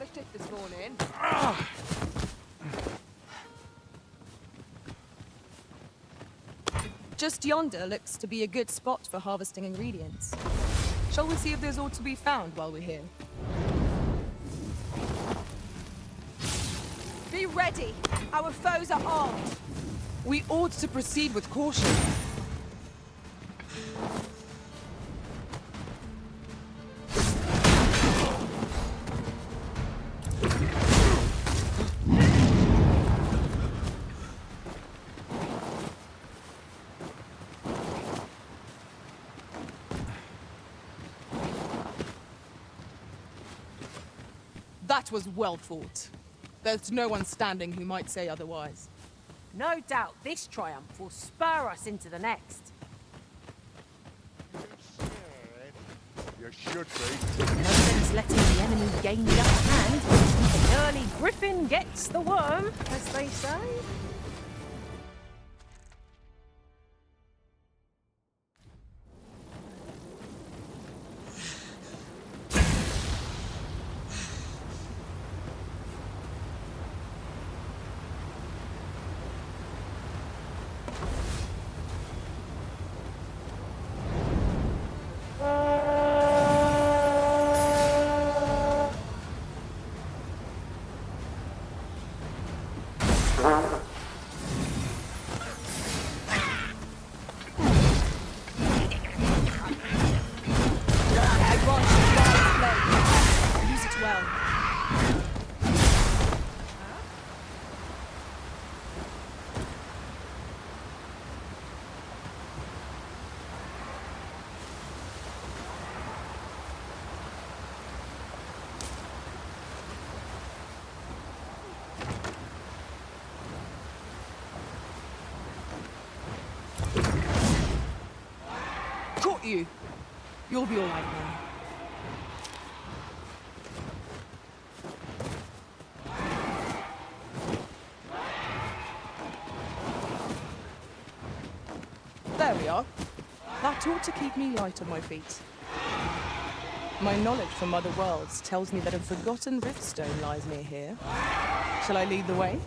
polished it this morning. Just yonder looks to be a good spot for harvesting ingredients. Shall we see if there's aught to be found while we're here? Be ready! Our foes are armed! We ought to proceed with caution. That was well fought. There's no one standing who might say otherwise. No doubt this triumph will spur us into the next. You should be. No sense letting the enemy gain the upper hand. The early griffin gets the worm, as they say. Caught you! You'll be alright now. There we are. That ought to keep me light on my feet. My knowledge from other worlds tells me that a forgotten riftstone lies near here. Shall I lead the way?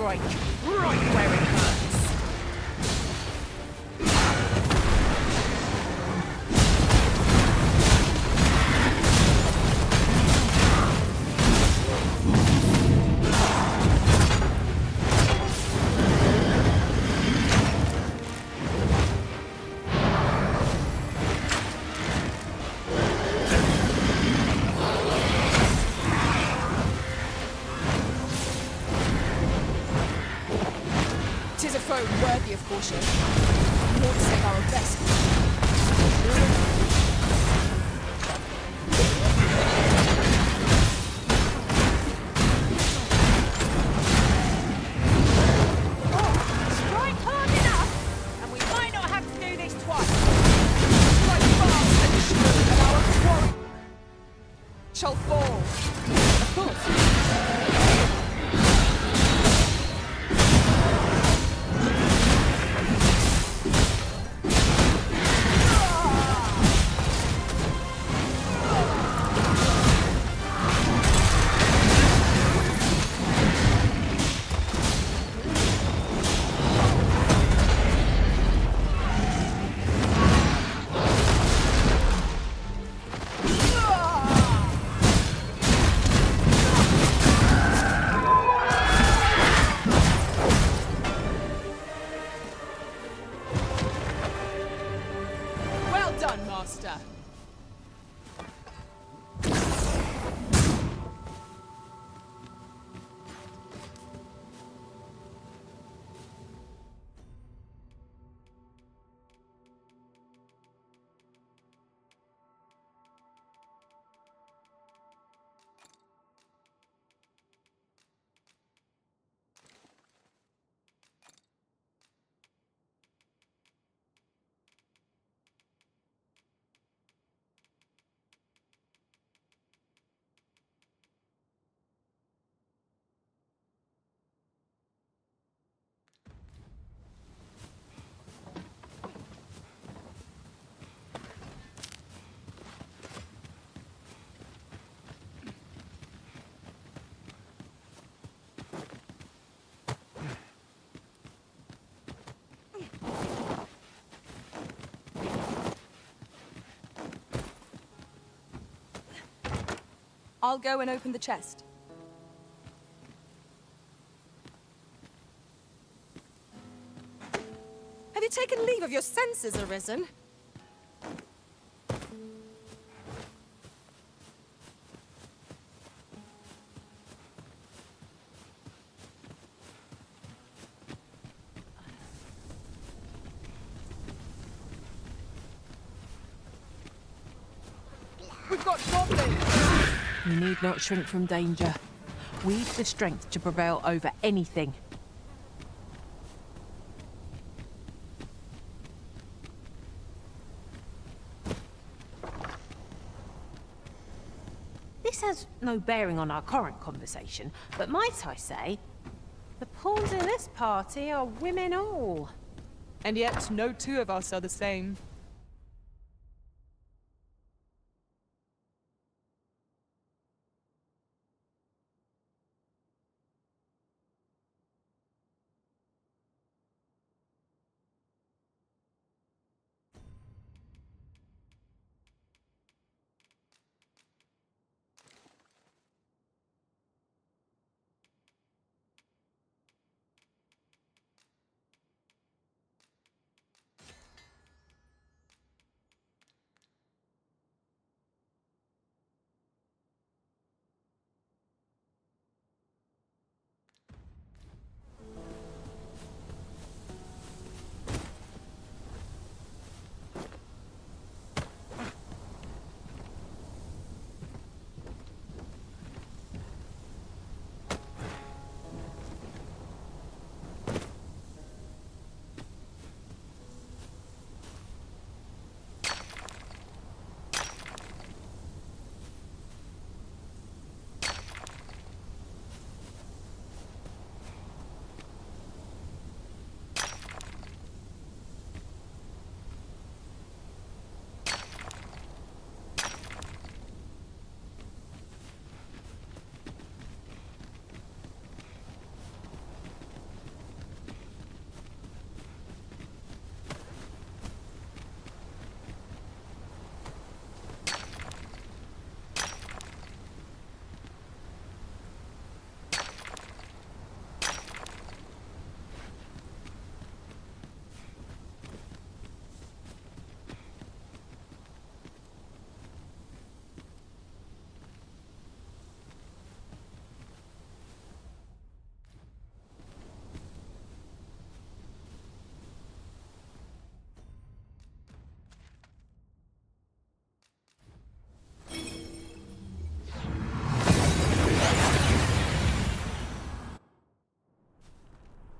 Right where it hurts. Worthy of caution. We ought to save our best. Strike hard enough, and we might not have to do this twice. Strike fast and our quarry shall fall. Of course. I'll go and open the chest. Have you taken leave of your senses, Arisen? We've got goblins! You need not shrink from danger. We've the strength to prevail over anything. This has no bearing on our current conversation, but might I say, the pawns in this party are women all. And yet, no two of us are the same.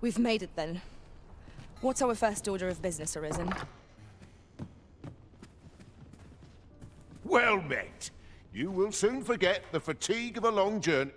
We've made it then. What's our first order of business, Arisen? Well met. You will soon forget the fatigue of a long journey.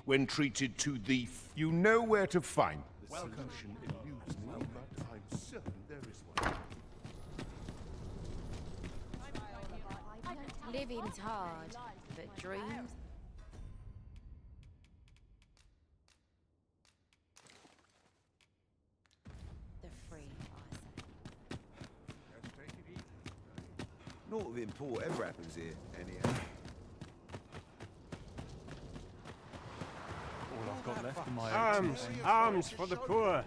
When treated to the you know where to find the solution eludes me, but I'm certain there is one. Living's hard, but dreams. They're free, I say. Naught of import ever happens here, anyhow. Arms for the poor.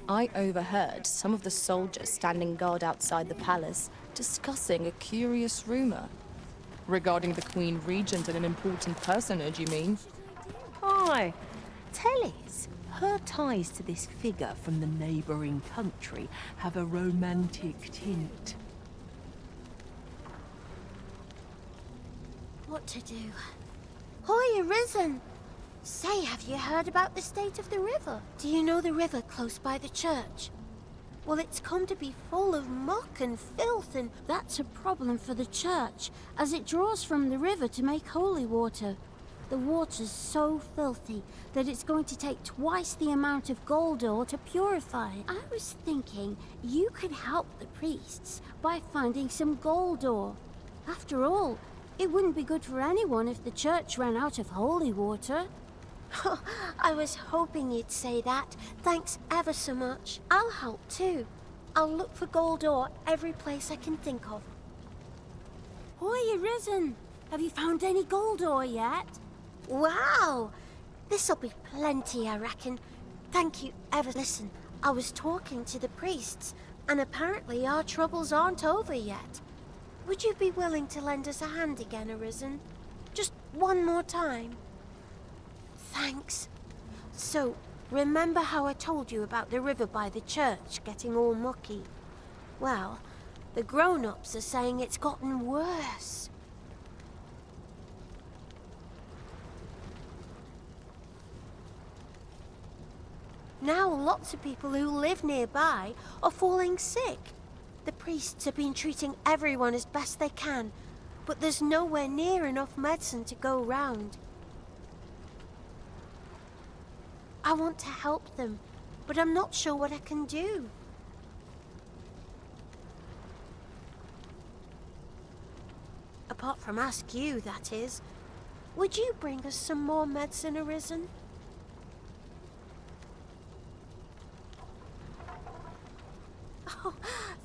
I overheard some of the soldiers standing guard outside the palace discussing a curious rumor. Regarding the Queen Regent and an important personage, you mean? Aye. Telly's. Her ties to this figure from the neighbouring country have a romantic tint. What to do? Hoy, Arisen! Say, have you heard about the state of the river? Do you know the river close by the church? Well, it's come to be full of muck and filth, and that's a problem for the church, as it draws from the river to make holy water. The water's so filthy that it's going to take twice the amount of gold ore to purify it. I was thinking you could help the priests by finding some gold ore. After all, it wouldn't be good for anyone if the church ran out of holy water. I was hoping you'd say that. Thanks ever so much. I'll help too. I'll look for gold ore every place I can think of. Hoy, Arisen! Have you found any gold ore yet? Wow! This'll be plenty, I reckon. Thank you ever. Listen, I was talking to the priests, and apparently our troubles aren't over yet. Would you be willing to lend us a hand again, Arisen? Just one more time? Thanks. So, remember how I told you about the river by the church getting all mucky? Well, the grown-ups are saying it's gotten worse. Now lots of people who live nearby are falling sick. The priests have been treating everyone as best they can, but there's nowhere near enough medicine to go round. I want to help them, but I'm not sure what I can do. Apart from ask you, that is. Would you bring us some more medicine, Arisen? Oh,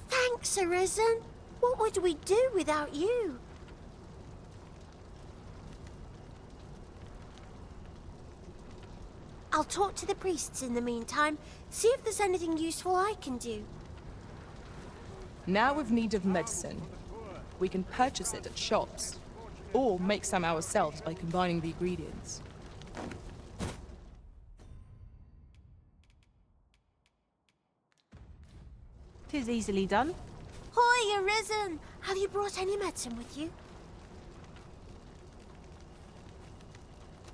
thanks, Arisen. What would we do without you? I'll talk to the priests in the meantime, see if there's anything useful I can do. Now we've need of medicine. We can purchase it at shops, or make some ourselves by combining the ingredients. 'Tis easily done. Hoy, Arisen! Have you brought any medicine with you?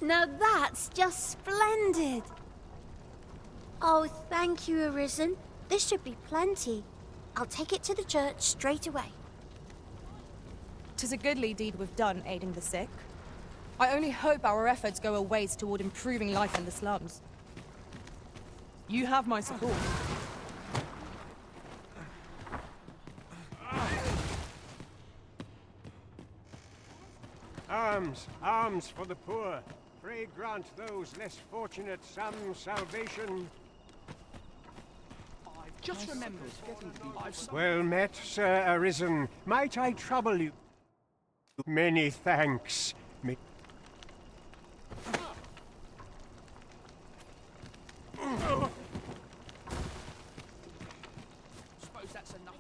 Now that's just splendid! Oh, thank you, Arisen. This should be plenty. I'll take it to the church straight away. 'Tis a goodly deed we've done aiding the sick. I only hope our efforts go a ways toward improving life in the slums. You have my support. Arms for the poor. Pray grant those less fortunate some salvation. I've just remembered. Well met, Sir Arisen. Might I trouble you? Many thanks. Suppose that's enough.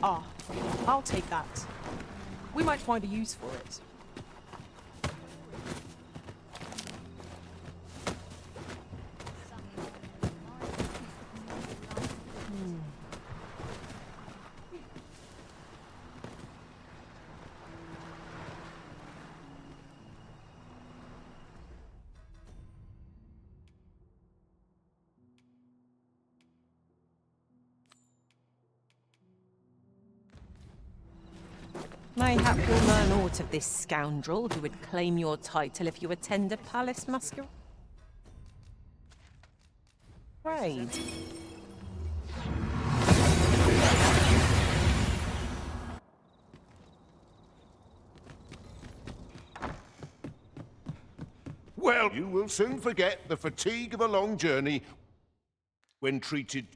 Ah, I'll take that. We might find a use for it. Mayhap you'll learn aught of this scoundrel who would claim your title if you attend a palace masquerade. Well, you will soon forget the fatigue of a long journey when treated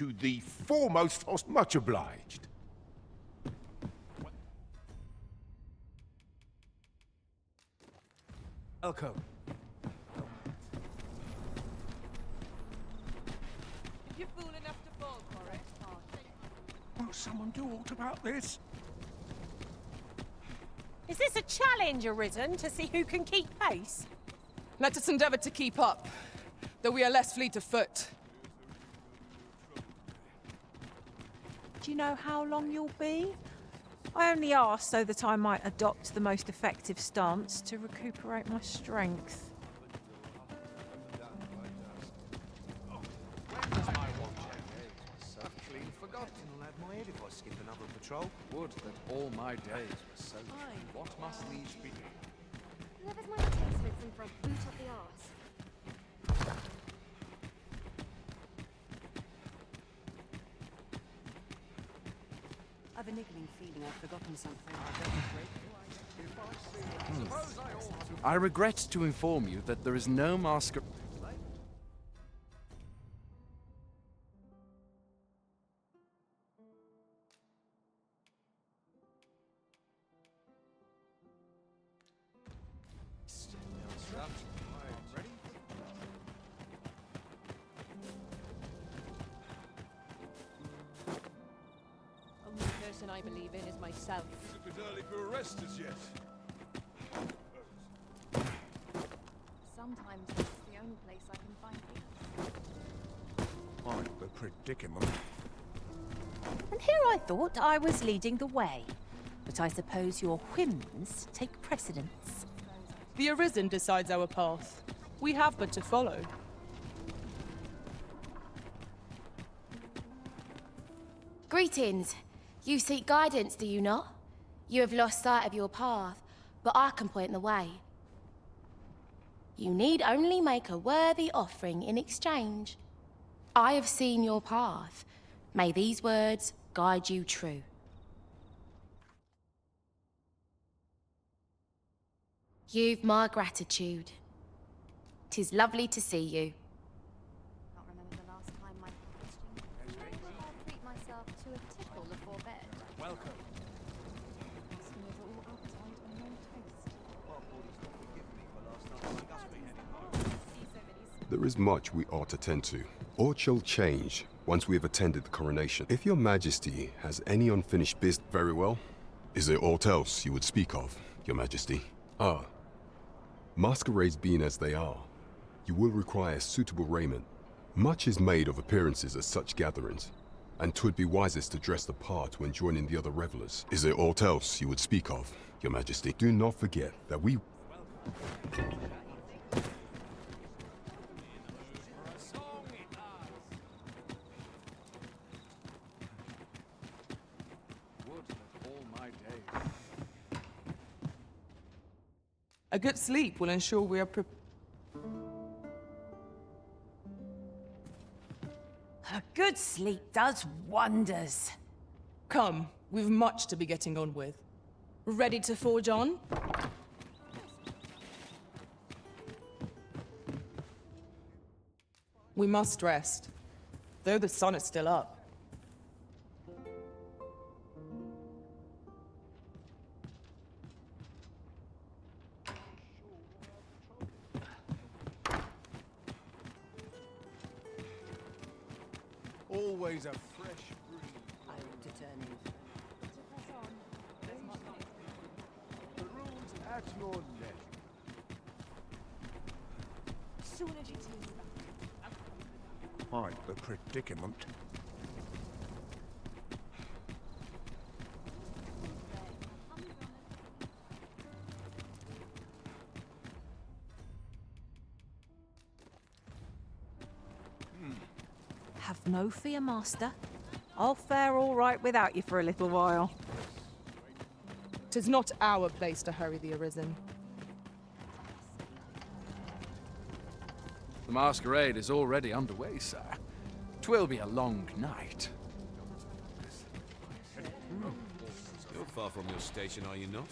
to the foremost host. Much obliged. Welcome. If you're fool enough to fall for it, Will someone do aught about this? Is this a challenge, Arisen, to see who can keep pace? Let us endeavor to keep up, though we are less fleet of foot. Do you know how long you'll be? I only asked so that I might adopt the most effective stance to recuperate my strength. Clean forgotten. I'll have my head if I skip another patrol. Would that all my days were so few. What must these be? Whoever's my replacement for a boot up the arse. I've a niggling feeling I've forgotten something. I regret to inform you that there is no masquerade. Only person I believe in is myself. It's a bit early for arrest as yet. Sometimes it's the only place I can find peace. Quite the predicament. And here I thought I was leading the way. But I suppose your whims take precedence. The Arisen decides our path. We have but to follow. Greetings. You seek guidance, do you not? You have lost sight of your path, but I can point the way. You need only make a worthy offering in exchange. I have seen your path. May these words guide you true. You've my gratitude. 'Tis lovely to see you. Can't remember the last time my I'll treat myself to a tickle before bed. Welcome. There is much we ought to tend to. Aught shall change once we have attended the coronation. If your majesty has any unfinished business, very well. Is there aught else you would speak of, your majesty? Ah. Masquerades being as they are, you will require suitable raiment. Much is made of appearances at such gatherings, and 'twould be wisest to dress the part when joining the other revelers. Is there aught else you would speak of, your majesty? Do not forget that we... Would that all my days. A good sleep will ensure we are A good sleep does wonders. Come, we've much to be getting on with. Ready to forge on? We must rest, though the sun is still up. Always a fresh breeze. I ought to turn in. The rules at your neck. Soon as you tease Quite the predicament. Have no fear, Master. I'll fare all right without you for a little while. 'Tis not our place to hurry the Arisen. The masquerade is already underway, sir. 'Twill be a long night. You're far from your station, are you not?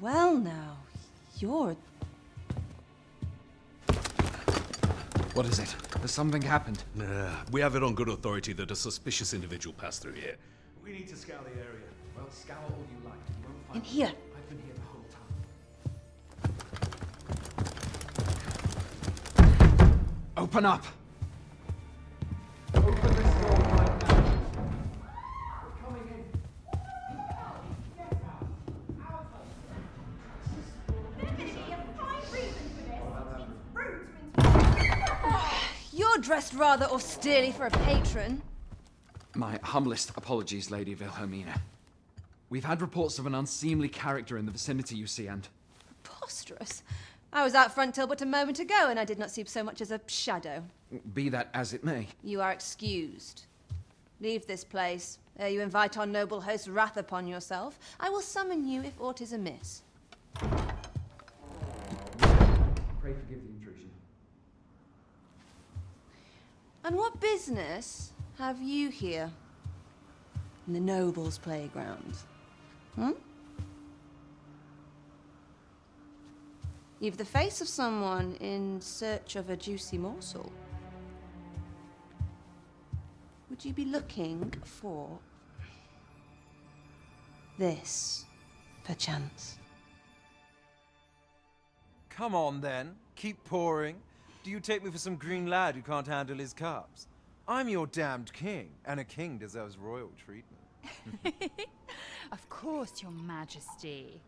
Well now, you're... What is it? Has something happened? We have it on good authority that a suspicious individual passed through here. We need to scour the area. Well, scour all you like. You won't find In here. I've been here the whole time. Open up! Open this door right now. We're coming in. You're dressed rather austerely for a patron. My humblest apologies, Lady Wilhelmina. We've had reports of an unseemly character in the vicinity, you see, and... Preposterous. I was out front till but a moment ago, and I did not see so much as a shadow. Be that as it may. You are excused. Leave this place, ere you invite our noble host's wrath upon yourself. I will summon you if aught is amiss. Pray forgive the intrusion. And what business have you here? In the nobles' playground? Hmm? You've the face of someone in search of a juicy morsel. Would you be looking for this, perchance? Come on, then. Keep pouring. Do you take me for some green lad who can't handle his cups? I'm your damned king, and a king deserves royal treatment. Of course, Your Majesty.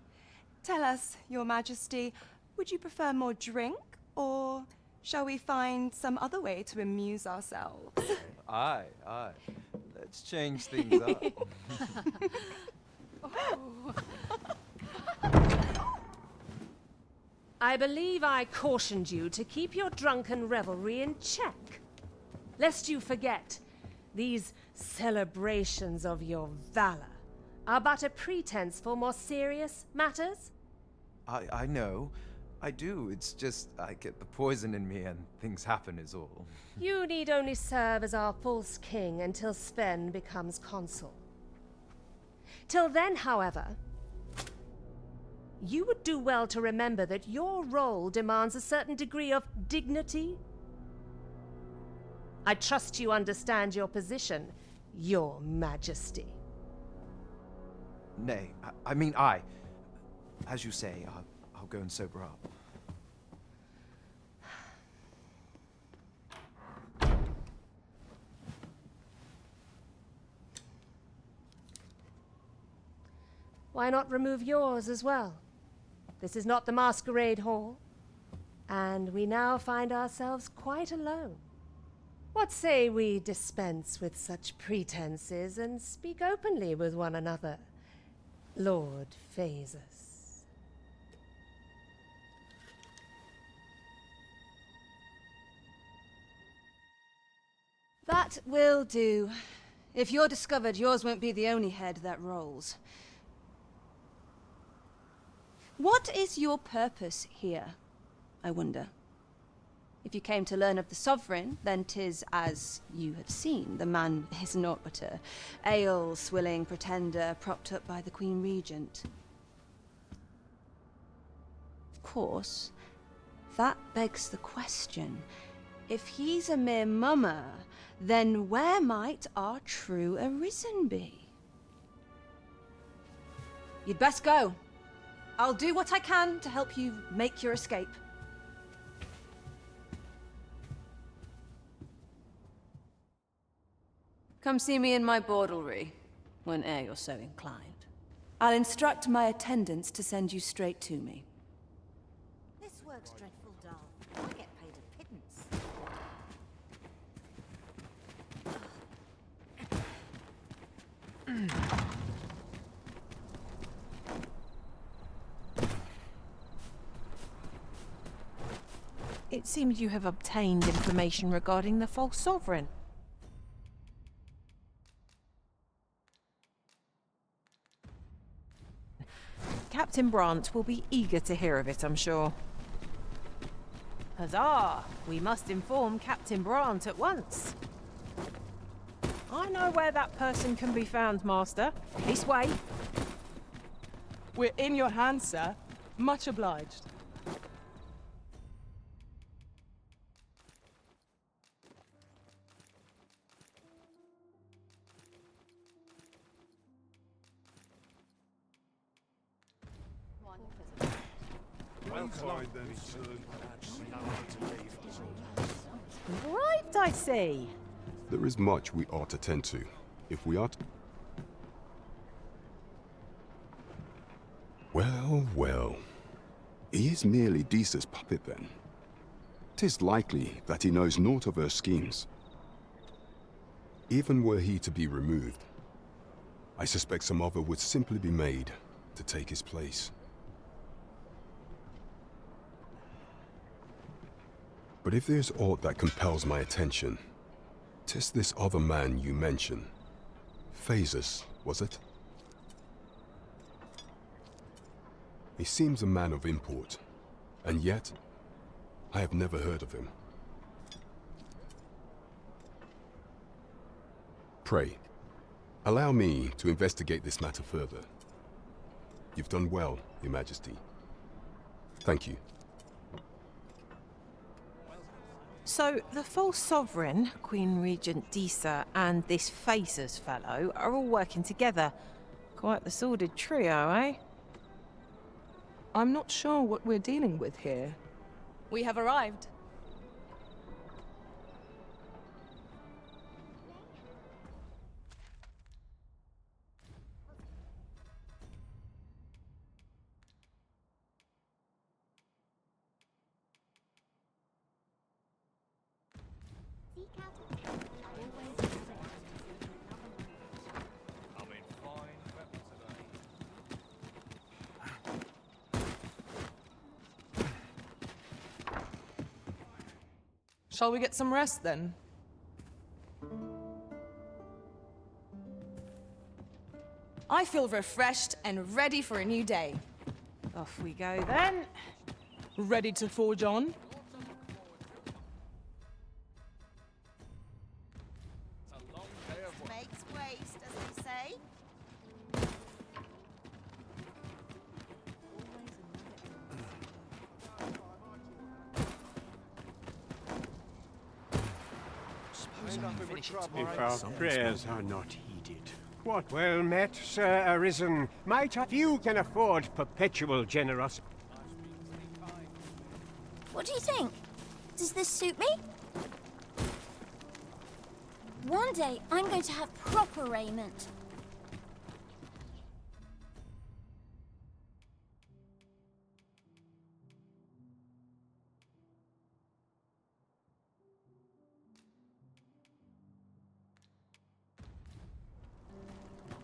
Tell us, Your Majesty, would you prefer more drink, or shall we find some other way to amuse ourselves? Aye. Let's change things up. I believe I cautioned you to keep your drunken revelry in check. Lest you forget, these celebrations of your valor are but a pretense for more serious matters. I know. I do. It's just I get the poison in me and things happen is all. You need only serve as our false king until Sven becomes consul. Till then, however, you would do well to remember that your role demands a certain degree of dignity. I trust you understand your position, Your Majesty. Nay, I mean I. As you say, I'll go and sober up. Why not remove yours as well? This is not the masquerade hall, and we now find ourselves quite alone. What say we dispense with such pretenses and speak openly with one another, Lord Phasus? That will do. If you're discovered, yours won't be the only head that rolls. What is your purpose here, I wonder? If you came to learn of the Sovereign, then 'tis as you have seen. The man is naught but a ale-swilling pretender propped up by the Queen Regent. Of course, that begs the question. If he's a mere mummer, then where might our true Arisen be? You'd best go. I'll do what I can to help you make your escape. Come see me in my bordlery, whene'er you're so inclined. I'll instruct my attendants to send you straight to me. This work's dreadful dull. I get paid a pittance. It seems you have obtained information regarding the false sovereign. Captain Brant will be eager to hear of it, I'm sure. Huzzah! We must inform Captain Brant at once. I know where that person can be found, Master. This way. We're in your hands, sir. Much obliged. Arrived, I see. There is much we ought to tend to. If we are to... Well, well. He is merely Disa's puppet then. 'Tis likely that he knows naught of her schemes. Even were he to be removed, I suspect some other would simply be made to take his place. But if there's aught that compels my attention, 'tis this other man you mention. Phases, was it? He seems a man of import, and yet I have never heard of him. Pray, allow me to investigate this matter further. You've done well, Your Majesty. Thank you. So, the false sovereign, Queen Regent Disa, and this Phasers fellow are all working together. Quite the sordid trio, eh? I'm not sure what we're dealing with here. We have arrived. Shall we get some rest then? I feel refreshed and ready for a new day. Off we go then. Ready to forge on? Makes waste, as they say. If our prayers are not heeded. What? Well met, Sir Arisen. Might I... Few can afford perpetual generosity. What do you think? Does this suit me? One day, I'm going to have proper raiment.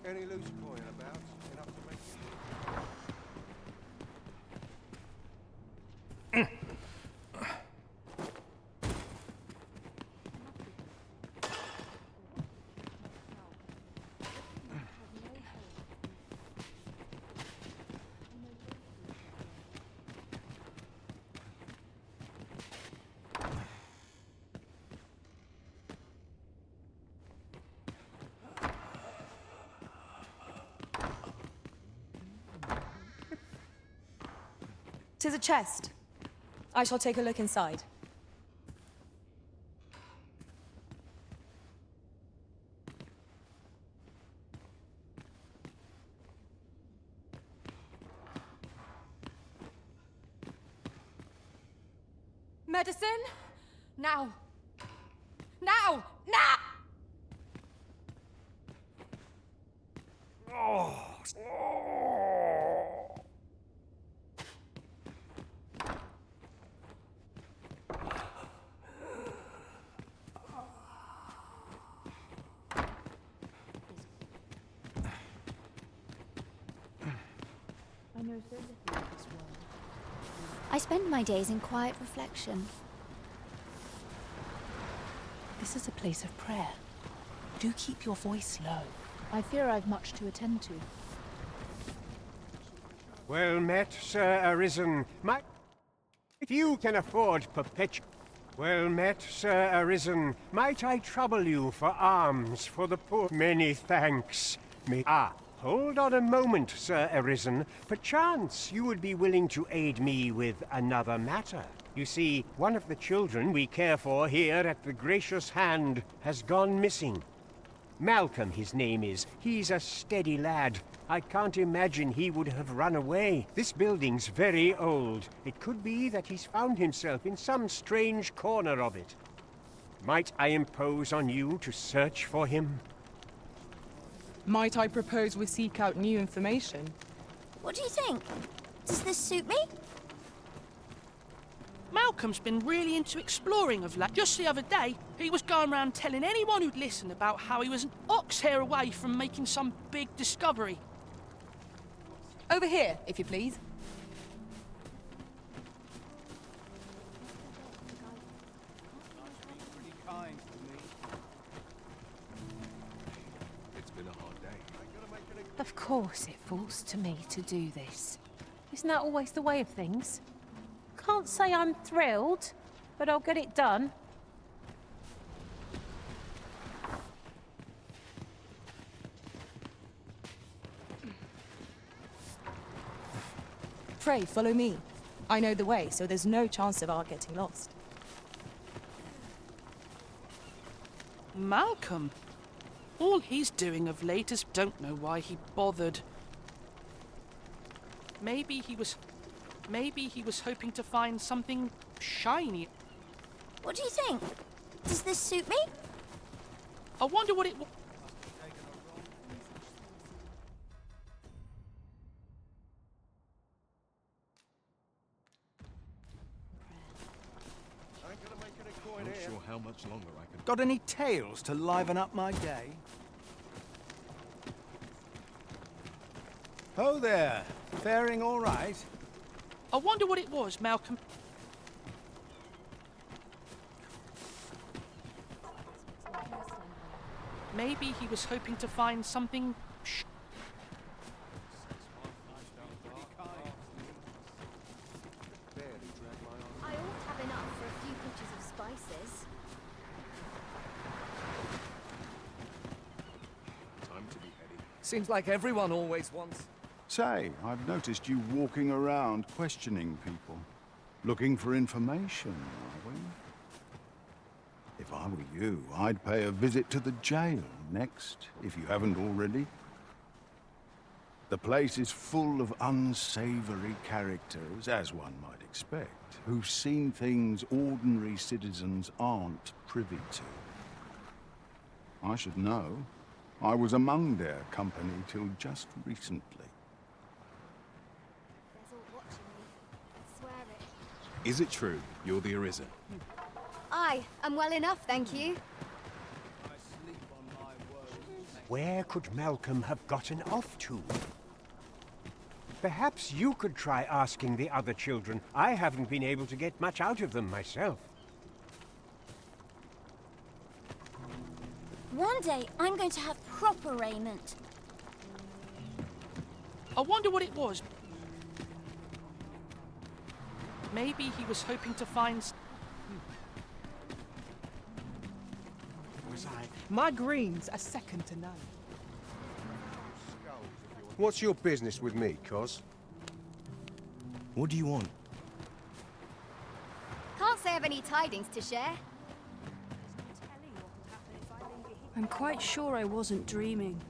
Any loose coin about? Enough to make Tis a chest. I shall take a look inside. Medicine? Now! Now! Now! I spend my days in quiet reflection. This is a place of prayer. Do keep your voice low. I fear I've much to attend to. Well met, Sir Arisen. Few can afford perpetual... Well met, Sir Arisen. Might I trouble you for alms for the poor? Many thanks. Hold on a moment, Sir Arisen. Perchance you would be willing to aid me with another matter. You see, one of the children we care for here at the Gracious Hand has gone missing. Malcolm, his name is. He's a steady lad. I can't imagine he would have run away. This building's very old. It could be that he's found himself in some strange corner of it. Might I impose on you to search for him? Might I propose we seek out new information? What do you think? Does this suit me? Malcolm's been really into exploring of late. Just the other day, he was going around telling anyone who'd listen about how he was an ox hair away from making some big discovery. Over here, if you please. Of course it falls to me to do this. Isn't that always the way of things? Can't say I'm thrilled, but I'll get it done. Pray, follow me. I know the way, so there's no chance of our getting lost. Malcolm? All he's doing of late is don't know why he bothered. Maybe he was hoping to find something shiny. What do you think? Does this suit me? I wonder what it was. Not sure how much longer I can. Got any tales to liven up my day? Ho there! Faring all right? I wonder what it was, Malcolm. Maybe he was hoping to find something I ought to have enough for a few pinches of spices. Time to be heading. Seems like everyone always wants... Say, I've noticed you walking around questioning people. Looking for information, are we? If I were you, I'd pay a visit to the jail next, if you haven't already. The place is full of unsavory characters, as one might expect, who've seen things ordinary citizens aren't privy to. I should know. I was among their company till just recently. Is it true you're the Arisen? Aye, I'm well enough, thank you. Where could Malcolm have gotten off to? Perhaps you could try asking the other children. I haven't been able to get much out of them myself. One day, I'm going to have proper raiment. I wonder what it was. Maybe he was hoping to find... My greens are second to none. What's your business with me, Cos? What do you want? Can't say I've any tidings to share. I'm quite sure I wasn't dreaming.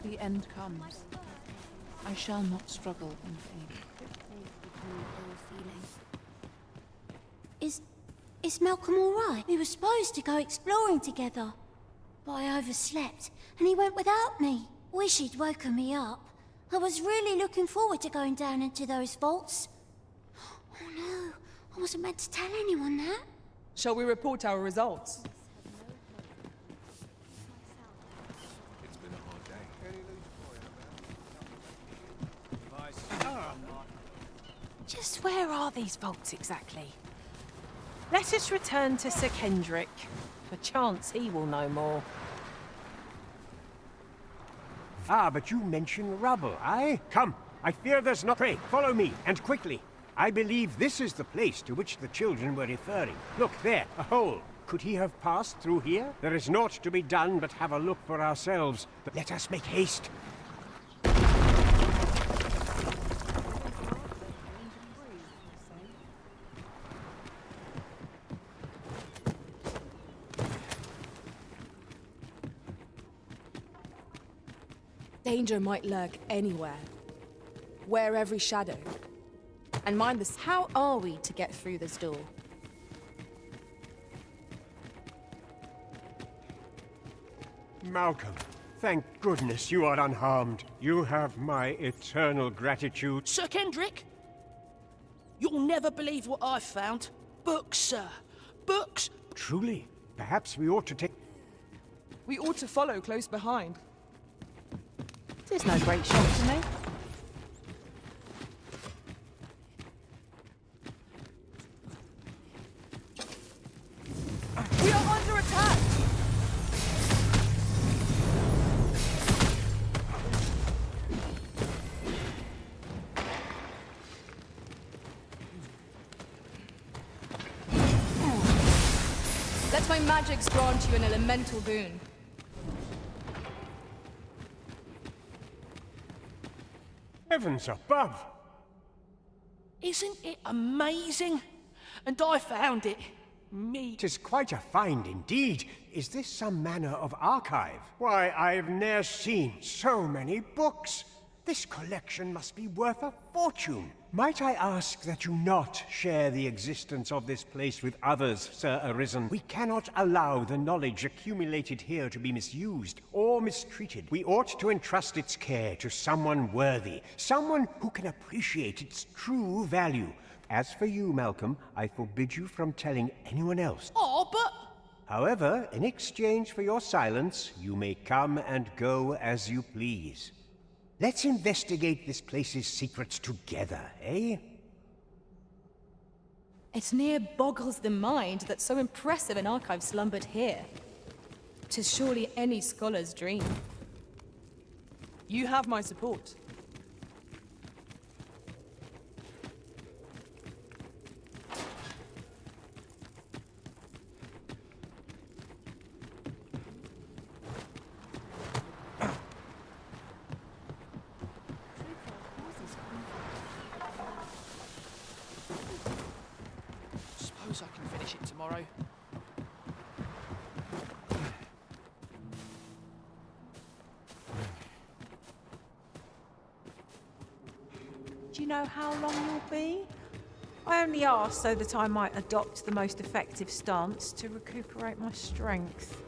The end comes. I shall not struggle in vain. Is Malcolm all right? We were supposed to go exploring together. But I overslept, and he went without me. Wish he'd woken me up. I was really looking forward to going down into those vaults. Oh no, I wasn't meant to tell anyone that. Shall we report our results? It's been a hard day. Just where are these vaults exactly? Let us return to Sir Kendrick, Perchance he will know more. Ah, but you mention rubble, aye? Come, I fear there's not. Pray, follow me, and quickly. I believe this is the place to which the children were referring. Look, there, a hole. Could he have passed through here? There is naught to be done but have a look for ourselves. But let us make haste. Danger might lurk anywhere. Wear every shadow. And mind this, how are we to get through this door? Malcolm, thank goodness you are unharmed. You have my eternal gratitude. Sir Kendrick? You'll never believe what I've found. Books, sir. Books! Truly? Perhaps we ought to take... We ought to follow close behind. There's no great shock to me. We are under attack! Let my magics grant you an elemental boon. Heavens above! Isn't it amazing? And I found it. Me. 'Tis quite a find indeed. Is this some manner of archive? Why, I've ne'er seen so many books. This collection must be worth a fortune. Might I ask that you not share the existence of this place with others, Sir Arisen? We cannot allow the knowledge accumulated here to be misused or mistreated. We ought to entrust its care to someone worthy, someone who can appreciate its true value. As for you, Malcolm, I forbid you from telling anyone else. Oh, but... However, in exchange for your silence, you may come and go as you please. Let's investigate this place's secrets together, eh? It near boggles the mind that so impressive an archive slumbered here. 'Tis surely any scholar's dream. You have my support. Suppose I can finish it tomorrow. Do you know how long you'll be? I only asked so that I might adopt the most effective stance to recuperate my strength.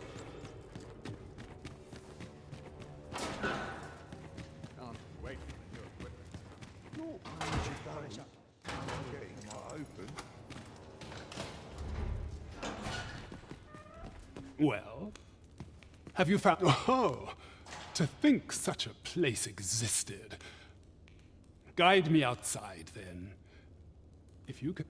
Can't wait for the new equipment. Your eyes are getting open. Well, have you found... Oh, to think such a place existed. Guide me outside, then. If you could...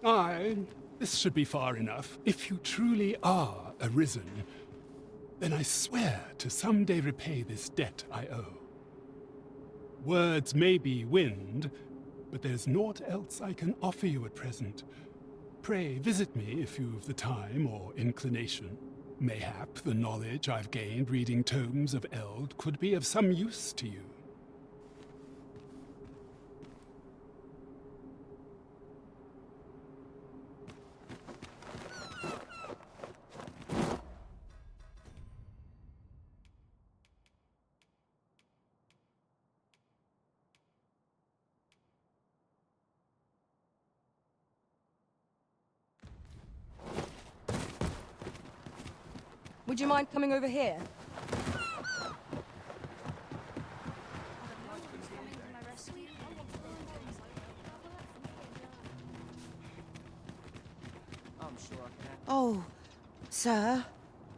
Aye, this should be far enough. If you truly are arisen, then I swear to someday repay this debt I owe. Words may be wind, but there's naught else I can offer you at present. Pray visit me if you've the time or inclination. Mayhap the knowledge I've gained reading tomes of Eld could be of some use to you. Would you mind coming over here? Oh, sir,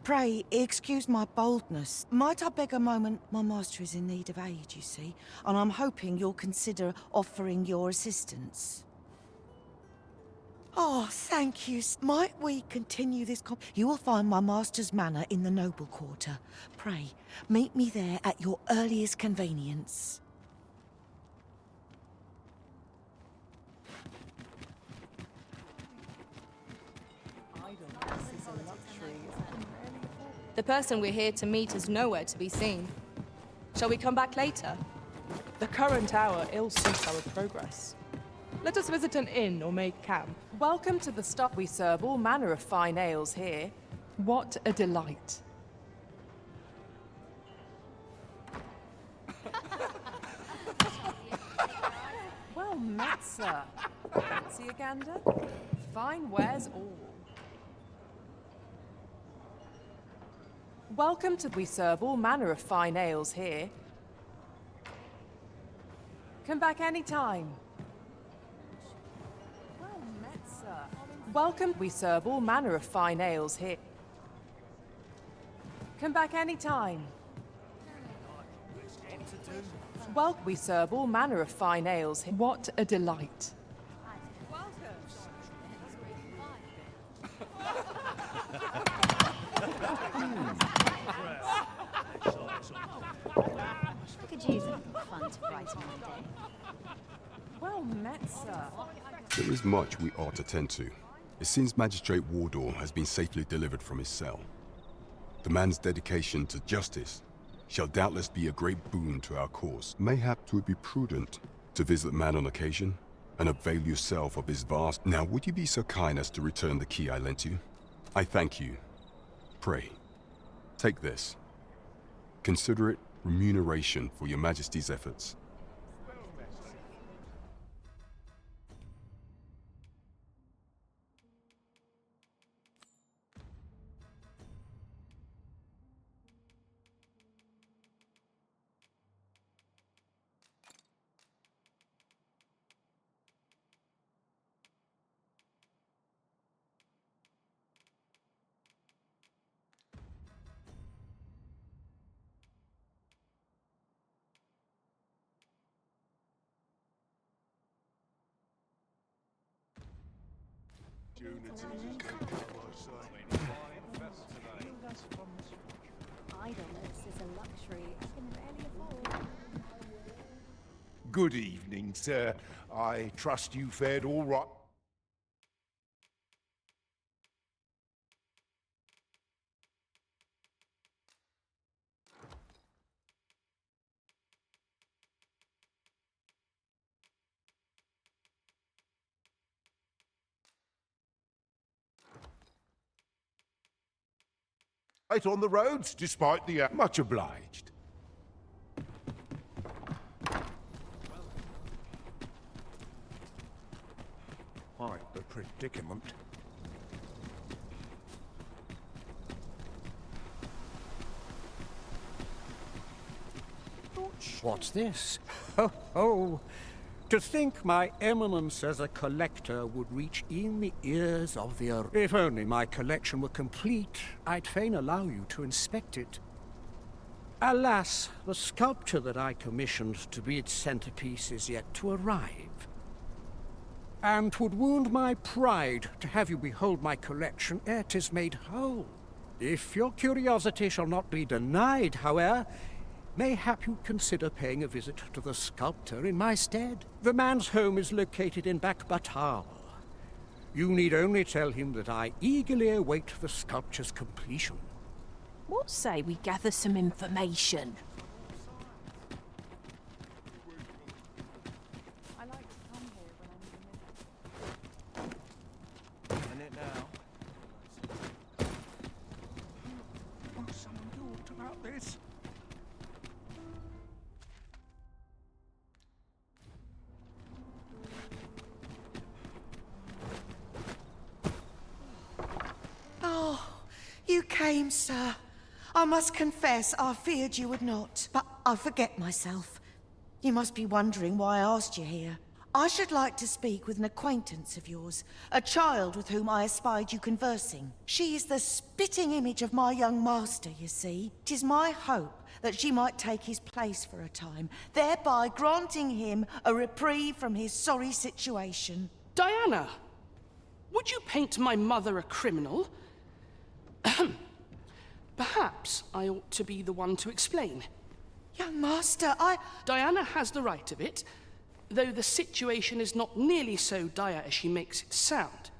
pray excuse my boldness. Might I beg a moment? My master is in need of aid, you see, and I'm hoping you'll consider offering your assistance. Oh, thank you. Might we continue this You will find my master's manor in the noble quarter. Pray, meet me there at your earliest convenience. The person we're here to meet is nowhere to be seen. Shall we come back later? The current hour ill suits our progress. Let us visit an inn or make camp. Welcome to the stop. We serve all manner of fine ales here. What a delight. Well met, sir. Fancy a gander? Fine wares all. Welcome to... We serve all manner of fine ales here. Come back any time. Well met, sir. Welcome. We serve all manner of fine ales here. Come back any time. Well, we serve all manner of fine ales here. What a delight. Could use a little fun to brighten my day. Well met, sir. There is much we ought to tend to. It seems Magistrate Wardor has been safely delivered from his cell. The man's dedication to justice shall doubtless be a great boon to our cause. Mayhap 'twould be prudent to visit the man on occasion and avail yourself of his vast... Now, would you be so kind as to return the key I lent you? I thank you. Pray, take this. Consider it remuneration for your Majesty's efforts. Idleness is a luxury I can rarely afford. Good evening, sir. I trust you fared all right. Right on the roads, despite the... much obliged. Quite the predicament. What's this? Ho ho! To think my eminence as a collector would reach in the ears of the... If only my collection were complete, I'd fain allow you to inspect it. Alas, the sculpture that I commissioned to be its centerpiece is yet to arrive. And 'twould wound my pride to have you behold my collection ere 'tis made whole. If your curiosity shall not be denied, however, mayhap you'd consider paying a visit to the sculptor in my stead. The man's home is located in Batal. You need only tell him that I eagerly await the sculpture's completion. What say we gather some information? I like to come here when I'm in it now. Won't someone talk about this? Oh, you came, sir. I must confess, I feared you would not. But I forget myself. You must be wondering why I asked you here. I should like to speak with an acquaintance of yours, a child with whom I espied you conversing. She is the spitting image of my young master, you see. 'Tis my hope that she might take his place for a time, thereby granting him a reprieve from his sorry situation. Diana, would you paint my mother a criminal? Perhaps I ought to be the one to explain. Young master, Diana has the right of it, though the situation is not nearly so dire as she makes it sound.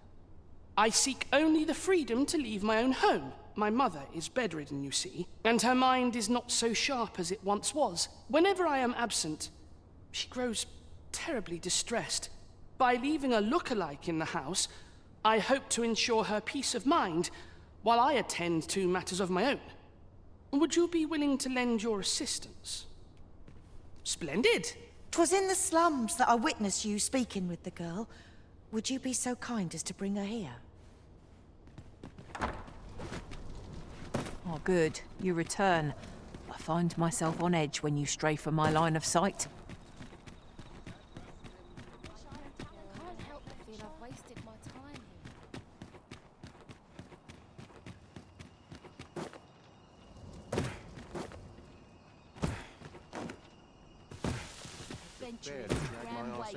I seek only the freedom to leave my own home. My mother is bedridden, you see, and her mind is not so sharp as it once was. Whenever I am absent, she grows terribly distressed. By leaving a look-alike in the house, I hope to ensure her peace of mind while I attend to matters of my own. Would you be willing to lend your assistance? Splendid! 'Twas in the slums that I witnessed you speaking with the girl. Would you be so kind as to bring her here? Oh, good. You return. I find myself on edge when you stray from my line of sight. I can't help but feel I've wasted my time here.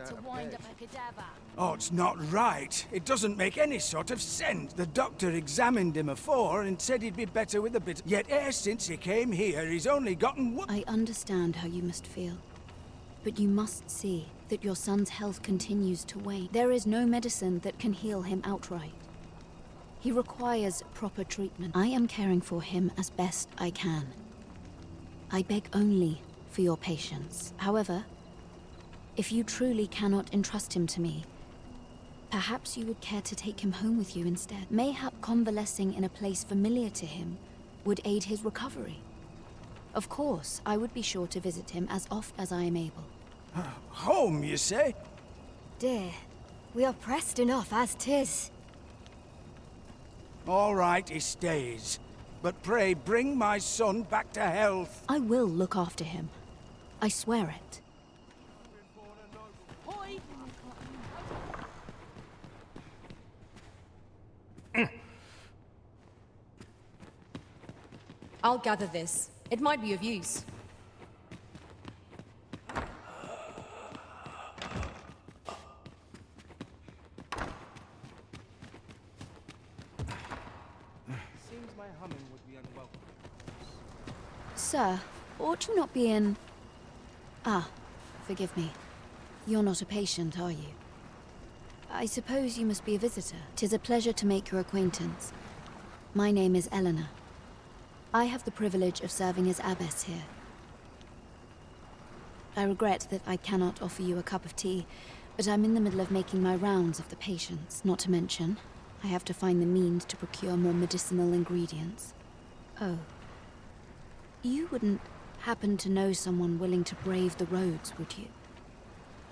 To wind up a cadaver. Oh, it's not right. It doesn't make any sort of sense. The doctor examined him afore and said he'd be better with a bit. Yet e'er since he came here, he's only gotten I understand how you must feel. But you must see that your son's health continues to wane. There is no medicine that can heal him outright. He requires proper treatment. I am caring for him as best I can. I beg only for your patience. However, if you truly cannot entrust him to me, perhaps you would care to take him home with you instead. Mayhap convalescing in a place familiar to him would aid his recovery. Of course, I would be sure to visit him as oft as I am able. Home, you say? Dear, we are pressed enough as 'tis. All right, he stays. But pray, bring my son back to health. I will look after him. I swear it. I'll gather this. It might be of use. Seems my humming would be unwelcome. Sir, ought you not be in... Ah, forgive me. You're not a patient, are you? I suppose you must be a visitor. 'Tis a pleasure to make your acquaintance. My name is Eleanor. I have the privilege of serving as abbess here. I regret that I cannot offer you a cup of tea, but I'm in the middle of making my rounds of the patients. Not to mention, I have to find the means to procure more medicinal ingredients. Oh. You wouldn't happen to know someone willing to brave the roads, would you?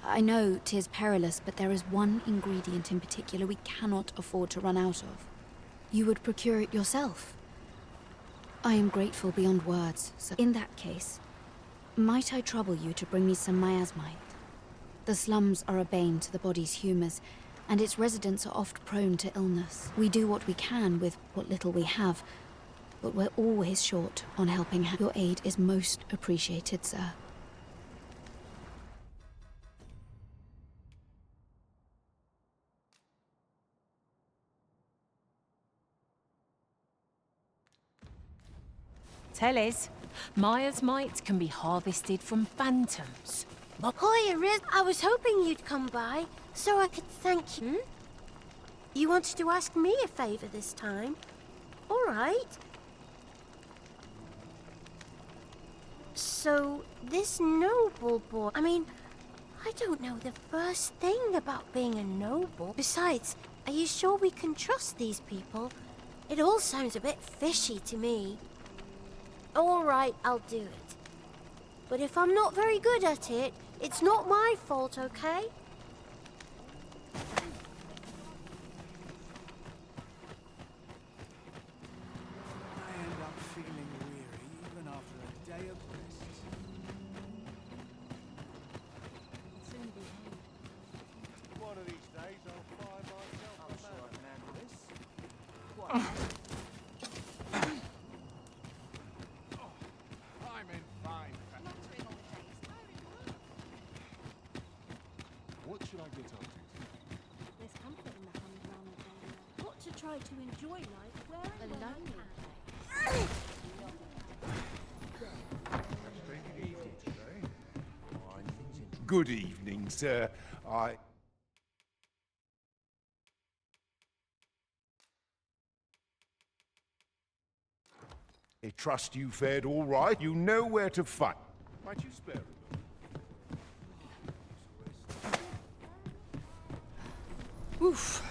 I know 'tis perilous, but there is one ingredient in particular we cannot afford to run out of. You would procure it yourself. I am grateful beyond words, so in that case, might I trouble you to bring me some miasmite? The slums are a bane to the body's humors, and its residents are oft prone to illness. We do what we can with what little we have, but we're always short on helping. Your aid is most appreciated, sir. Tellers, miasmite can be harvested from phantoms. Hiya, Riz. I was hoping you'd come by so I could thank you. You wanted to ask me a favor this time? All right. So, this noble boy... I mean, I don't know the first thing about being a noble. Besides, are you sure we can trust these people? It all sounds a bit fishy to me. All right, I'll do it. But if I'm not very good at it, it's not my fault, okay? I end up feeling weary even after a day of rest. Soon be home. What should I get up to? There's comfort in the humdrum of daily life. Got to try to enjoy life wherever you can. Good evening, sir. I trust you fared all right. You know where to find. Might you spare a Oof.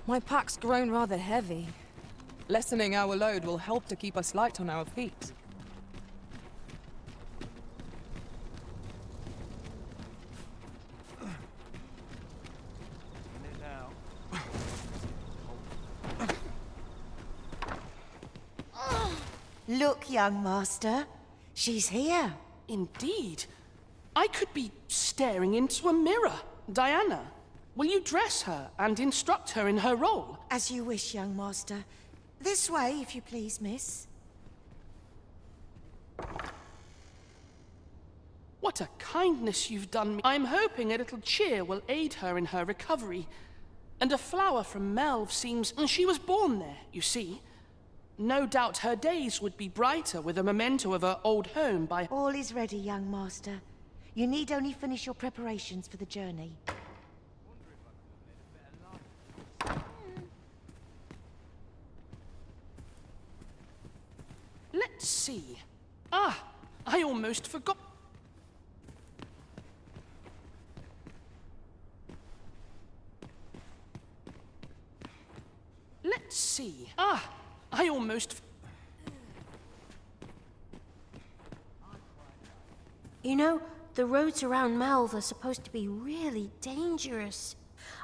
My pack's grown rather heavy. Lessening our load will help to keep us light on our feet. Look, young master. She's here. Indeed. I could be staring into a mirror. Diana, will you dress her and instruct her in her role? As you wish, young master. This way, if you please, miss. What a kindness you've done me. I'm hoping a little cheer will aid her in her recovery. And a flower from Melve seems... She was born there, you see. No doubt her days would be brighter with a memento of her old home by... All is ready, young master. You need only finish your preparations for the journey. Let's see. Ah, I almost forgot. Let's see. Ah, I almost... You know, the roads around Melve are supposed to be really dangerous.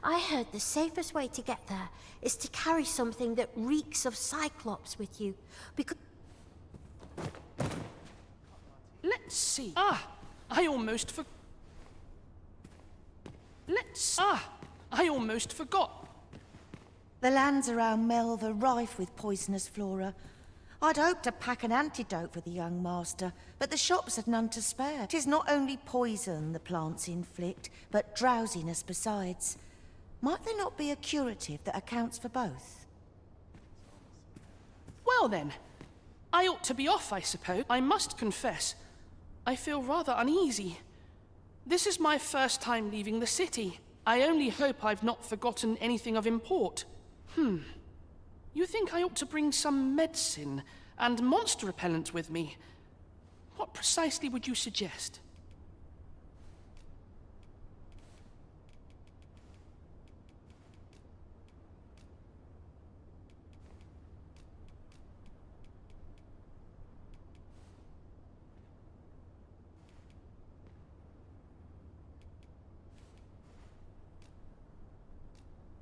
I heard the safest way to get there is to carry something that reeks of Cyclops with you, because... Let's see. Ah, I almost forgot. I almost forgot. The lands around Melve are rife with poisonous flora. I'd hoped to pack an antidote for the young master, but the shops had none to spare. 'Tis not only poison the plants inflict, but drowsiness besides. Might there not be a curative that accounts for both? Well then, I ought to be off, I suppose. I must confess, I feel rather uneasy. This is my first time leaving the city. I only hope I've not forgotten anything of import. You think I ought to bring some medicine and monster repellent with me? What precisely would you suggest?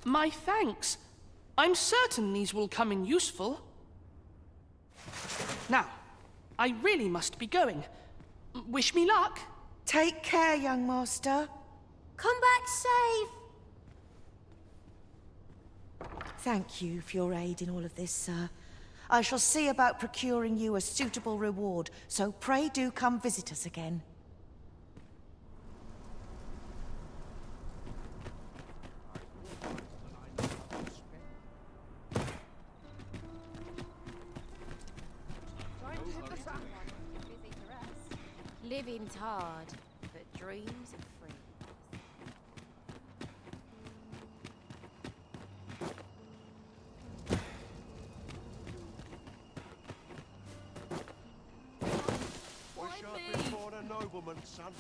My thanks. I'm certain these will come in useful. Now, I really must be going. Wish me luck. Take care, young master. Come back safe! Thank you for your aid in all of this, sir. I shall see about procuring you a suitable reward, so pray do come visit us again. Living's hard, but dreams are free. Why shan't be born a nobleman, son?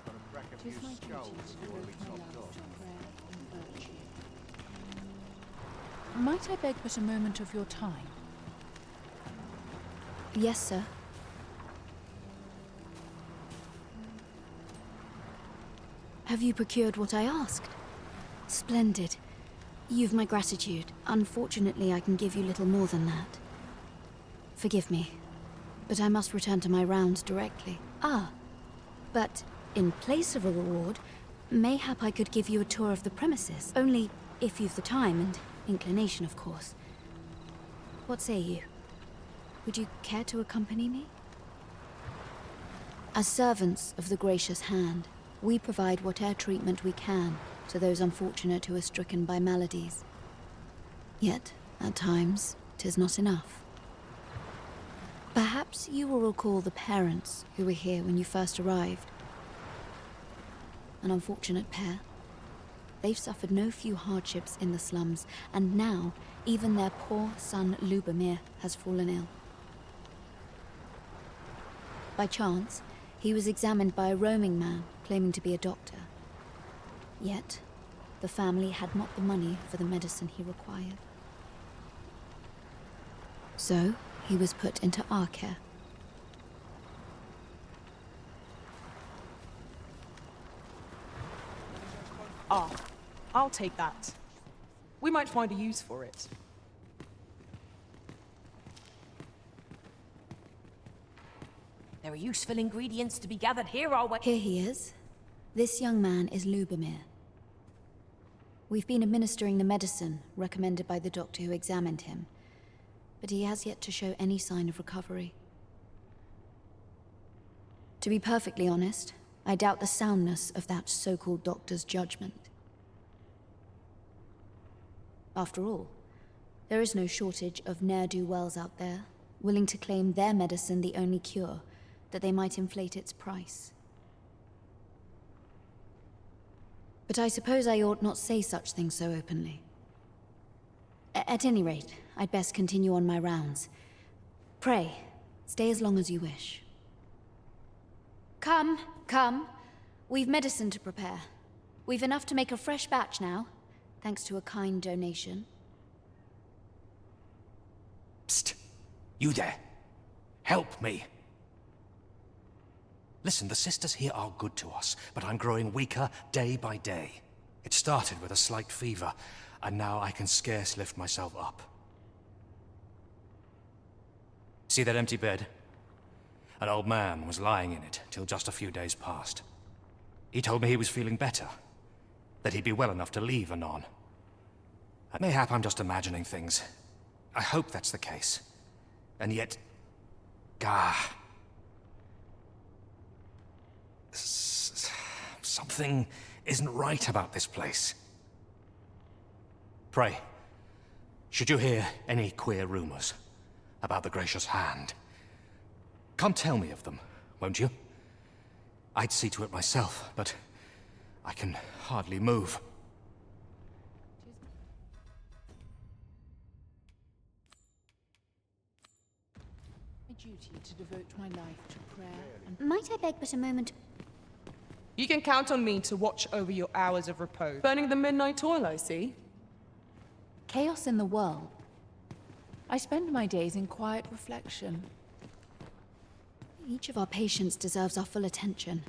Got to crack a few skulls before we top off. Might I beg but a moment of your time? Yes, sir. Have you procured what I asked? Splendid. You've my gratitude. Unfortunately, I can give you little more than that. Forgive me, but I must return to my rounds directly. Ah, but in place of a reward, mayhap I could give you a tour of the premises. Only if you've the time and inclination, of course. What say you? Would you care to accompany me? As servants of the Gracious Hand, we provide whatever treatment we can to those unfortunate who are stricken by maladies. Yet, at times, 'tis not enough. Perhaps you will recall the parents who were here when you first arrived. An unfortunate pair. They've suffered no few hardships in the slums, and now even their poor son Lubomir has fallen ill. By chance, he was examined by a roaming man claiming to be a doctor. Yet, the family had not the money for the medicine he required. So, he was put into our care. Ah, I'll take that. We might find a use for it. There are useful ingredients to be gathered here, are we? Here he is. This young man is Lubomir. We've been administering the medicine recommended by the doctor who examined him, but he has yet to show any sign of recovery. To be perfectly honest, I doubt the soundness of that so-called doctor's judgment. After all, there is no shortage of ne'er-do-wells out there, willing to claim their medicine the only cure, that they might inflate its price. But I suppose I ought not say such things so openly. At any rate, I'd best continue on my rounds. Pray, stay as long as you wish. Come, come. We've medicine to prepare. We've enough to make a fresh batch now, thanks to a kind donation. Psst! You there! Help me! Listen, the sisters here are good to us, but I'm growing weaker day by day. It started with a slight fever, and now I can scarce lift myself up. See that empty bed? An old man was lying in it till just a few days past. He told me he was feeling better, that he'd be well enough to leave anon. Mayhap I'm just imagining things. I hope that's the case. And yet... Gah... Something isn't right about this place. Pray, should you hear any queer rumors about the Gracious Hand, come tell me of them, won't you? I'd see to it myself, but I can hardly move. My duty to devote my life to prayer and... Might I beg but a moment? You can count on me to watch over your hours of repose. Burning the midnight toil, I see. Chaos in the world. I spend my days in quiet reflection. Each of our patients deserves our full attention.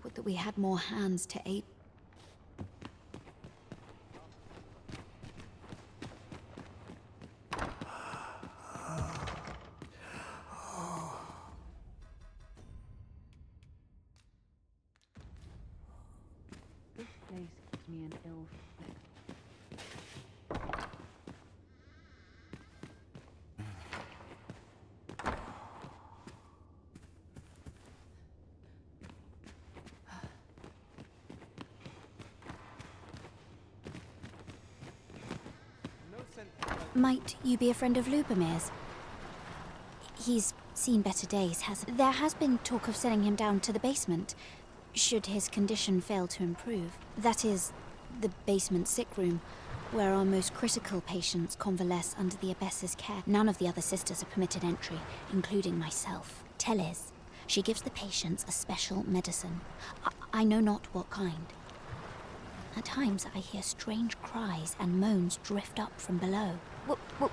Would that we had more hands to aid. This place gives me an ill feeling. Might you be a friend of Lubomir's? He's seen better days, hasn't? There has been talk of sending him down to the basement, should his condition fail to improve. That is, the basement sick room, where our most critical patients convalesce under the abbess's care. None of the other sisters are permitted entry, including myself. Teles, she gives the patients a special medicine. I know not what kind. At times, I hear strange cries and moans drift up from below,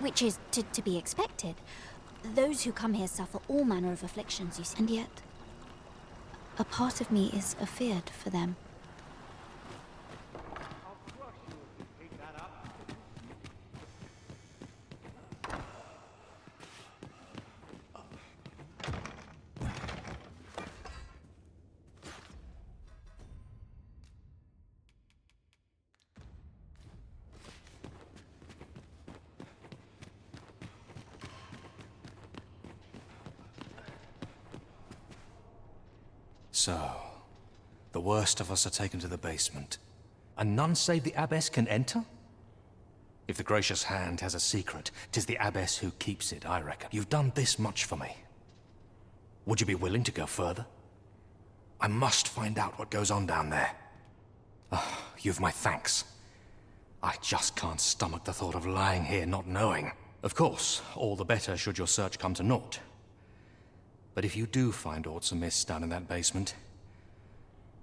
which is to be expected. Those who come here suffer all manner of afflictions, you see, and yet, a part of me is afeard for them. So, the worst of us are taken to the basement. And none save the abbess can enter? If the gracious hand has a secret, 'tis the abbess who keeps it, I reckon. You've done this much for me. Would you be willing to go further? I must find out what goes on down there. Oh, you've my thanks. I just can't stomach the thought of lying here not knowing. Of course, all the better should your search come to naught. But if you do find aught amiss down in that basement,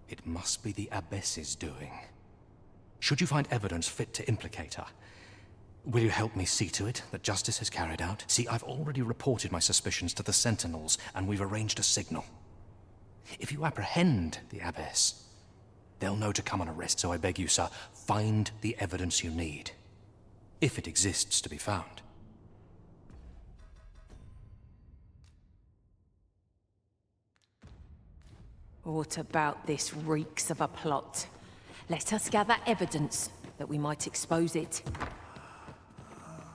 it must be the abbess's doing. Should you find evidence fit to implicate her, will you help me see to it that justice is carried out? See, I've already reported my suspicions to the Sentinels, and we've arranged a signal. If you apprehend the abbess, they'll know to come and arrest, so I beg you, sir, find the evidence you need. If it exists to be found. What about this reeks of a plot? Let us gather evidence that we might expose it.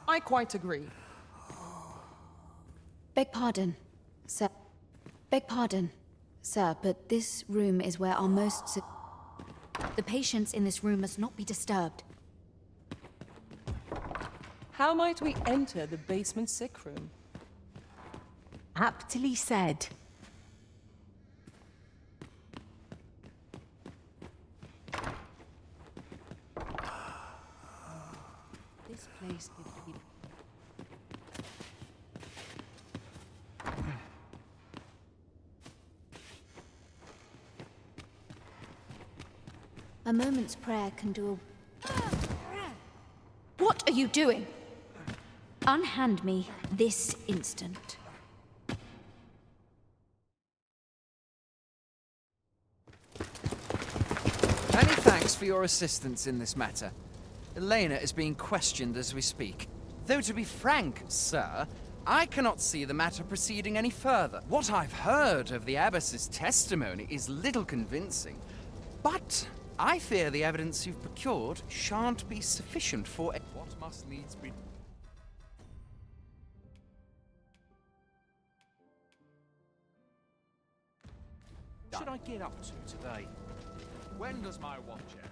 I quite agree. Beg pardon, sir. Beg pardon, sir, but this room is where our most... The patients in this room must not be disturbed. How might we enter the basement sick room? Aptly said. This place gives people... A moment's prayer can do a... What are you doing? Unhand me this instant. Many thanks for your assistance in this matter. Elena is being questioned as we speak. Though to be frank, sir, I cannot see the matter proceeding any further. What I've heard of the abbess's testimony is little convincing, but I fear the evidence you've procured shan't be sufficient for what must needs be. What should I get up to today? When does my watch end?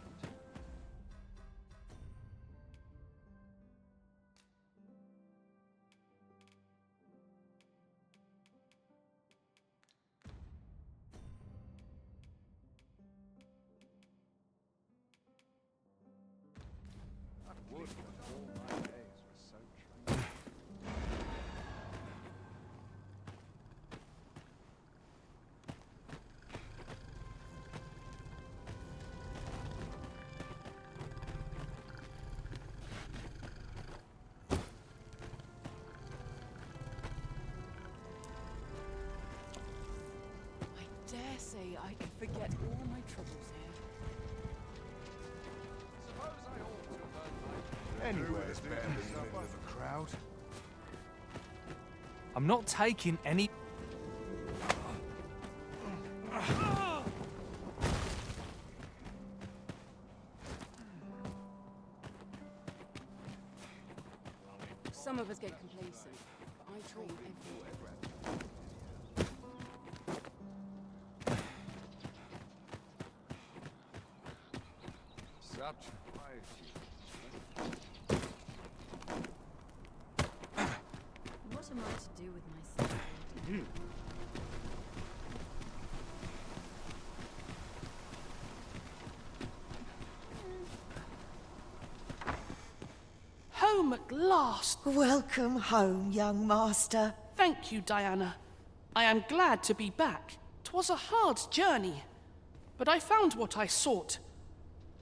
dare say I could forget all my troubles here. Anywhere's better than the middle of a crowd. I'm not taking any... Some of us get complacent, but I train everywhere. Such What am I to do with myself? Home at last! Welcome home, young master. Thank you, Diana. I am glad to be back. 'Twas a hard journey, but I found what I sought.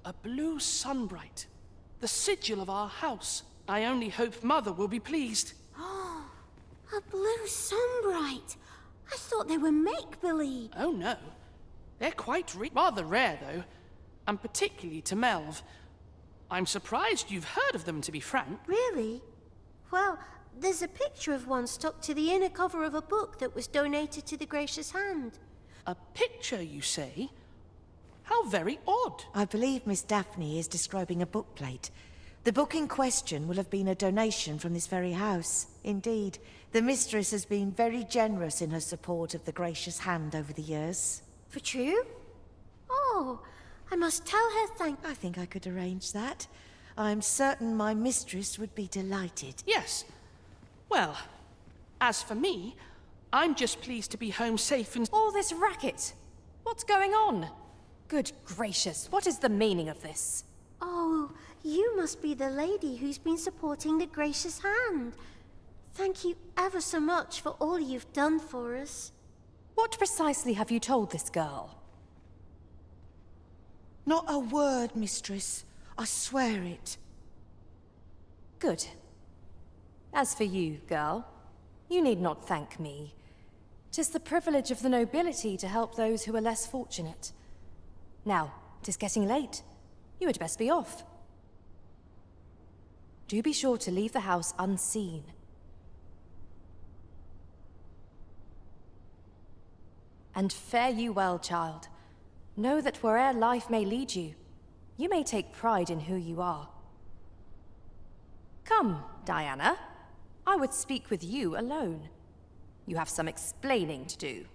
A blue sunbright, the sigil of our house. I only hope Mother will be pleased. Oh, a blue sunbright. I thought they were make-believe. Oh no, they're quite rather rare though, and particularly to Melv. I'm surprised you've heard of them, to be frank. Really? Well, there's a picture of one stuck to the inner cover of a book that was donated to the Gracious Hand. A picture, you say? How very odd. I believe Miss Daphne is describing a bookplate. The book in question will have been a donation from this very house. Indeed, the mistress has been very generous in her support of the Gracious Hand over the years. For true? Oh, I must tell her thank... I think I could arrange that. I'm certain my mistress would be delighted. Yes. Well, as for me, I'm just pleased to be home safe and... All this racket! What's going on? Good gracious, what is the meaning of this? Oh, you must be the lady who's been supporting the Gracious Hand. Thank you ever so much for all you've done for us. What precisely have you told this girl? Not a word, mistress. I swear it. Good. As for you, girl, you need not thank me. 'Tis the privilege of the nobility to help those who are less fortunate. Now, 'tis getting late. You had best be off. Do be sure to leave the house unseen. And fare you well, child. Know that where'er life may lead you, you may take pride in who you are. Come, Diana. I would speak with you alone. You have some explaining to do.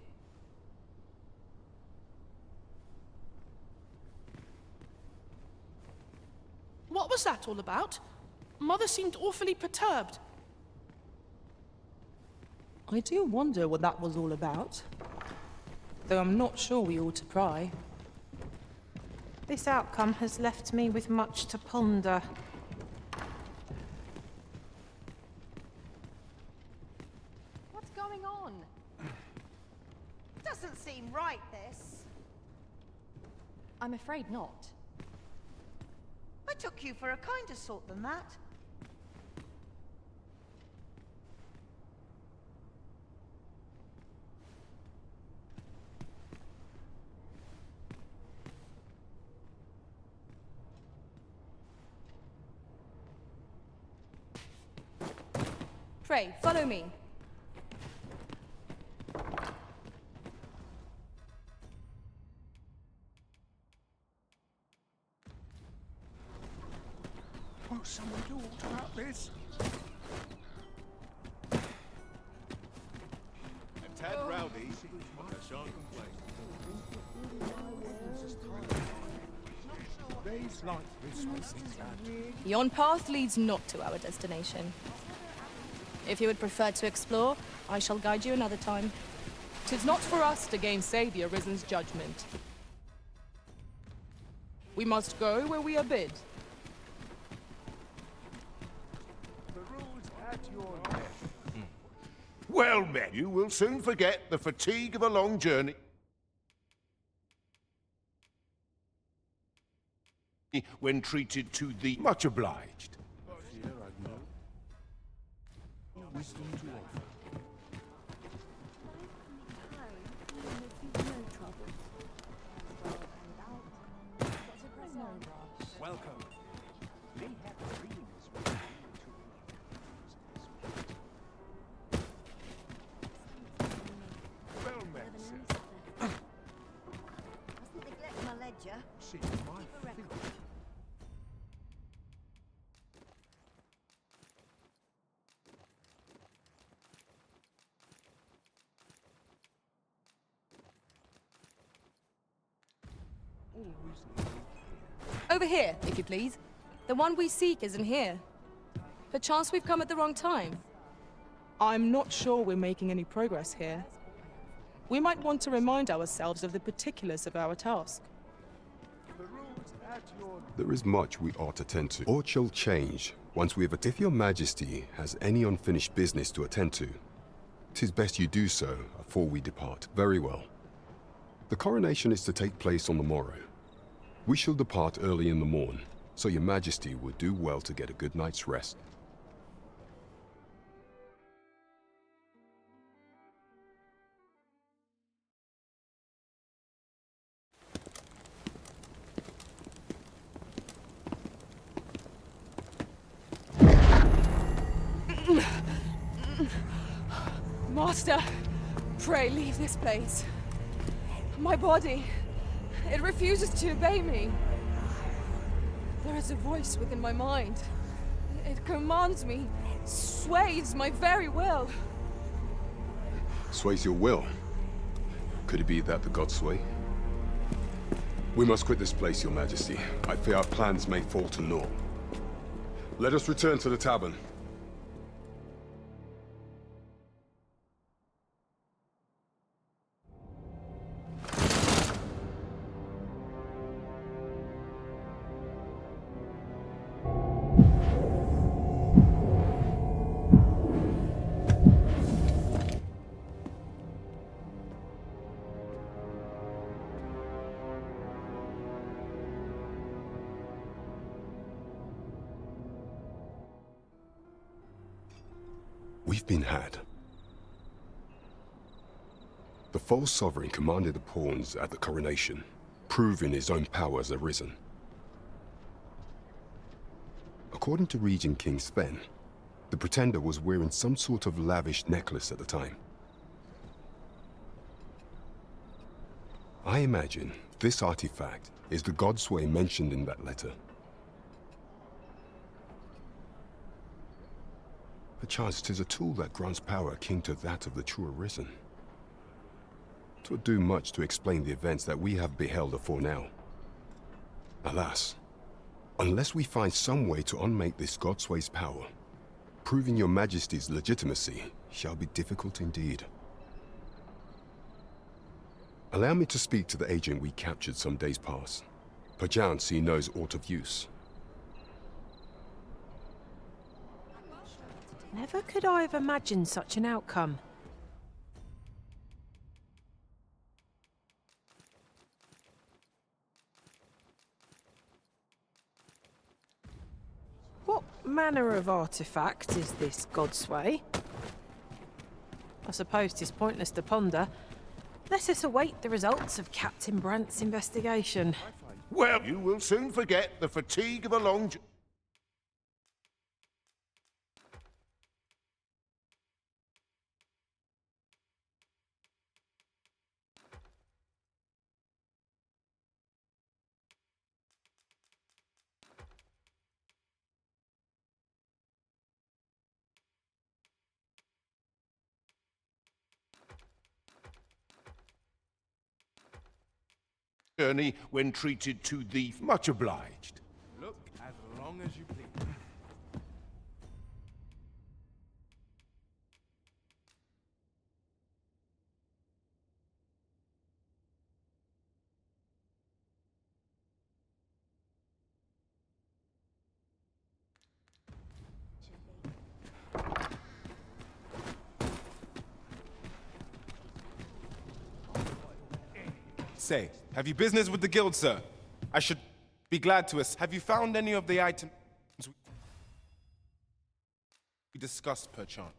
What was that all about? Mother seemed awfully perturbed. I do wonder what that was all about. Though I'm not sure we ought to pry. This outcome has left me with much to ponder. What's going on? Doesn't seem right, this. I'm afraid not. I took you for a kinder sort than that. Pray, follow me. Won't someone do aught about this? A tad rowdy, but I shan't complain. Days like this will be glad. Yon path leads not to our destination. If you would prefer to explore, I shall guide you another time. 'Tis not for us to gainsay the Arisen's judgment. We must go where we are bid. The rules at your neck. Well, men, you will soon forget the fatigue of a long journey. When treated to the much obliged. Here I know. Wisdom to offer. Welcome. They have dreams. Well met, sir. Mustn't neglect my ledger. See my feet. Over here, if you please. The one we seek isn't here. Perchance we've come at the wrong time. I'm not sure we're making any progress here. We might want to remind ourselves of the particulars of our task. The rules at your There is much we ought to tend to. Or shall change once we have... If your majesty has any unfinished business to attend to, 'tis best you do so afore we depart. Very well. The coronation is to take place on the morrow. We shall depart early in the morn, so your majesty would do well to get a good night's rest. Master, pray leave this place. My body, it refuses to obey me. There is a voice within my mind. It commands me, sways my very will. Sways your will? Could it be that the gods sway? We must quit this place, Your Majesty. I fear our plans may fall to naught. Let us return to the tavern. We've been had. The false sovereign commanded the pawns at the coronation, proving his own power as arisen. According to Regent King Sven, the pretender was wearing some sort of lavish necklace at the time. I imagine this artifact is the Godsway mentioned in that letter. Perchance 'tis a tool that grants power akin to that of the true Arisen. 'Twould do much to explain the events that we have beheld afore now. Alas, unless we find some way to unmake this Godsway's power, proving your Majesty's legitimacy shall be difficult indeed. Allow me to speak to the agent we captured some days past. Perchance he knows aught of use. Never could I have imagined such an outcome. What manner of artifact is this Godsway? I suppose 'tis pointless to ponder. Let us await the results of Captain Brandt's investigation. Well, you will soon forget the fatigue of a long journey. Journey when treated to the much obliged. Look as long as you please. Say, have you business with the guild, sir? I should be glad to Have you found any of the items we discussed, perchance?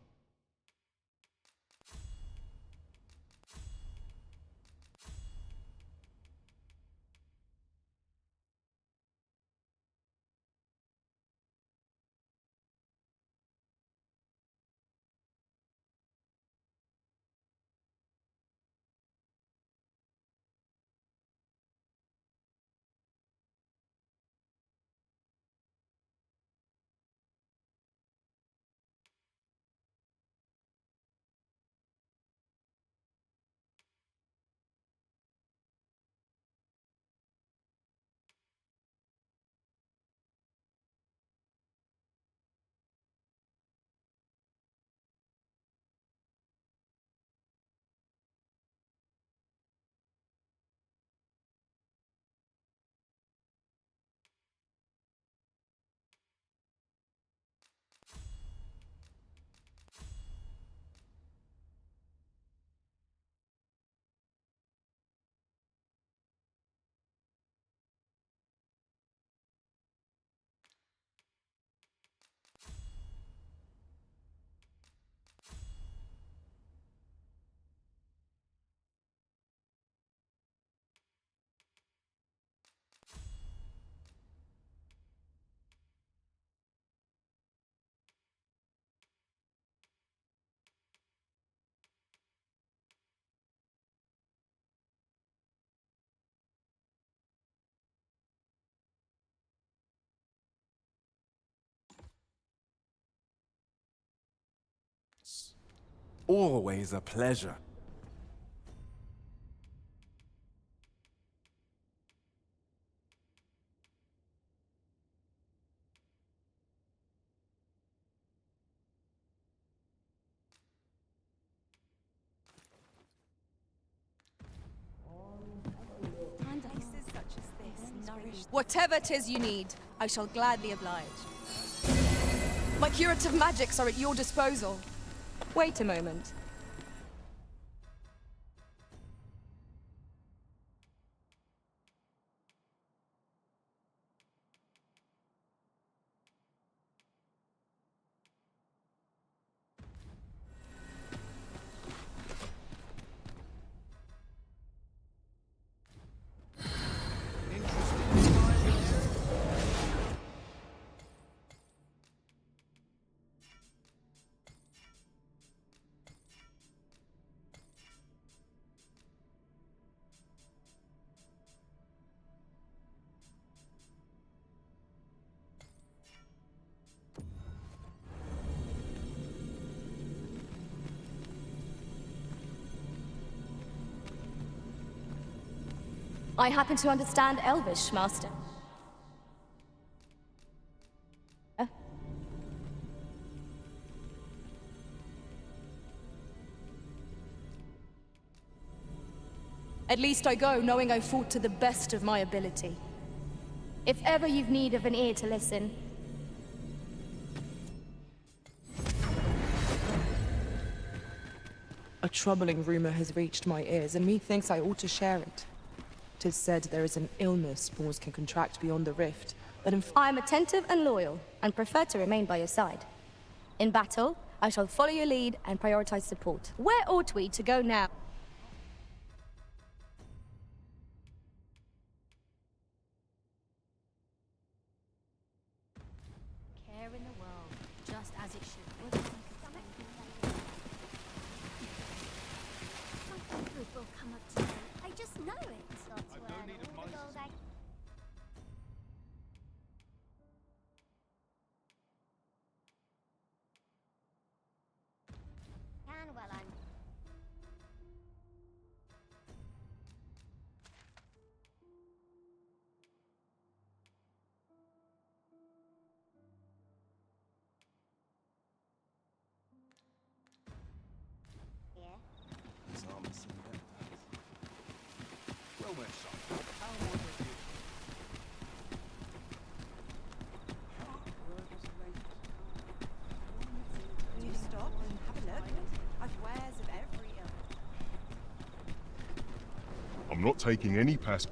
Always a pleasure. Whatever 'tis you need, I shall gladly oblige. My curative magics are at your disposal. Wait a moment. I happen to understand Elvish, Master. At least I go knowing I fought to the best of my ability. If ever you've need of an ear to listen. A troubling rumor has reached my ears, and methinks I ought to share it. 'Tis said there is an illness spores can contract beyond the rift, that I am attentive and loyal, and prefer to remain by your side. In battle, I shall follow your lead and prioritize support. Where ought we to go now? Care in the world, just as it should. Something good will come up today. I just know it. I'm not taking any pass.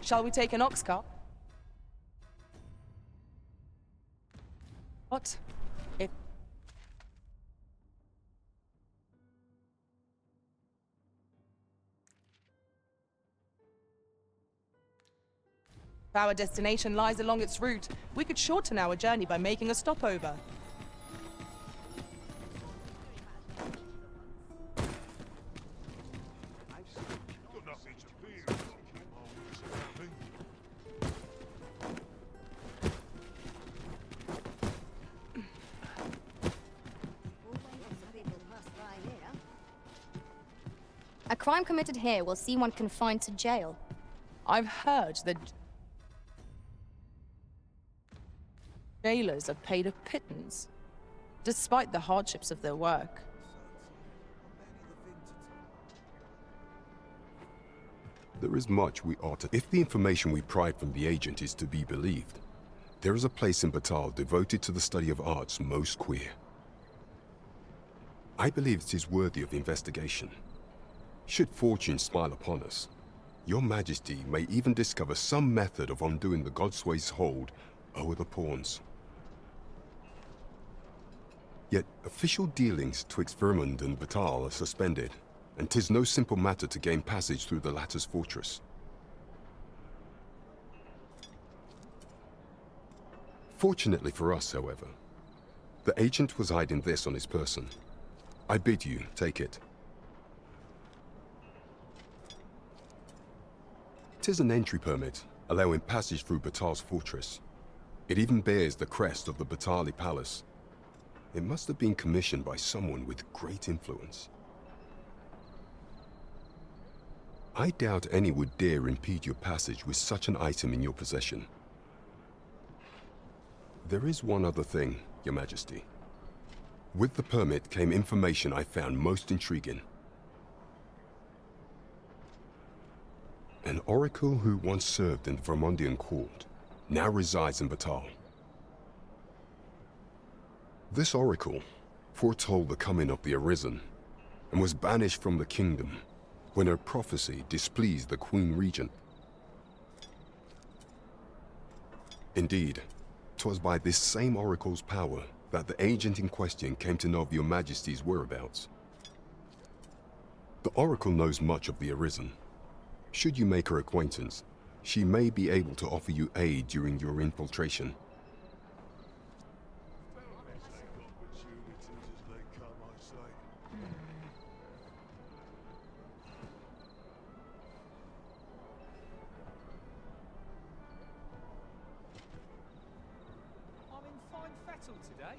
Shall we take an ox cart? What? If our destination lies along its route, we could shorten our journey by making a stopover. A crime committed here will see one confined to jail. I've heard that jailers are paid a pittance, despite the hardships of their work. There is much we ought to... If the information we pry from the agent is to be believed, there is a place in Batal devoted to the study of arts most queer. I believe it is worthy of investigation. Should fortune smile upon us, Your Majesty may even discover some method of undoing the Godsway's hold over the pawns. Yet official dealings twixt Vermund and Batal are suspended, and 'tis no simple matter to gain passage through the latter's fortress. Fortunately for us, however, the agent was hiding this on his person. I bid you take it. 'Tis an entry permit, allowing passage through Batal's fortress. It even bears the crest of the Batali Palace. It must have been commissioned by someone with great influence. I doubt any would dare impede your passage with such an item in your possession. There is one other thing, Your Majesty. With the permit came information I found most intriguing. An oracle who once served in the Vermondian court now resides in Batal. This oracle foretold the coming of the Arisen and was banished from the kingdom when her prophecy displeased the Queen Regent. Indeed, 'twas by this same oracle's power that the agent in question came to know of Your Majesty's whereabouts. The oracle knows much of the Arisen. Should you make her acquaintance, she may be able to offer you aid during your infiltration. I'm in fine fettle today.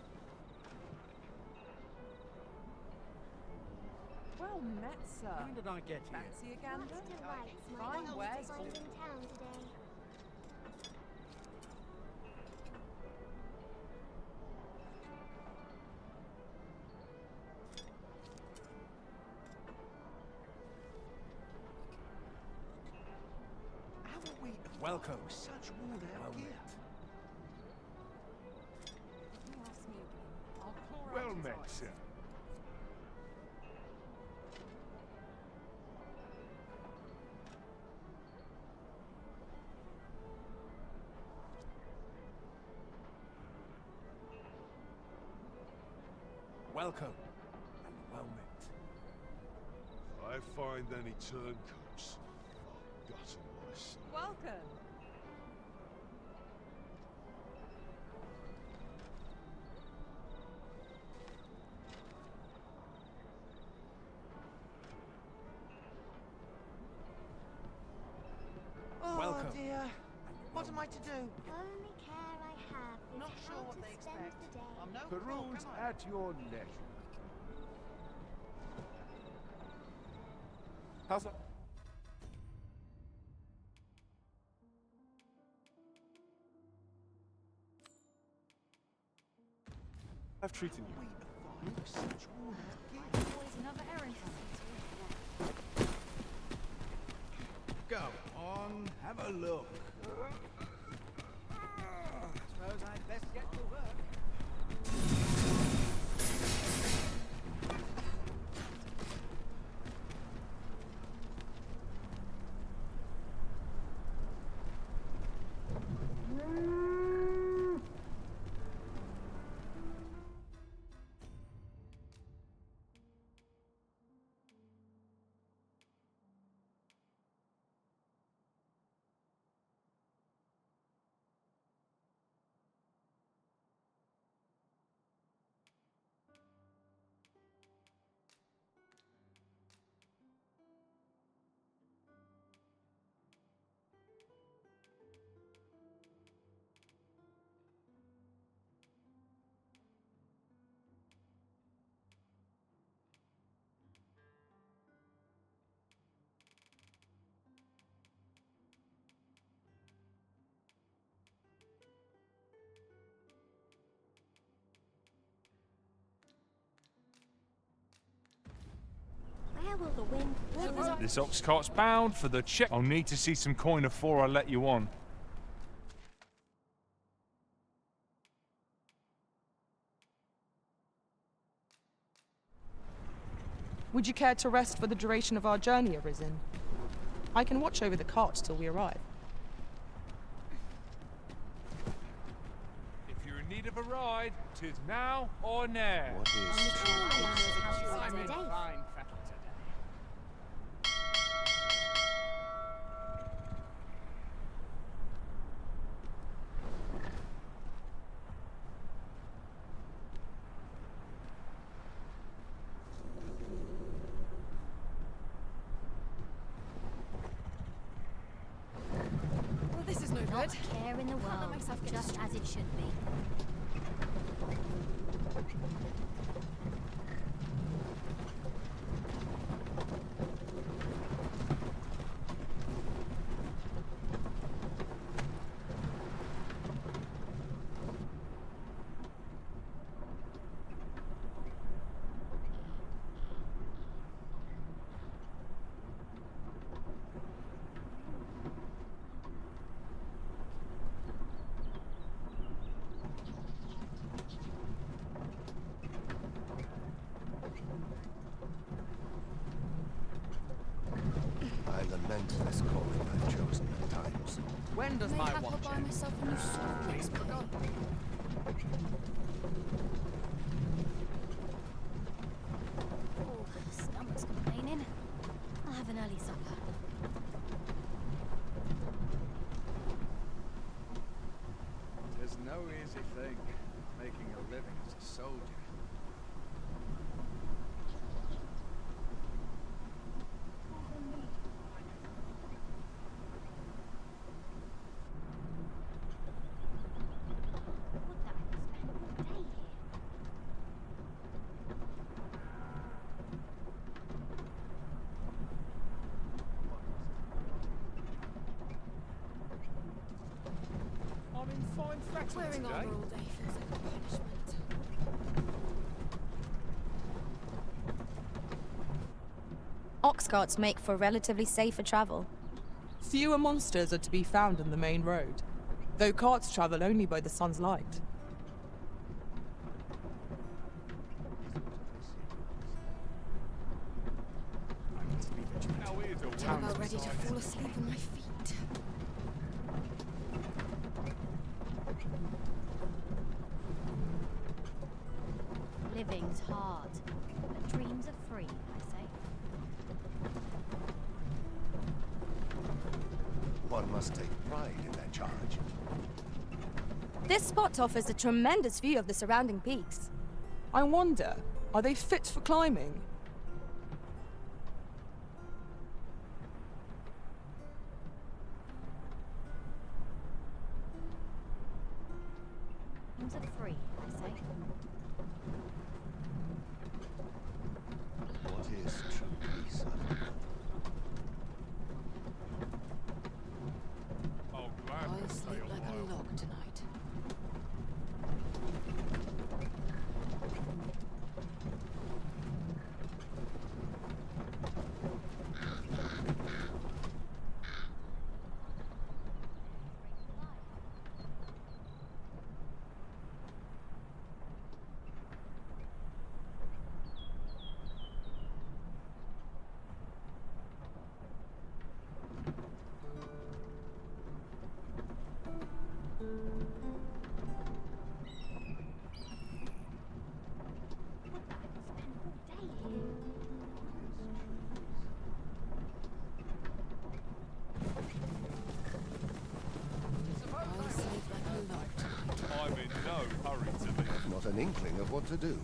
Well met, sir. When did I get here? Fancy a gander? My Fine wares. in town today. How are we? Welcome. Such worn out gear. Well met, sir. Welcome, and well met. If I find any turncoats, I've gotten myself. Welcome. Oh Welcome. dear. What am I to do? Only care I have is Not how sure what to they spend expect. the day. I'm no Peruse crook, am I? at your leisure. How's that? I've treated you. Such worn out gear. Always another errand. Go on, have a look. Suppose I'd best get to work. Where will the wind? This ox cart's bound for the check. I'll need to see some coin before I let you on. Would you care to rest for the duration of our journey, Arisen? I can watch over the cart till we arrive. If you're in need of a ride, 'tis now or ne'er. What is I'm in fine fettle today. Well, this is no good. Not a care in the world, just as it should be. This calling I've chosen at times. When does my Mayhap watch I'll buy end? myself a new sword next play. Oh, stomach's complaining. I'll have an early supper. Tis no easy thing, making a living as a soldier. I'm in fine fettle Wearing today. armor all day feels like a punishment. Ox carts make for relatively safer travel. Fewer monsters are to be found on the main road, though carts travel only by the sun's light. I'm about ready to fall asleep on my feet. Living's hard, but dreams are free, I say. One must take pride in their charge. This spot offers a tremendous view of the surrounding peaks. I wonder, are they fit for climbing? Dreams are free, I say. What is true peace? Oh, glad I'll to stay sleep a like a while. log tonight. I'll sleep like a log tonight. I'm in no hurry to leave. Not an inkling of what to do.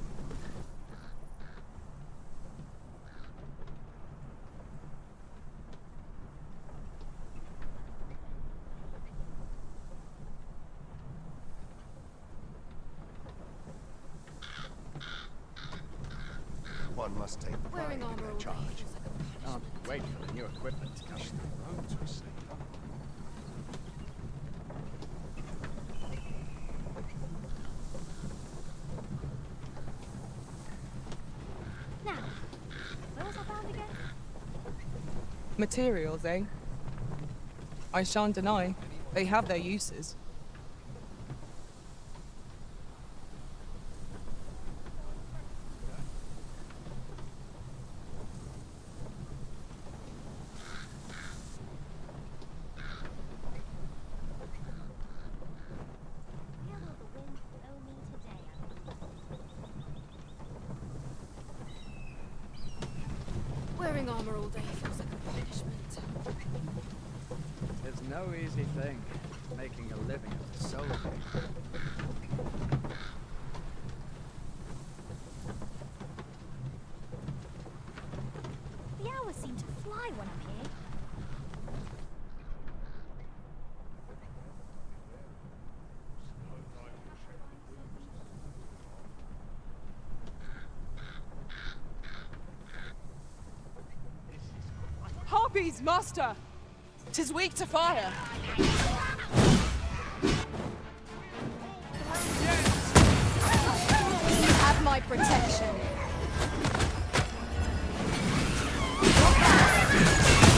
One must take pride Wearing in armor their all day charge. feels like a punishment. Can't wait for the new equipment to come. The roads were safe. Now, where was I found again? Materials, eh? I shan't deny, they have their uses. Where will the wind blow me today? Wearing armor all day feels like a punishment. It's no easy thing, making a living as a soldier. The hours seem to fly when I'm here. Harpies, master! 'Tis weak to fire. You have my protection.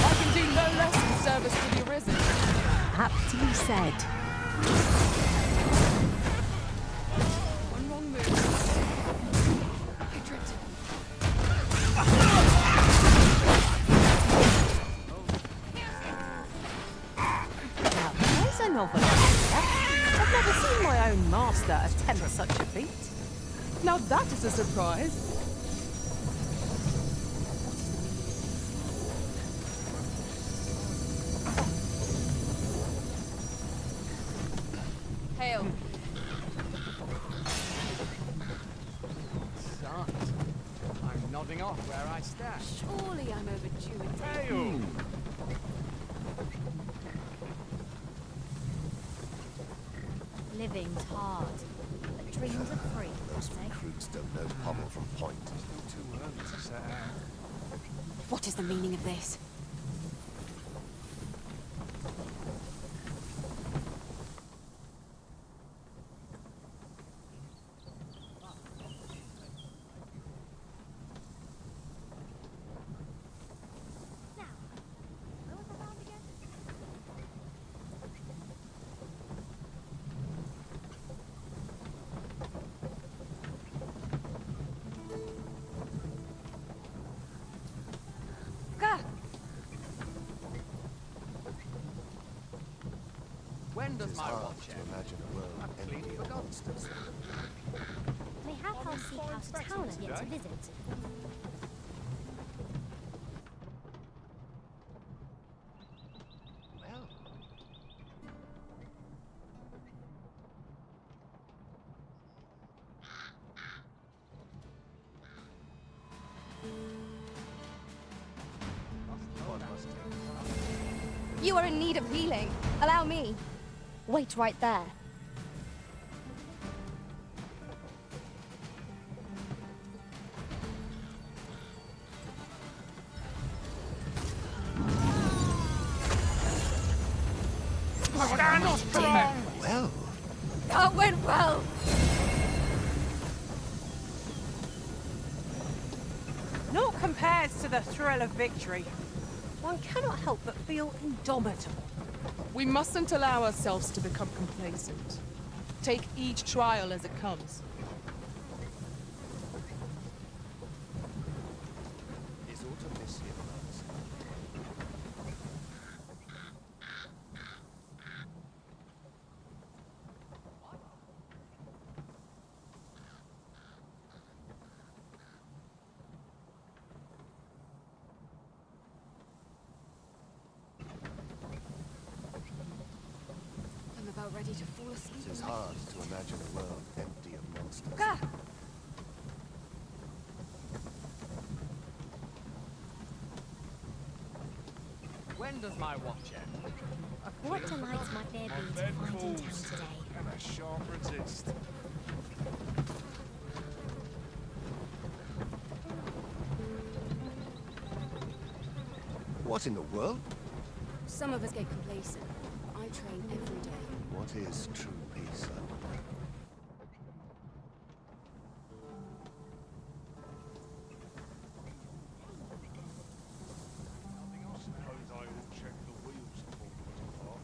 I can do no less in service to the Arisen. Aptly said. One wrong move. I tripped. Never seen my own master attempt such a feat. Now that is a surprise. Hail. Son, I'm nodding off where I stand. Surely I'm overdue a day. Hail! Living's hard, but dreams are free. Those recruits don't know Pommel from Point. Too early to set out. What is the meaning of this? When does It's my hard watch to end? imagine a world empty of monsters. They have our seek out of town and yet to visit. Well, You are in need of healing. Allow me. Wait right there. Stand strong! well. That went well. Naught compares to the thrill of victory. One cannot help but feel indomitable. We mustn't allow ourselves to become complacent. Take each trial as it comes. Is autumn this year, Lance? I'm about ready to fall asleep. It is hard to imagine a world empty of monsters. When does my watch end? What delights might there My be to bed find in town calls, today? and I shan't resist. What in the world? Some of us get complacent. I train every day. What is true peace? I wonder? I suppose I will check the wheels before we depart.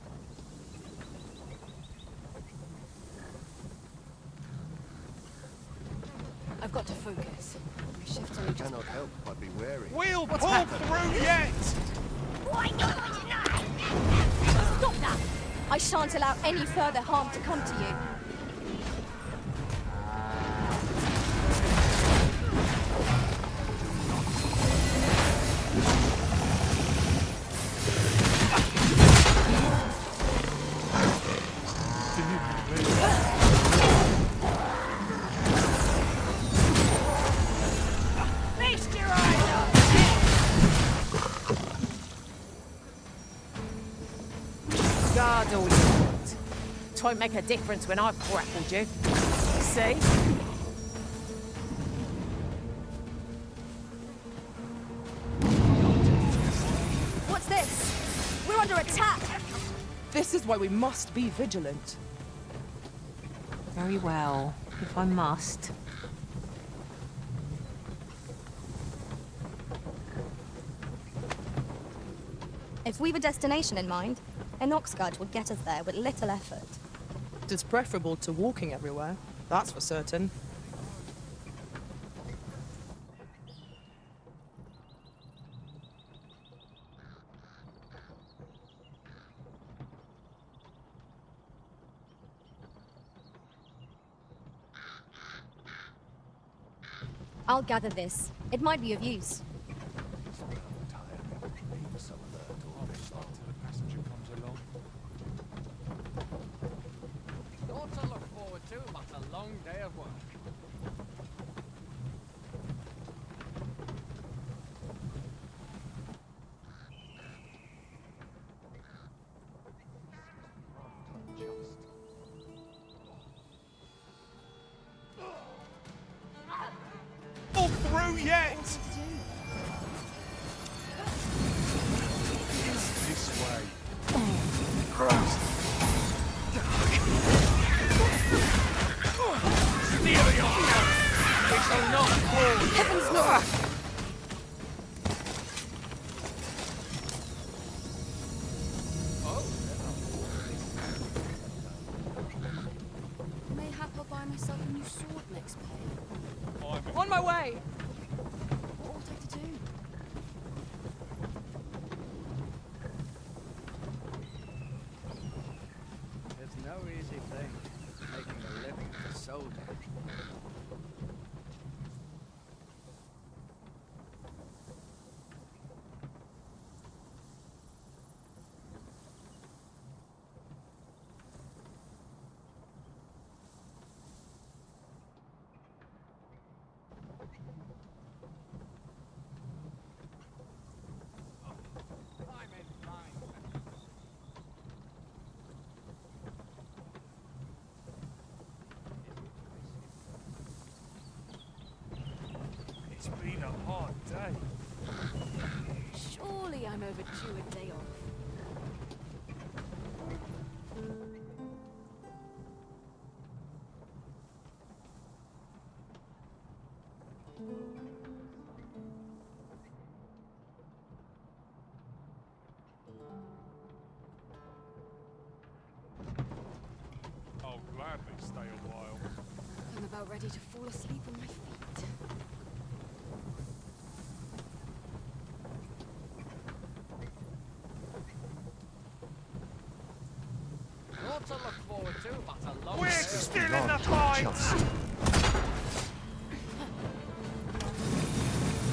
I've got to focus. My shift's only I just... cannot help but be wary. We'll What's pull happened? through yet! Stop that! I shan't allow any further harm to come to you. Feast your eyes out! Guard all you want. It won't make a difference when I've grappled you. See? What's this? We're under attack! This is why we must be vigilant. Very well, if I must. If we've a destination in mind, an ox guard will get us there with little effort. It is preferable to walking everywhere, that's for certain. I'll gather this. It might be of use. Not to look forward to, but a long day of work. Not through yet! This way. Steer the arm! We shall not fall! Heavens, no! Mayhap I'll buy myself a new sword next pay. On my way! What ought I to do? It's no easy thing, making a living as a soldier. It's been a hard day. Surely I'm overdue a day off. I'll gladly stay a while. I'm about ready to fall asleep on my feet. Not to look forward to, but a long We're day. still in the fight!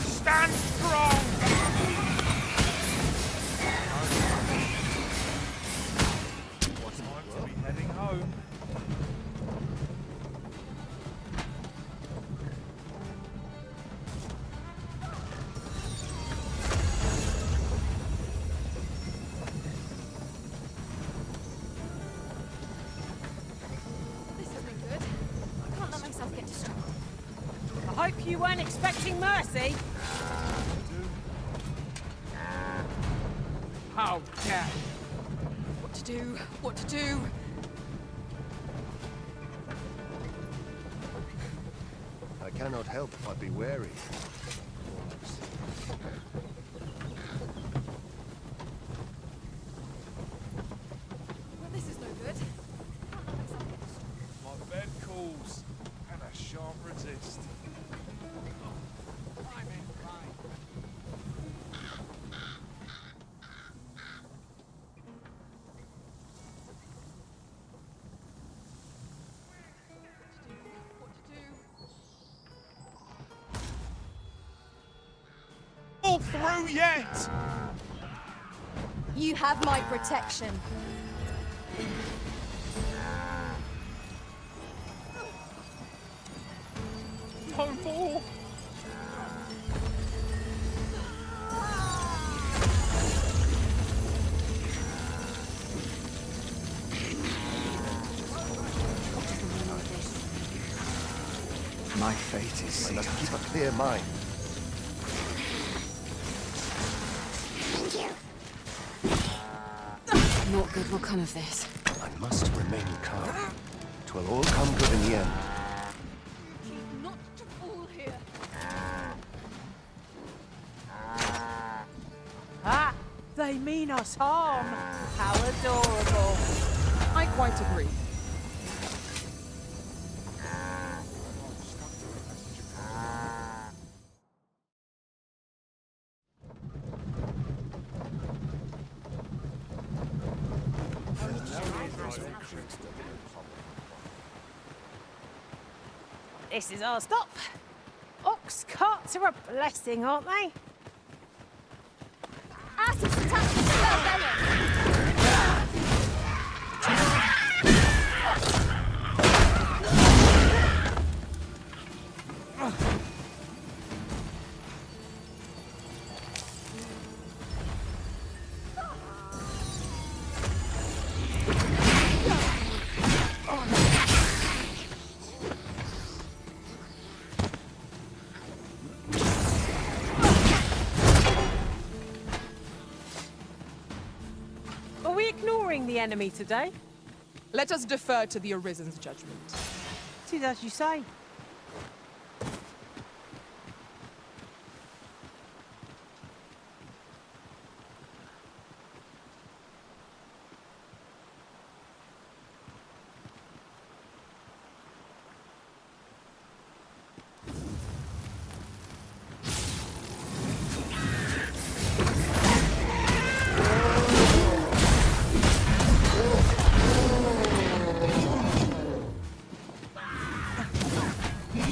Stand strong! Time to be heading home. This has been good. I can't let myself get distracted. I hope you weren't expecting mercy. How dare What to do? What to do? I cannot help but be wary. Well, this is no good. I can't let myself get distracted. My bed calls, and I shan't resist. I'm in line. What to do? All through yet! You have my protection. No more! My fate is sealed. Let's keep a clear mind. Not good will come of this. I must remain calm. 'Twill all come good in the end. Not to fool here. Ah, they mean us harm. How adorable. I quite agree. This is our stop. Oh, Ox carts are a blessing, aren't they? Assets attached to the belly. Are we ignoring the enemy today? Let us defer to the Arisen's judgment. It is as you say.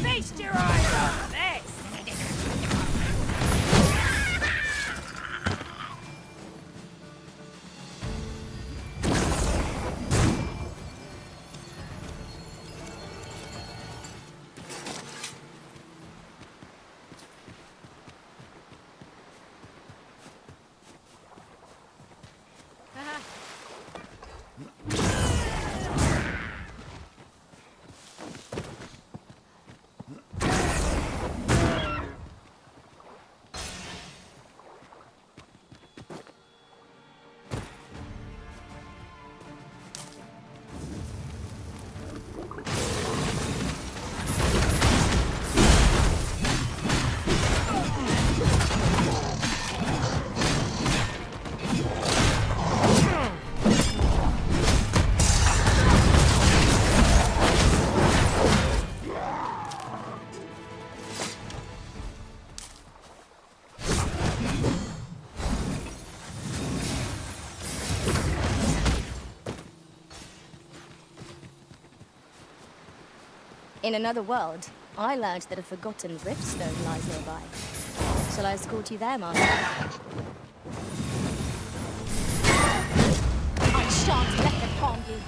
Feast your eyes on this! In another world, I learned that a forgotten riftstone lies nearby. Shall I escort you there, Master? I shan't let them harm you.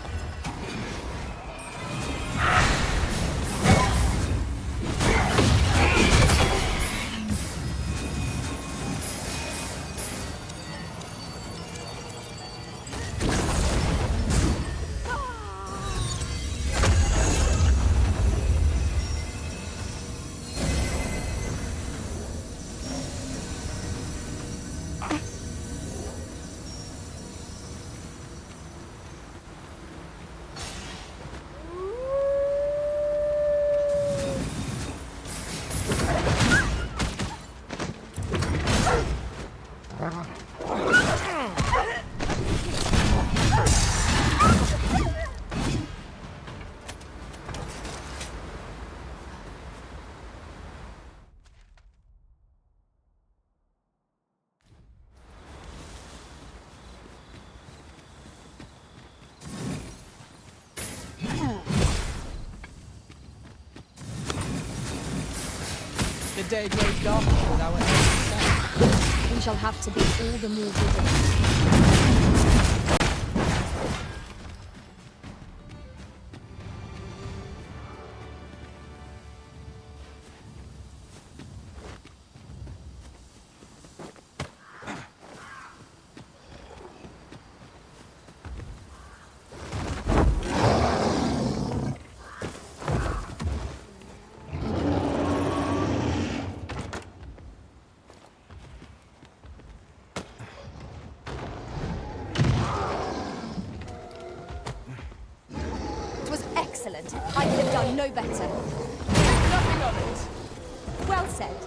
The day grows darker without any. We shall have to be all the more vigilant. Excellent. I could have done no better. Nothing of it. Well said.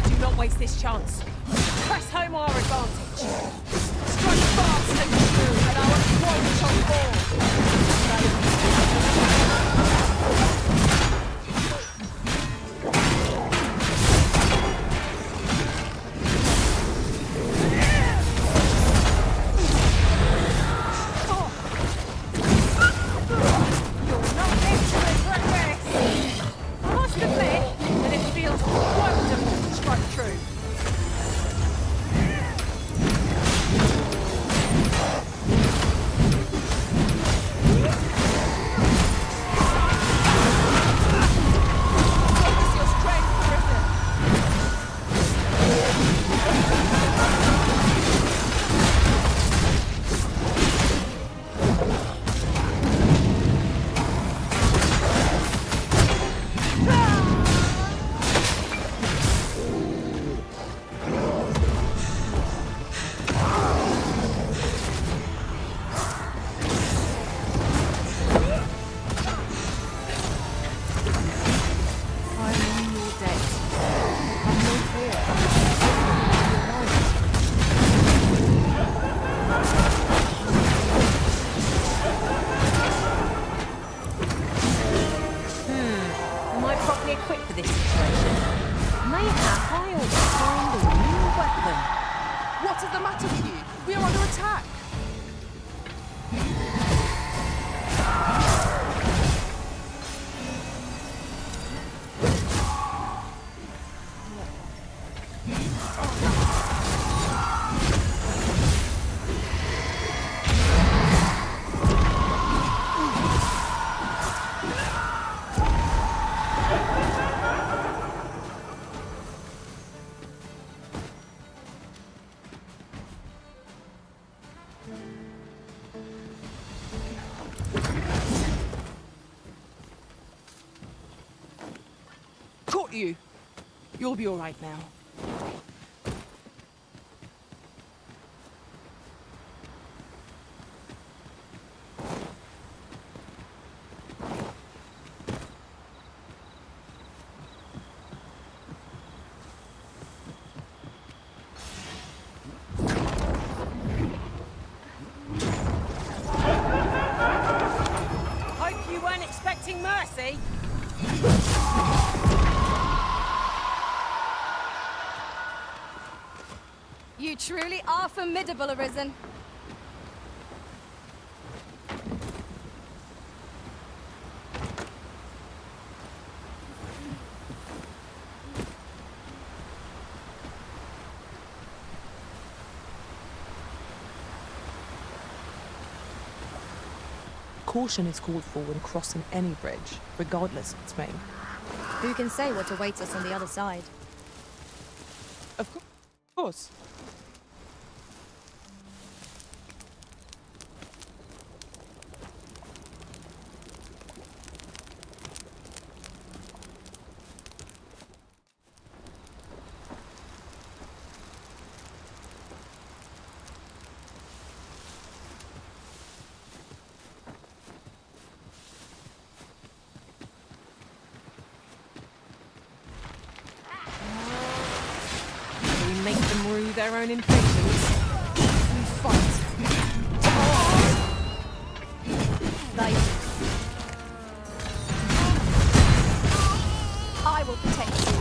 Do not waste this chance. Press home our advantage. Strike fast and true, and our throne shall fall. right true. Focus your strength, Risen. I knew your debt. Have no fear. You're right. Am I properly equipped for this situation? Mayhap I ought to find a new weapon. What is the matter with you? We are under attack. Caught you. You'll be all right now. Hope you weren't expecting mercy. You truly are formidable, Arisen. Caution is called for when crossing any bridge, regardless of its name. Who can say what awaits us on the other side? Of course. We make them rue their own impatience. We fight. I will protect you.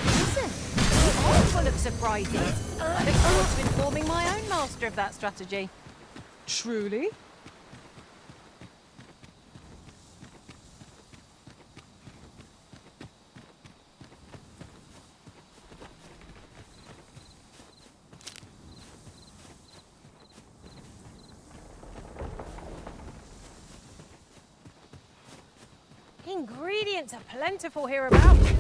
Listen, you are full of surprises. I look forward to informing my own master of that strategy. Truly? Ingredients are plentiful hereabouts.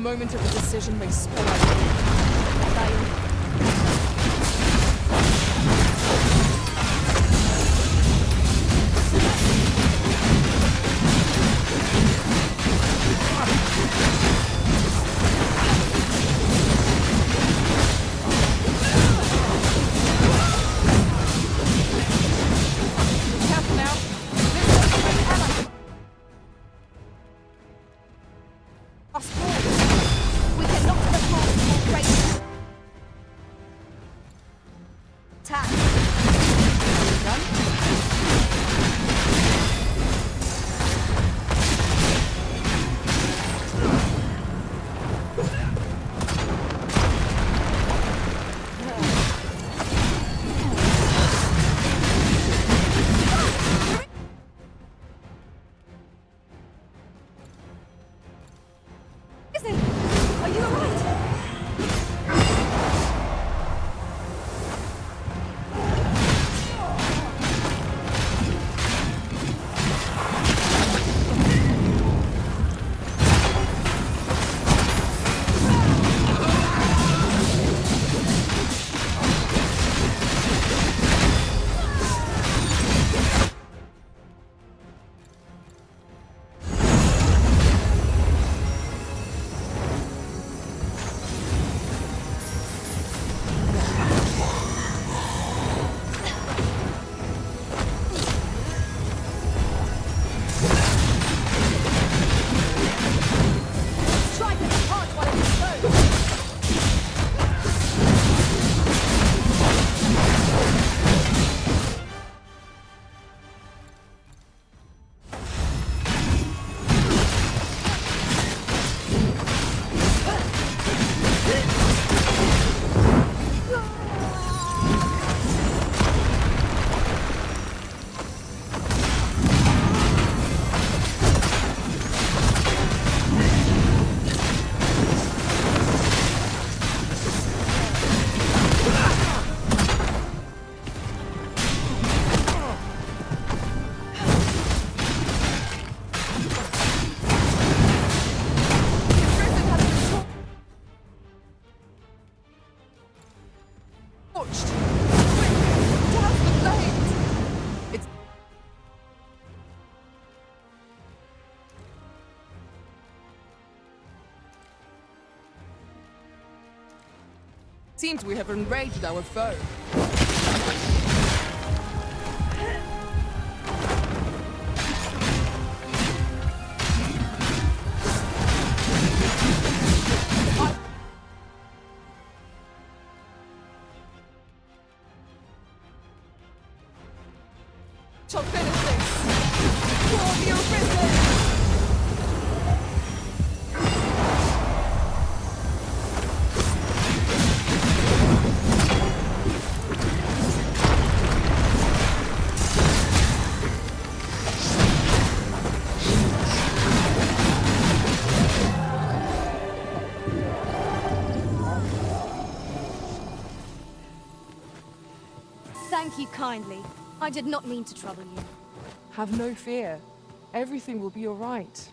moment of a decision may spell out. Seems we have enraged our foe. Shall finish this! For the arisen! Thank you kindly. I did not mean to trouble you. Have no fear. Everything will be all right.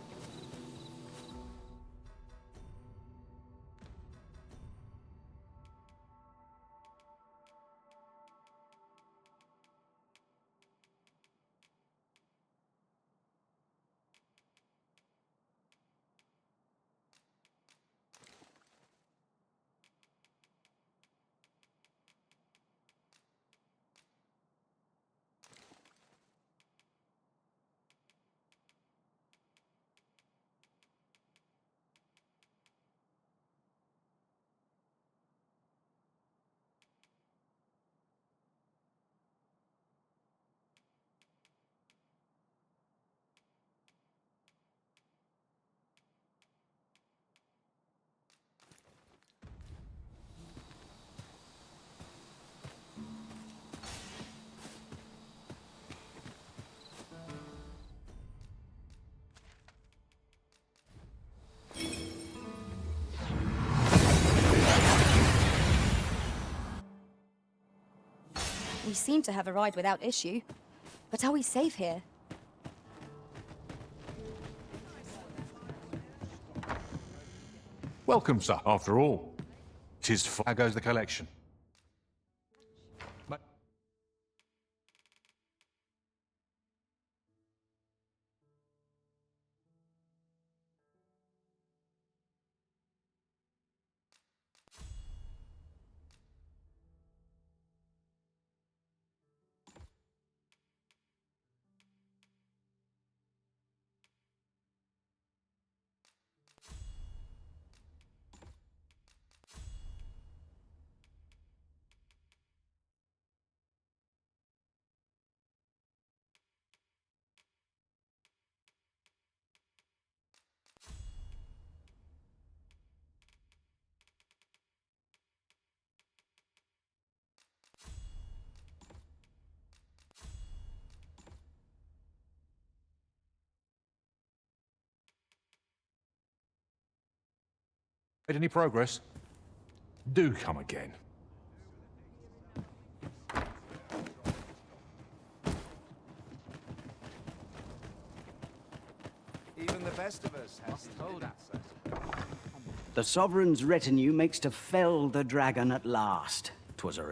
We seem to have arrived without issue. But are we safe here? Welcome, sir. After all, how goes the collection? Made any progress? Do come again. Even the best of us has told us. The Sovereign's retinue makes to fell the dragon at last. 'Twas a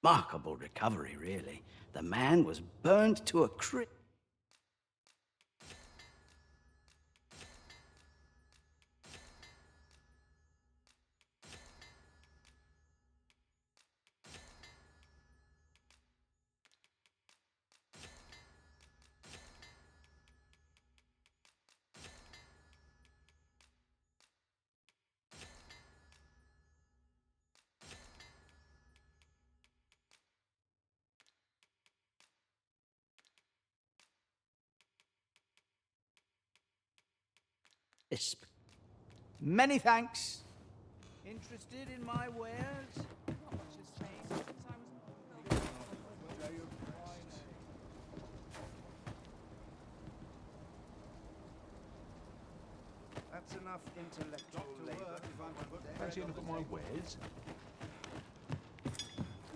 remarkable recovery, really. The man was burnt to a crisp. Many thanks. Interested in my wares? That's enough intellectual labor. Fancy a look at my wares?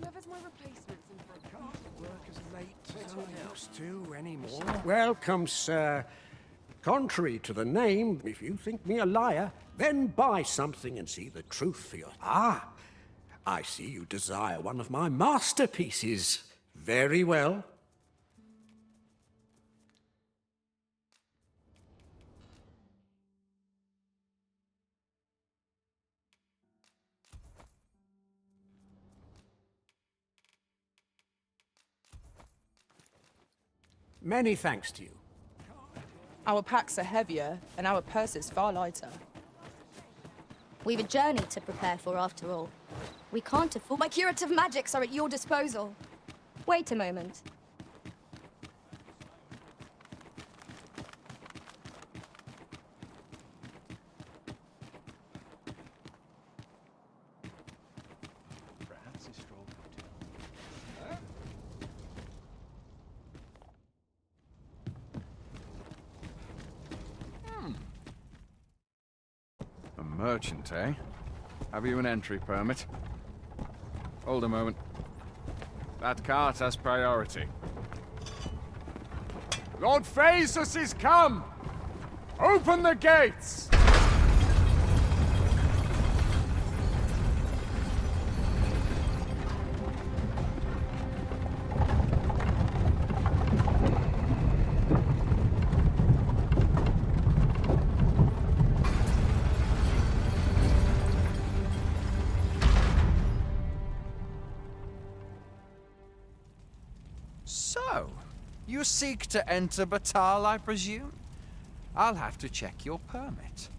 Whoever's my replacement's in for a car. Work is late as I used to anymore. Welcome, sir. Contrary to the name, if you think me a liar, then buy something and see the truth for your... Ah! I see you desire one of my masterpieces. Very well. Many thanks to you. Our packs are heavier, and our purses far lighter. We've a journey to prepare for, after all. We can't afford... My curative magics are at your disposal. Wait a moment. A merchant, eh? Have you an entry permit? Hold a moment. That cart has priority. Lord Phaesus is come! Open the gates! So, you seek to enter Batal, I presume? I'll have to check your permit.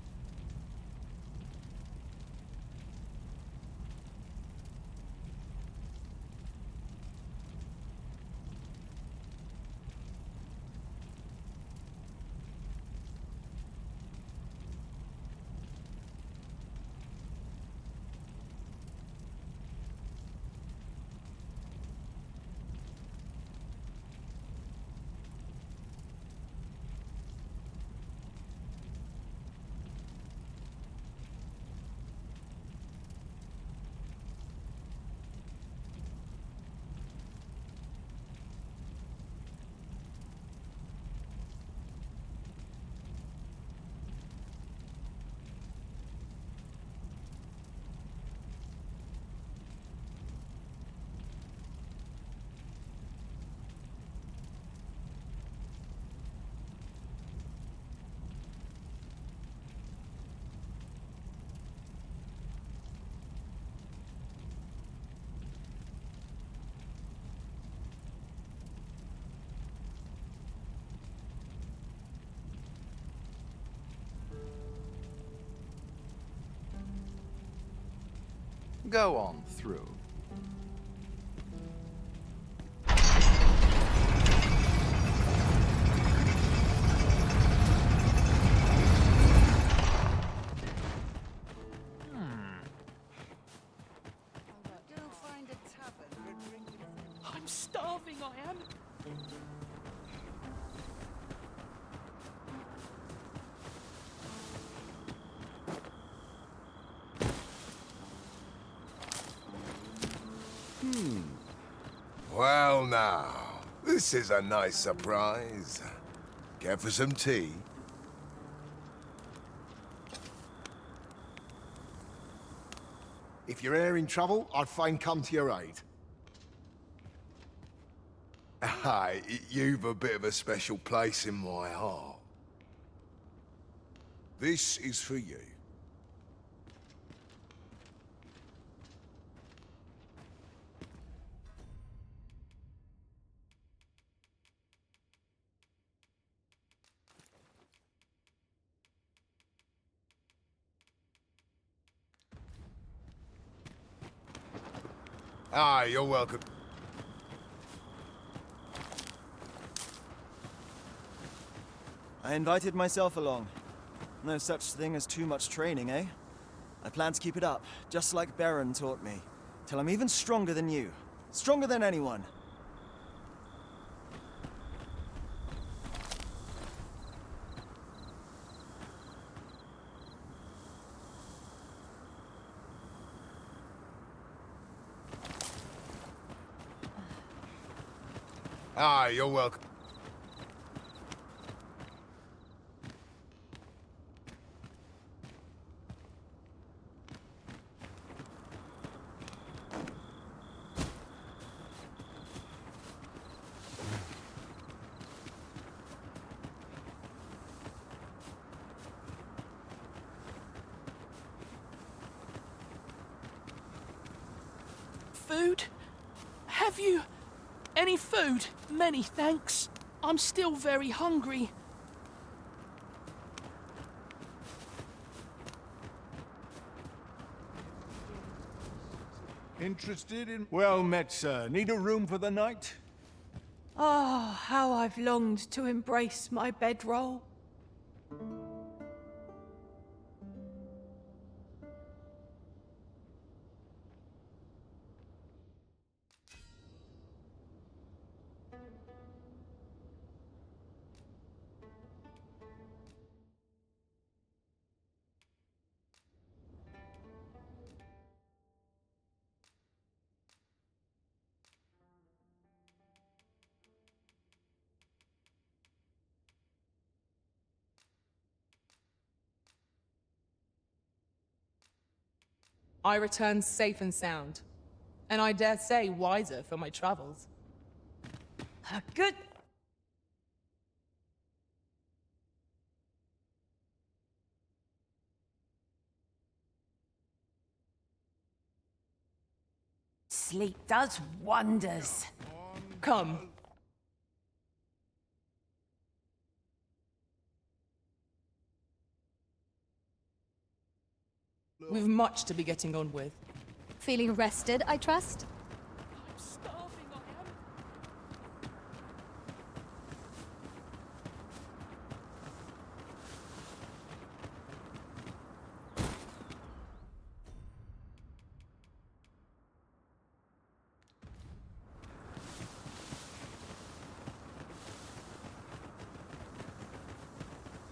Go on through. I'm starving, I am. Well now, this is a nice surprise. Care for some tea? If you're e'er in trouble, I'd fain come to your aid. Aye, you've a bit of a special place in my heart. This is for you. Aye, you're welcome. I invited myself along. No such thing as too much training, eh? I plan to keep it up, just like Baron taught me. Till I'm even stronger than you. Stronger than anyone. Aye, you're welcome. Food? Have you any food? Many thanks. I'm still very hungry. Interested in... Well met, sir. Need a room for the night? Oh, how I've longed to embrace my bedroll. I return safe and sound, and I dare say wiser for my travels. Good. Sleep does wonders. Come. We've much to be getting on with. Feeling rested, I trust? I'm starving, I am.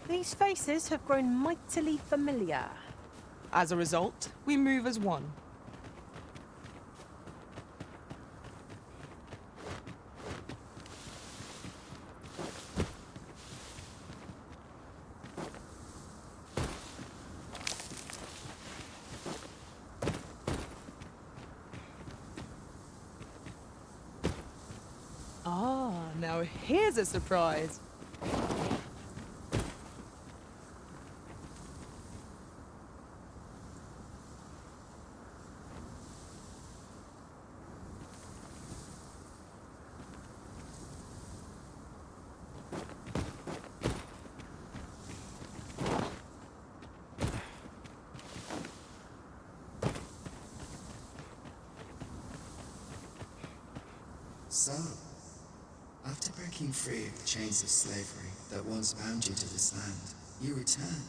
These faces have grown mightily familiar. As a result, we move as one. Ah, now here's a surprise. So, after breaking free of the chains of slavery that once bound you to this land, you return.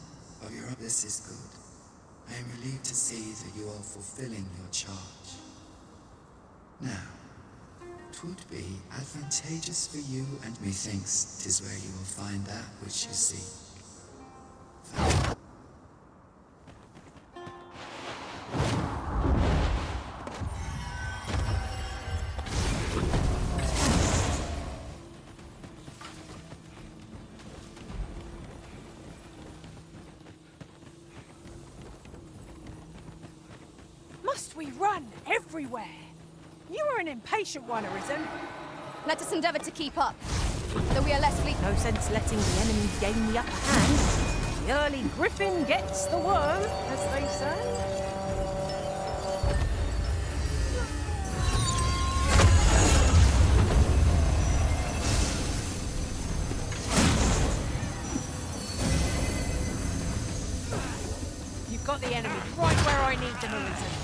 Of your own, this is good. I am relieved to see that you are fulfilling your charge. Now, 'twould be advantageous for you, and methinks 'tis where you will find that which you seek. Must we run everywhere? You are an impatient one, Arisen. Let us endeavour to keep up, though we are less fleet. No sense letting the enemy gain the upper hand. The early griffin gets the worm, as they say. You've got the enemy right where I need them, Arisen.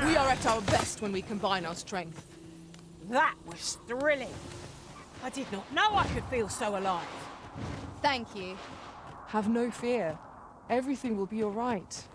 We are at our best when we combine our strength. That was thrilling. I did not know I could feel so alive. Thank you. Have no fear. Everything will be all right.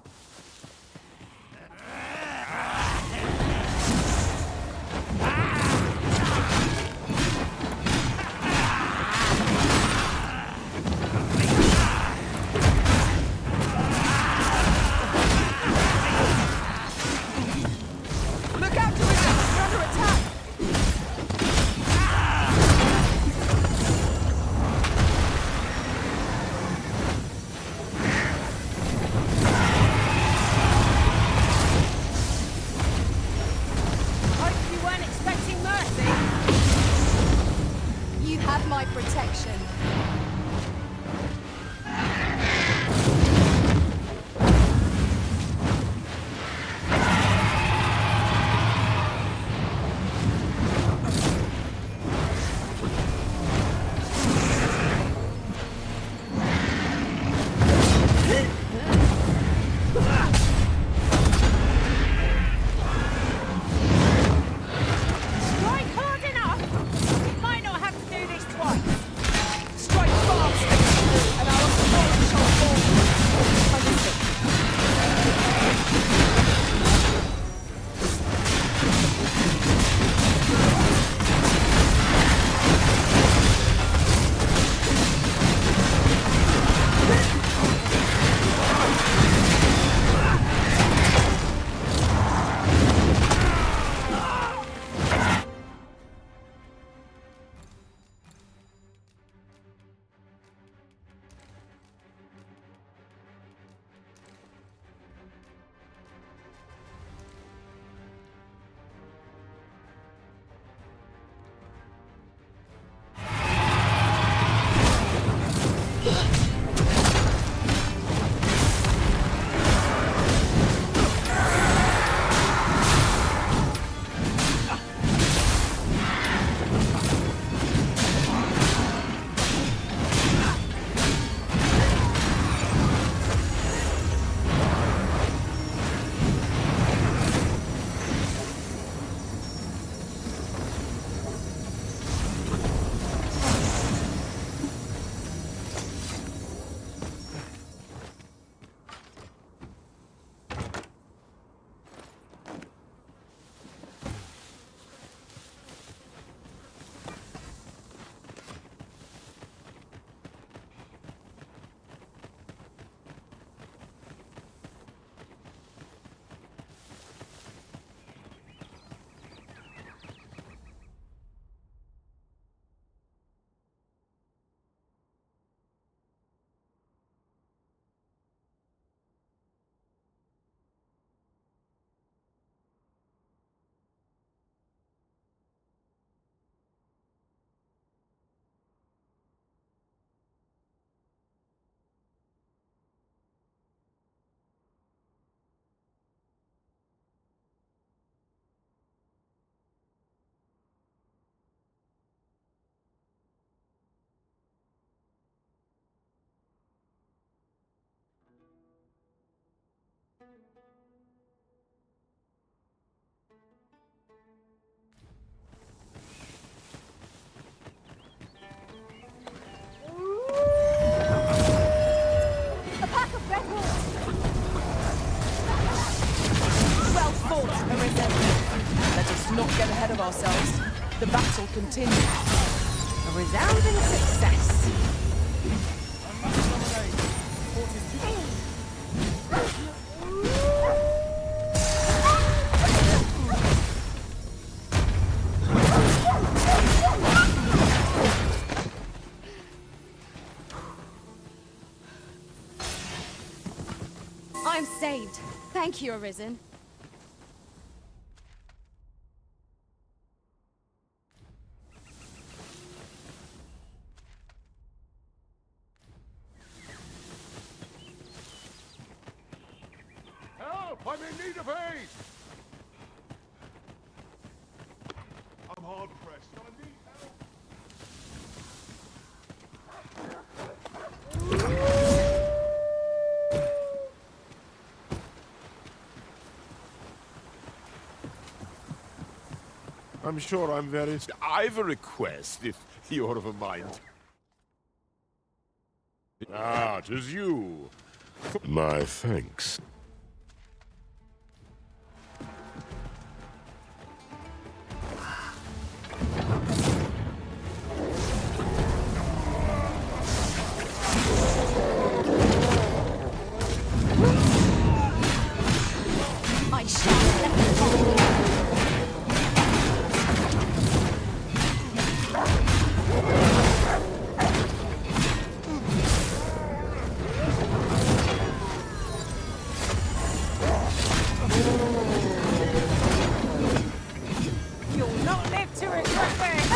Let's not get ahead of ourselves. The battle continues. A resounding success. I'm saved. Thank you, Arisen. Help! I'm in need of aid! I'm hard pressed. I need help. I'm sure I'm very... I've a request, if you're of a mind. Ah, 'tis you. My thanks. I shall let the follow. You'll not live to regret this!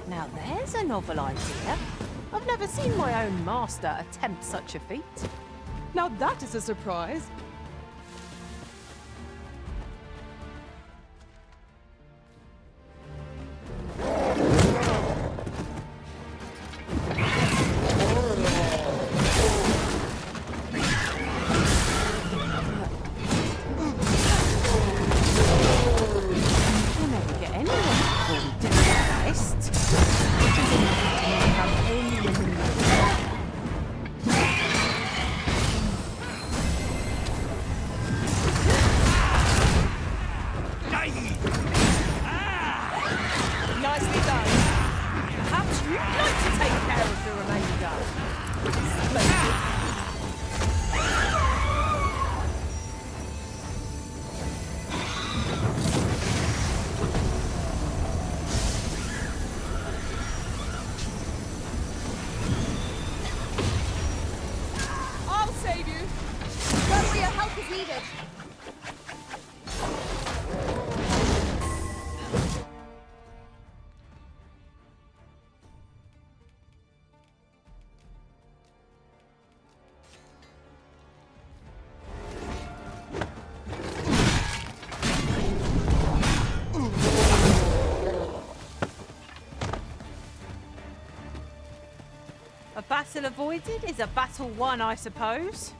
Now there's a novel idea. I've never seen my own master attempt such a feat. Now that is a surprise. You'll never get anyone to call me dishonest. It is enough to not have any women. Nicely done. Perhaps you'd like to take care of the remainder. Splendid. I'll save you. Run where your help is needed. A battle avoided is a battle won, I suppose.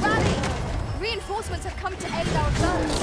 Rally! Reinforcements have come to aid our guns.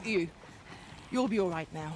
you. You'll be all right now.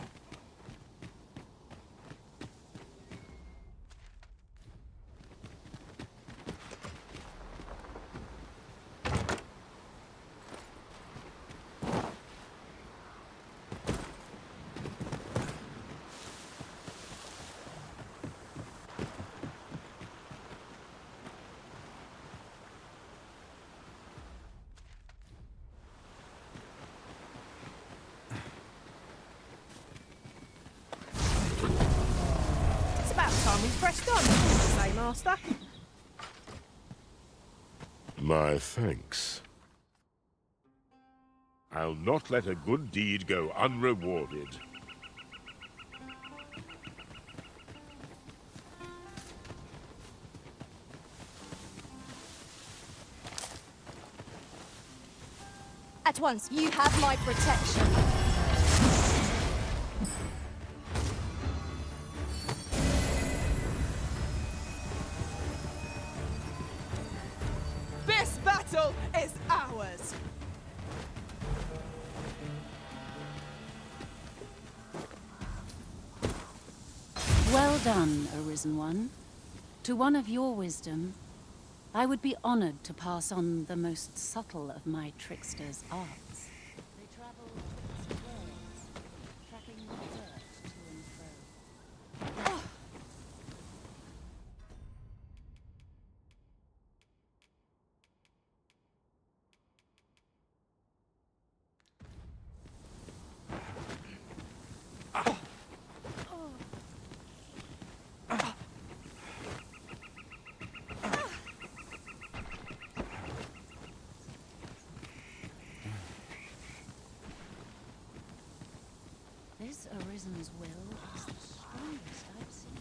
It's about time we pressed on, say, Master. My thanks. I'll not let a good deed go unrewarded. At once, you have my protection. This battle is ours! Well done, Arisen One. To one of your wisdom, I would be honored to pass on the most subtle of my trickster's arts. They travel as worlds, tracking the dirt to and fro. This Arisen's will is the strongest I've seen.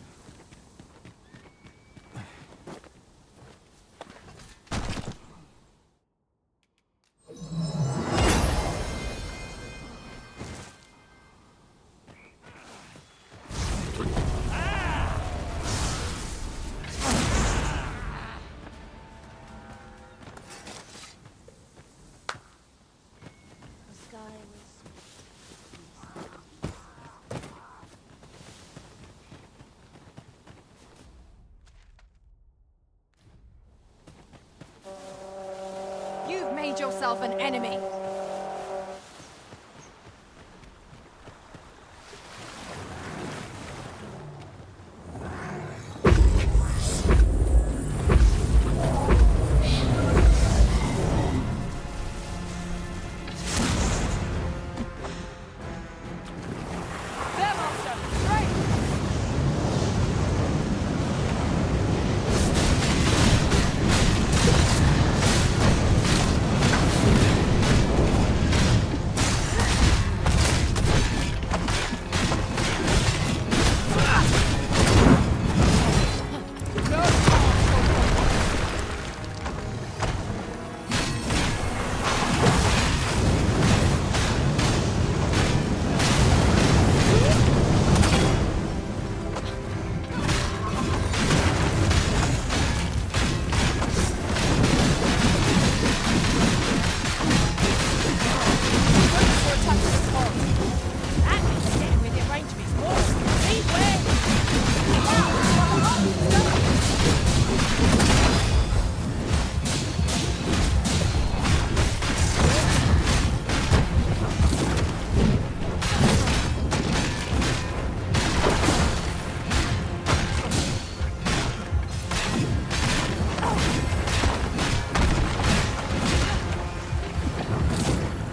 The sky was You've made yourself an enemy. There, Master! Right!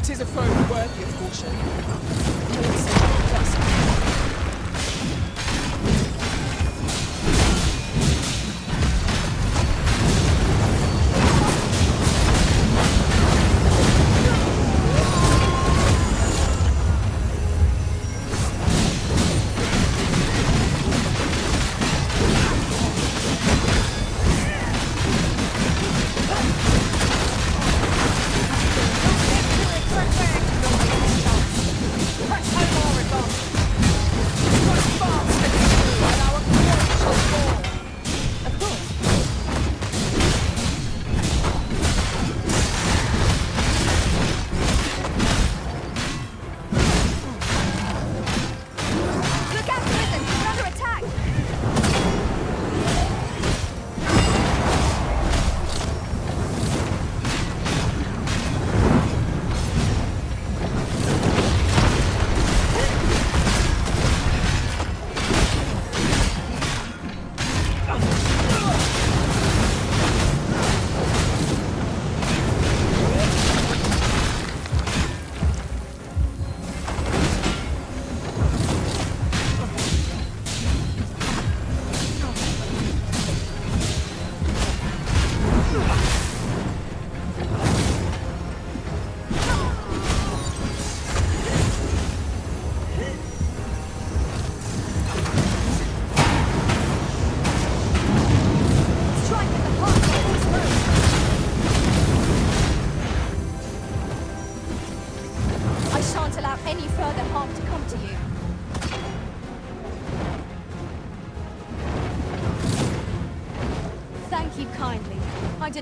Tis a foe worthy of caution. Quick,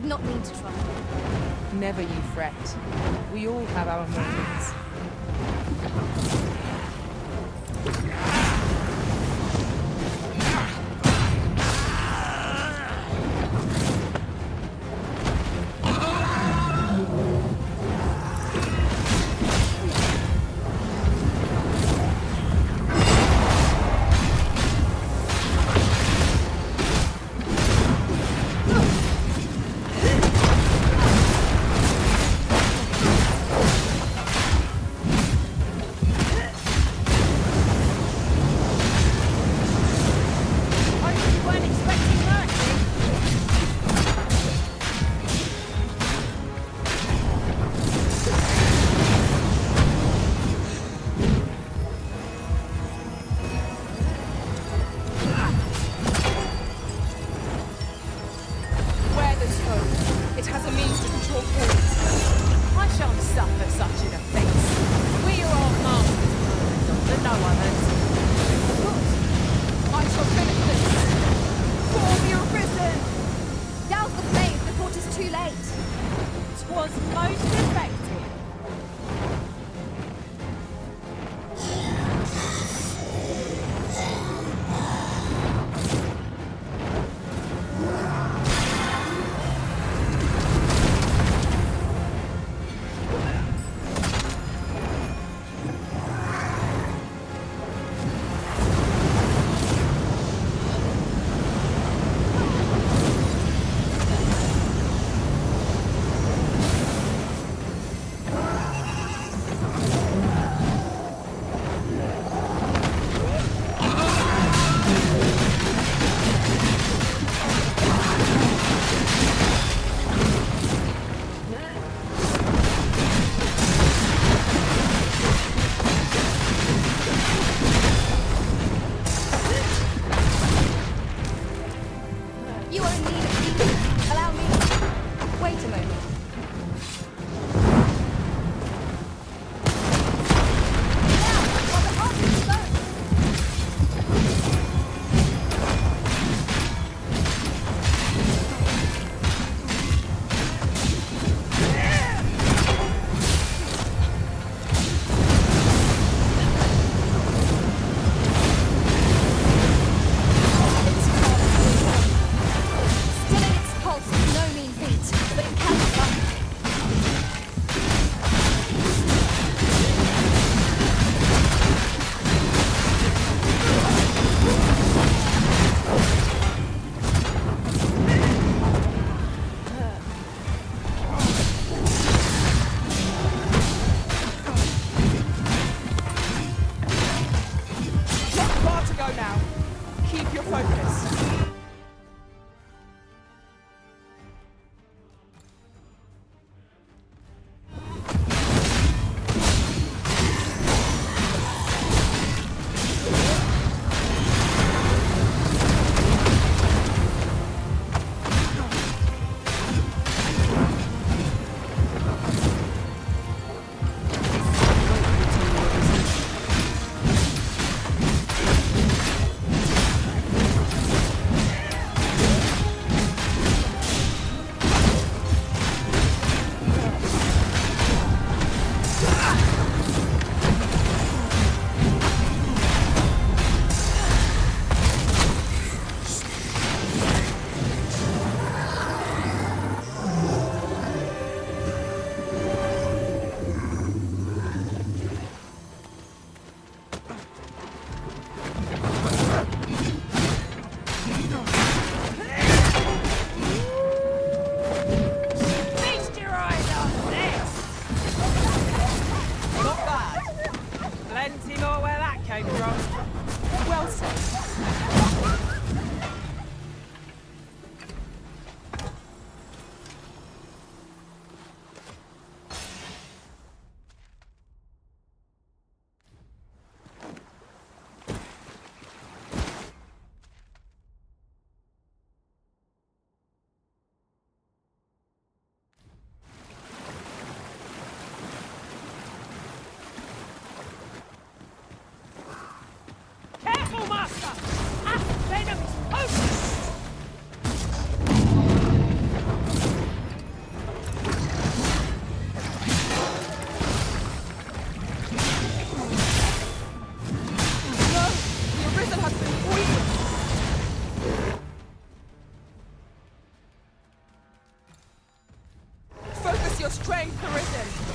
not mean to trouble you. Never you fret. We all have our moments. your strength, Arisen.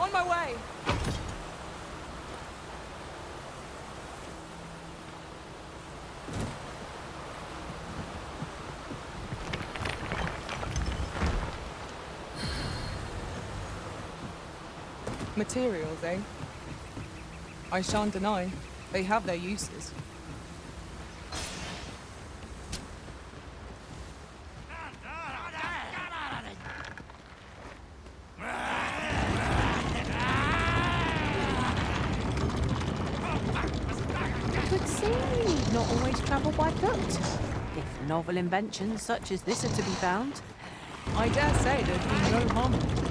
On my way! Materials, eh? I shan't deny, they have their uses. Could seem you need not always travel by foot. If novel inventions such as this are to be found. I dare say there'd be no harm in this.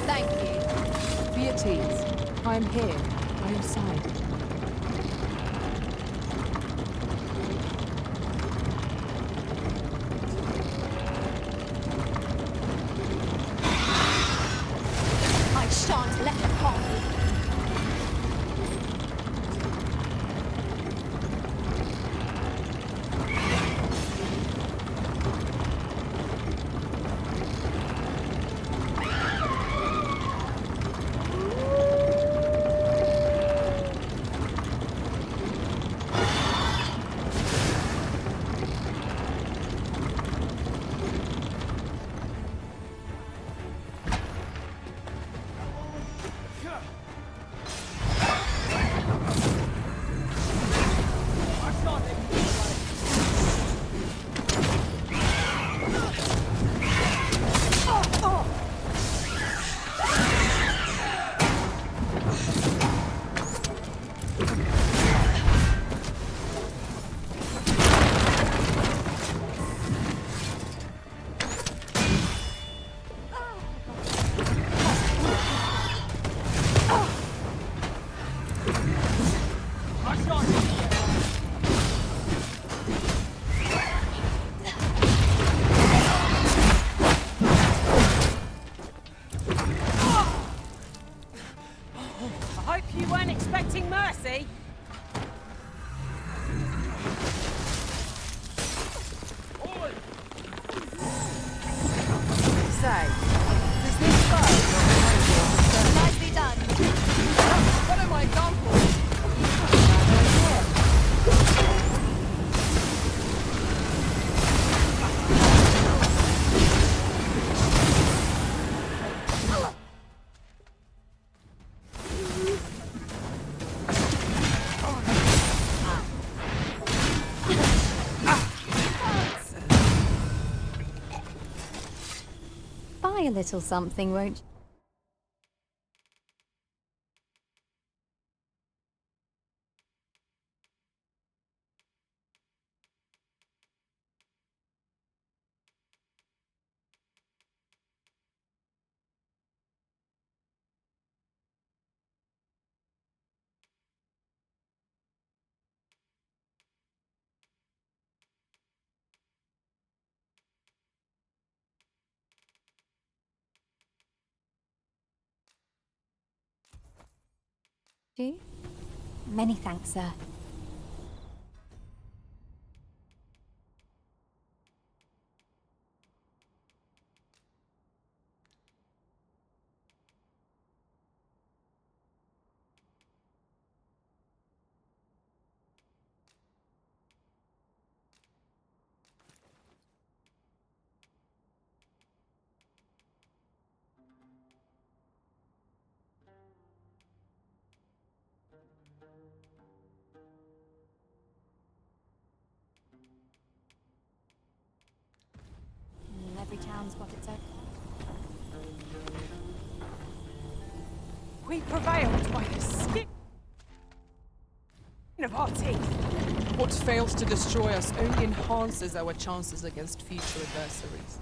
Thank you. Be at ease. I am here, by your side. I shan't let them harm you. expecting mercy? Say, does this bow look Nicely done. Follow my example. Buy a little something, won't you? Many thanks, sir. Every town's got its own. We prevailed by the skin of our teeth. What fails to destroy us only enhances our chances against future adversaries.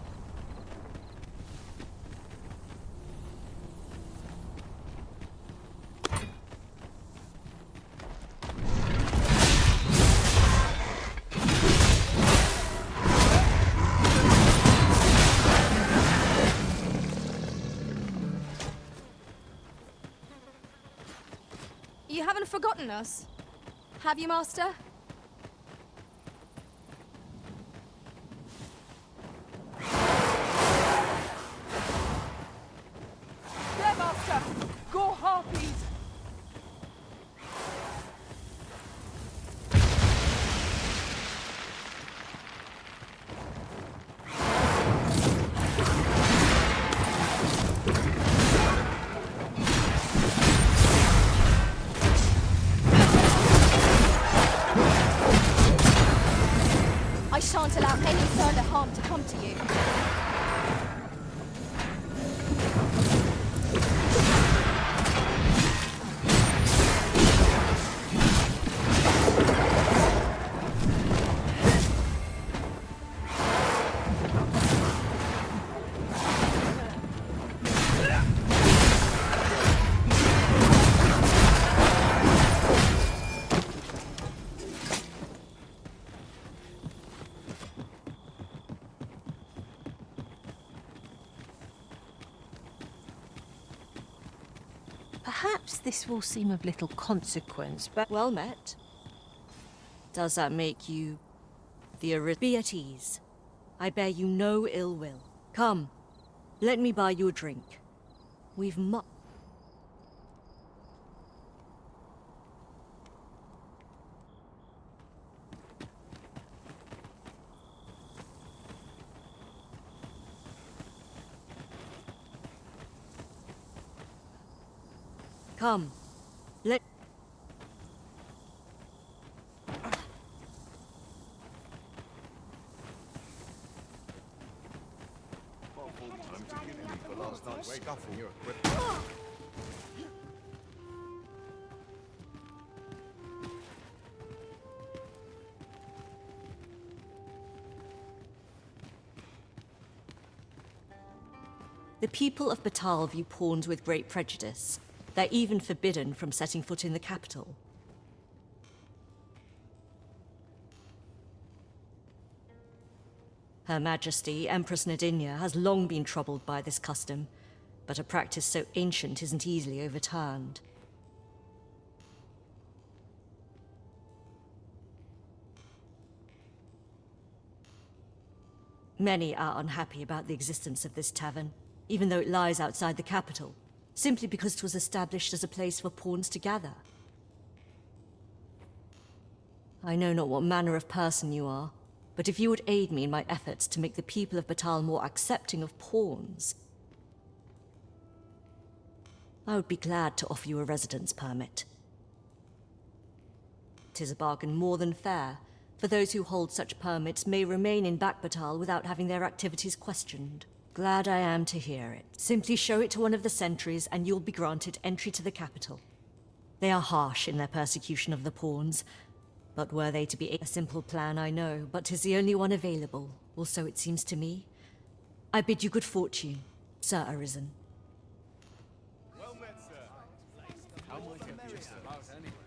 You haven't forgotten us, have you, Master? There, Master! Go harpies! I shan't allow any further harm to come to you. Perhaps this will seem of little consequence, but... Well met. Does that make you the Be at ease. I bear you no ill will. Come, let me buy you a drink. We've Come, let... The people of Batal view pawns with great prejudice. They're even forbidden from setting foot in the capital. Her Majesty, Empress Nadinia, has long been troubled by this custom, but a practice so ancient isn't easily overturned. Many are unhappy about the existence of this tavern, even though it lies outside the capital, simply because it was established as a place for pawns to gather. I know not what manner of person you are, but if you would aid me in my efforts to make the people of Batal more accepting of pawns, I would be glad to offer you a residence permit. 'Tis a bargain more than fair, for those who hold such permits may remain in Batal without having their activities questioned. Glad I am to hear it. Simply show it to one of the sentries and you'll be granted entry to the capital. They are harsh in their persecution of the pawns, but were they to be a simple plan, I know, but 'tis the only one available, or so it seems to me. I bid you good fortune, Sir Arisen. Well met, sir. How might I be of service anywhere?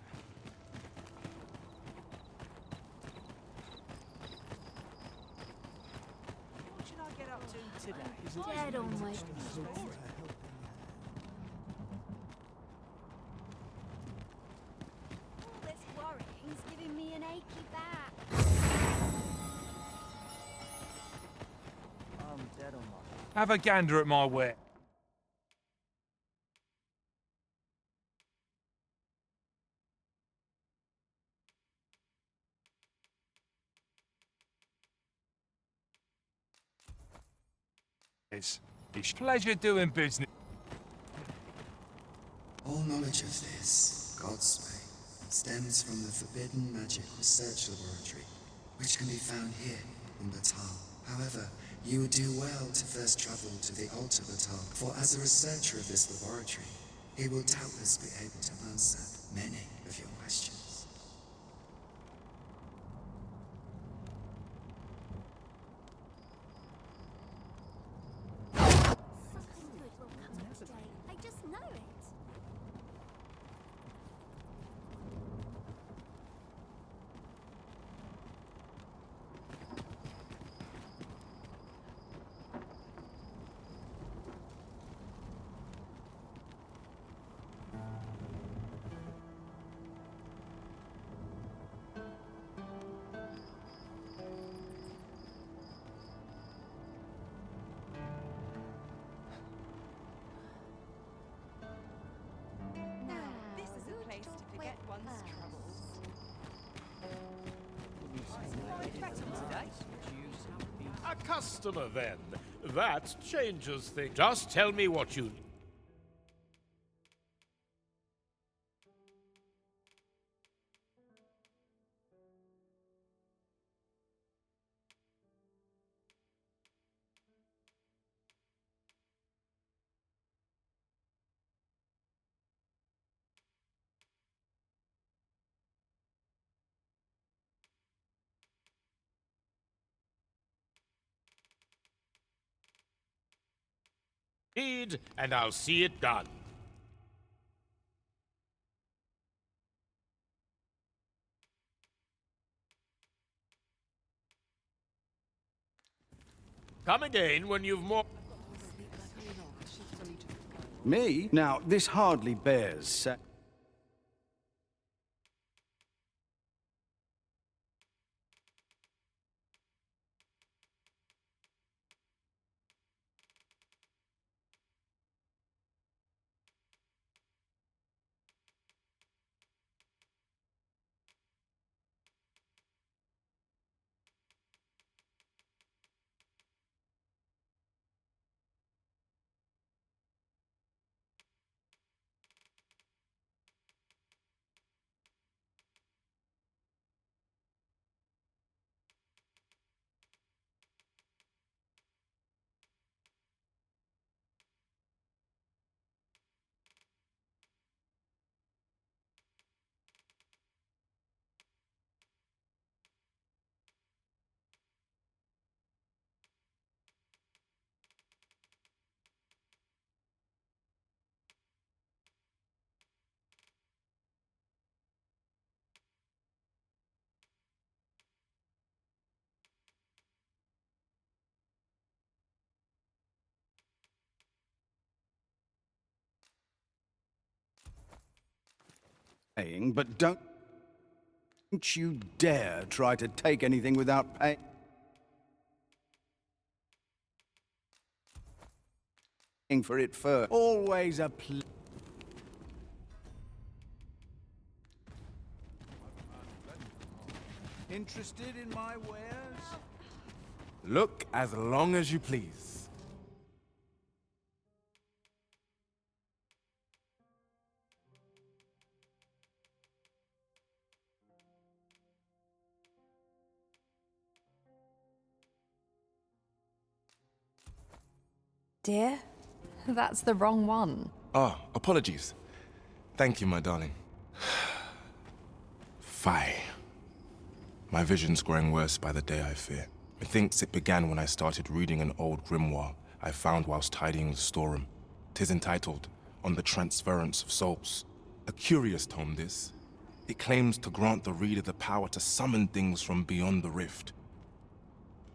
What should I get up to today? Dead on my All this worrying's giving me an achy back. I'm dead on my... Have a gander at my ware. It's pleasure doing business. All knowledge of this, God's way, stems from the forbidden magic research laboratory, which can be found here in Batal. However, you would do well to first travel to the altar Batal, for as a researcher of this laboratory, he will doubtless be able to answer many of your questions. Something good will come of today. I just know it. This is a place to forget one's troubles. A customer, then. That changes things. Just tell me what you... need, and I'll see it done. Come again when you've more... Me? Now, this hardly bears paying, but don't you dare try to take anything without pay. for it first. Always a Interested in my wares? Look as long as you please. Dear, that's the wrong one. Ah, apologies. Thank you, my darling. Fie. My vision's growing worse by the day, I fear. Methinks it began when I started reading an old grimoire I found whilst tidying the storeroom. 'Tis entitled, On the Transference of Souls. A curious tome, this. It claims to grant the reader the power to summon things from beyond the rift.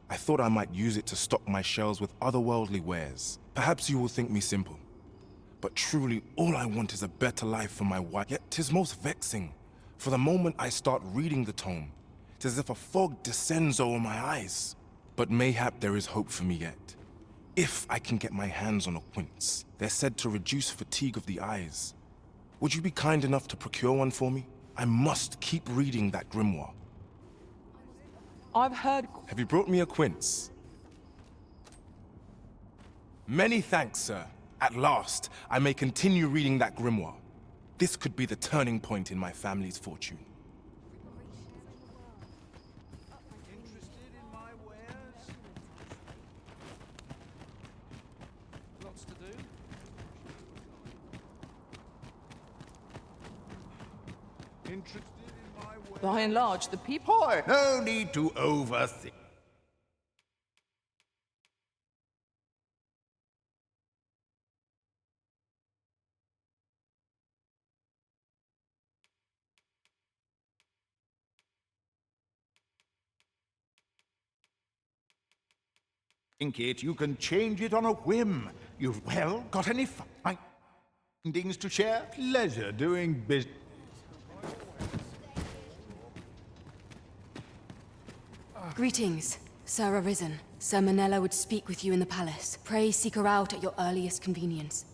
I thought I might use it to stock my shelves with otherworldly wares. Perhaps you will think me simple. But truly, all I want is a better life for my wife. Yet 'tis most vexing. For the moment I start reading the tome, 'tis as if a fog descends over my eyes. But mayhap there is hope for me yet. If I can get my hands on a quince, they're said to reduce fatigue of the eyes. Would you be kind enough to procure one for me? I must keep reading that grimoire. I've heard... Have you brought me a quince? Many thanks, sir. At last, I may continue reading that grimoire. This could be the turning point in my family's fortune. Interested in my wares? Lots to do. Interested in my wares? By and large, the people... Boy, no need to overthink. It, you can change it on a whim. You've, well, got any findings to share? Pleasure doing business. Greetings, Sir Arisen. Sir Manella would speak with you in the palace. Pray seek her out at your earliest convenience.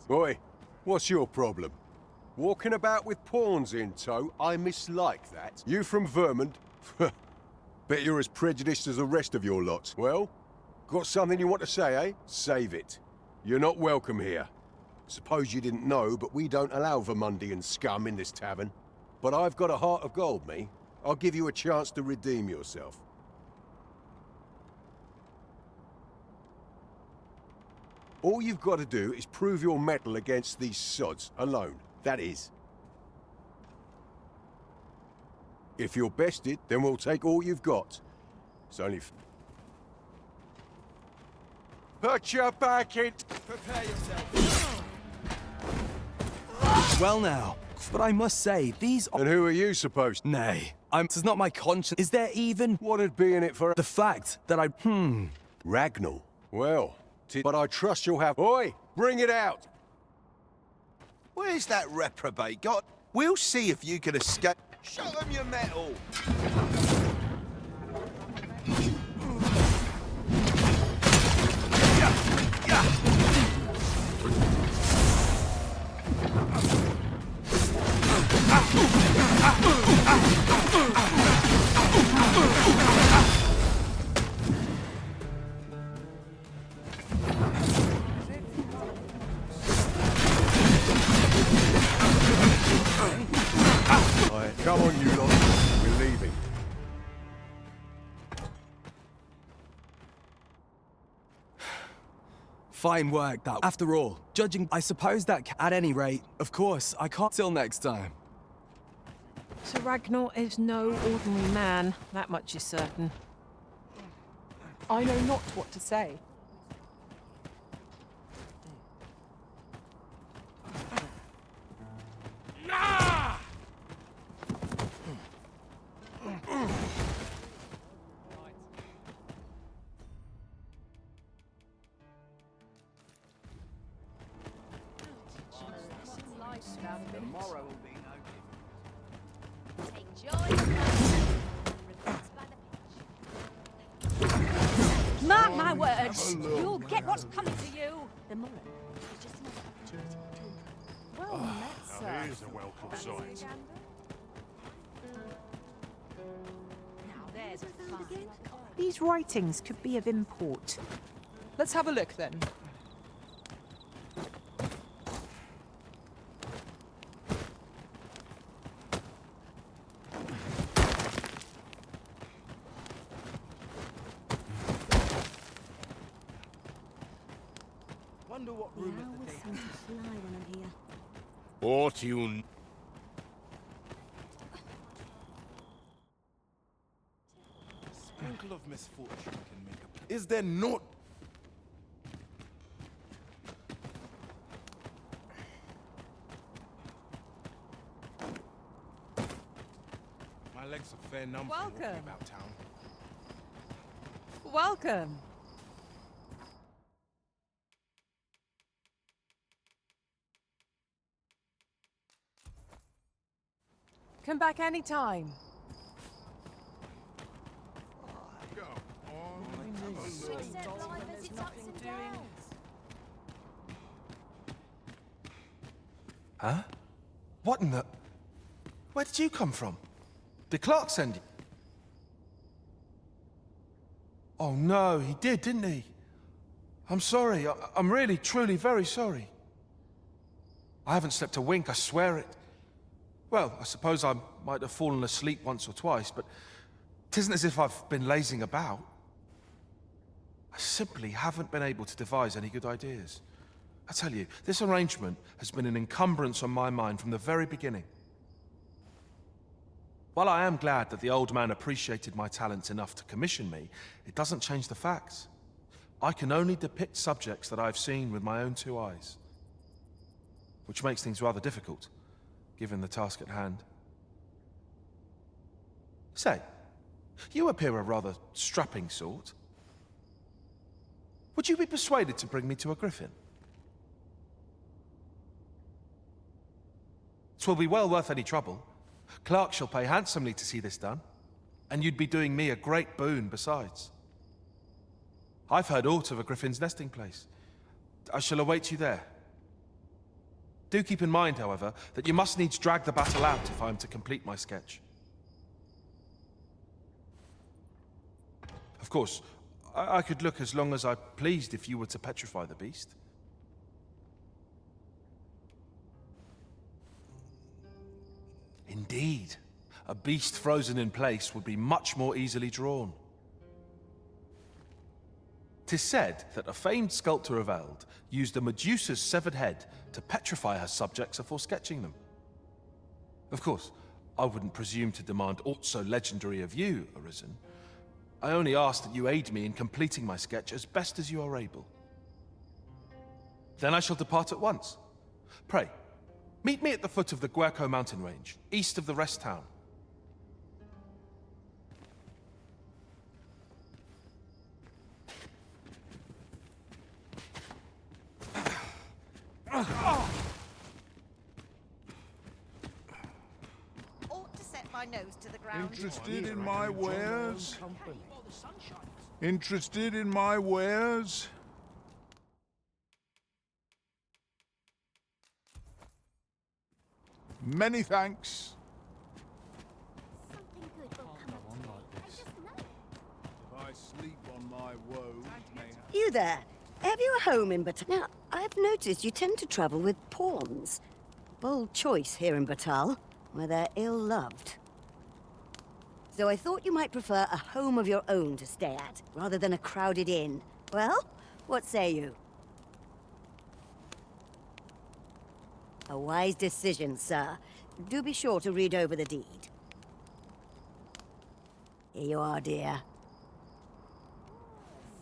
Oi, what's your problem? Walking about with pawns in tow, I mislike that. You from Vermont? Bet you're as prejudiced as the rest of your lot. Well, got something you want to say, eh? Save it. You're not welcome here. Suppose you didn't know, but we don't allow Vermundian scum in this tavern. But I've got a heart of gold, me. I'll give you a chance to redeem yourself. All you've got to do is prove your mettle against these sods, alone. That is. If you're bested, then we'll take all you've got. It's only... Put your back in... Prepare yourself. Well now, but I must say, these are... And who are you supposed to... Nay, tis not my conscience. Is there even... What'd be in it for... The fact that I... Ragnall. Well, but I trust you'll have... Oi, bring it out! Where's that reprobate got? We'll see if you can escape. Show them your metal! Come on, you lot. We're leaving. Fine work, that. After all, judging, I suppose that at any rate, of course, I can't till next time. Sir Ragnar is no ordinary man, that much is certain. I know not what to say. Tomorrow will be noted. Take joy. my words. You'll get what's coming to you. The Morrow is just another opportunity to talk. Well met, sir. Now here's a welcome sight. Now there's a fine. These writings could be of import. Let's have a look then. Wonder what The room hours seem to fly when I'm here. What you... Sprinkle of misfortune can make a... Is there not... My legs are fair numb from walking Welcome. about town. Welcome. Come back any time. Go on. Huh? What in the... Where did you come from? Did Clark send you? Oh no, he did, didn't he? I'm sorry. I'm really, truly very sorry. I haven't slept a wink, I swear it. Well, I suppose I might have fallen asleep once or twice, but 'tisn't as if I've been lazing about. I simply haven't been able to devise any good ideas. I tell you, this arrangement has been an encumbrance on my mind from the very beginning. While I am glad that the old man appreciated my talents enough to commission me, it doesn't change the facts. I can only depict subjects that I've seen with my own two eyes. Which makes things rather difficult, given the task at hand. Say, you appear a rather strapping sort. Would you be persuaded to bring me to a griffin? 'Twill be well worth any trouble. Clark shall pay handsomely to see this done, and you'd be doing me a great boon besides. I've heard aught of a griffin's nesting place. I shall await you there. Do keep in mind, however, that you must needs drag the battle out if I am to complete my sketch. Of course, I could look as long as I pleased if you were to petrify the beast. Indeed, a beast frozen in place would be much more easily drawn. 'Tis said that a famed sculptor of Eld used a Medusa's severed head to petrify her subjects before sketching them. Of course, I wouldn't presume to demand aught so legendary of you, Arisen. I only ask that you aid me in completing my sketch as best as you are able. Then I shall depart at once. Pray, meet me at the foot of the Guerco mountain range, east of the rest town. Ought to set my nose to the ground. Interested in my wares? Interested in my wares? Many thanks. Something good will come of it. I just know. If I sleep on my woes, You there? Have you a home in Batal? Now, I've noticed you tend to travel with pawns. Bold choice here in Batal, where they're ill-loved. So I thought you might prefer a home of your own to stay at, rather than a crowded inn. Well, what say you? A wise decision, sir. Do be sure to read over the deed. Here you are, dear.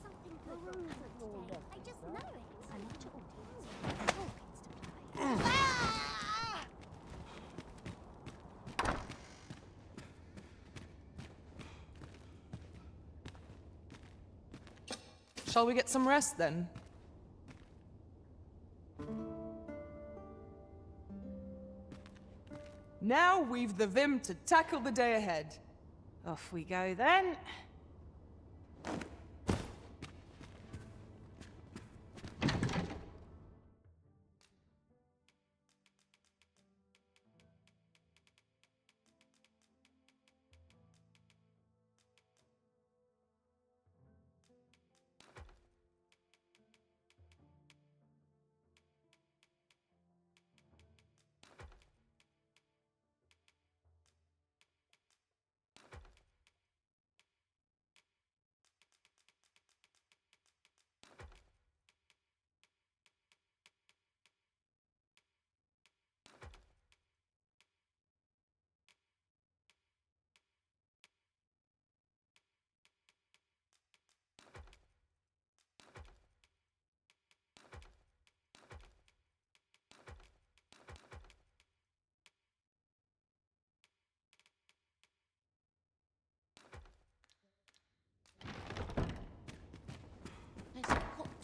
Something good will come of it. I just know it. A lot of audience. Shall we get some rest then? Now we've the vim to tackle the day ahead. Off we go then.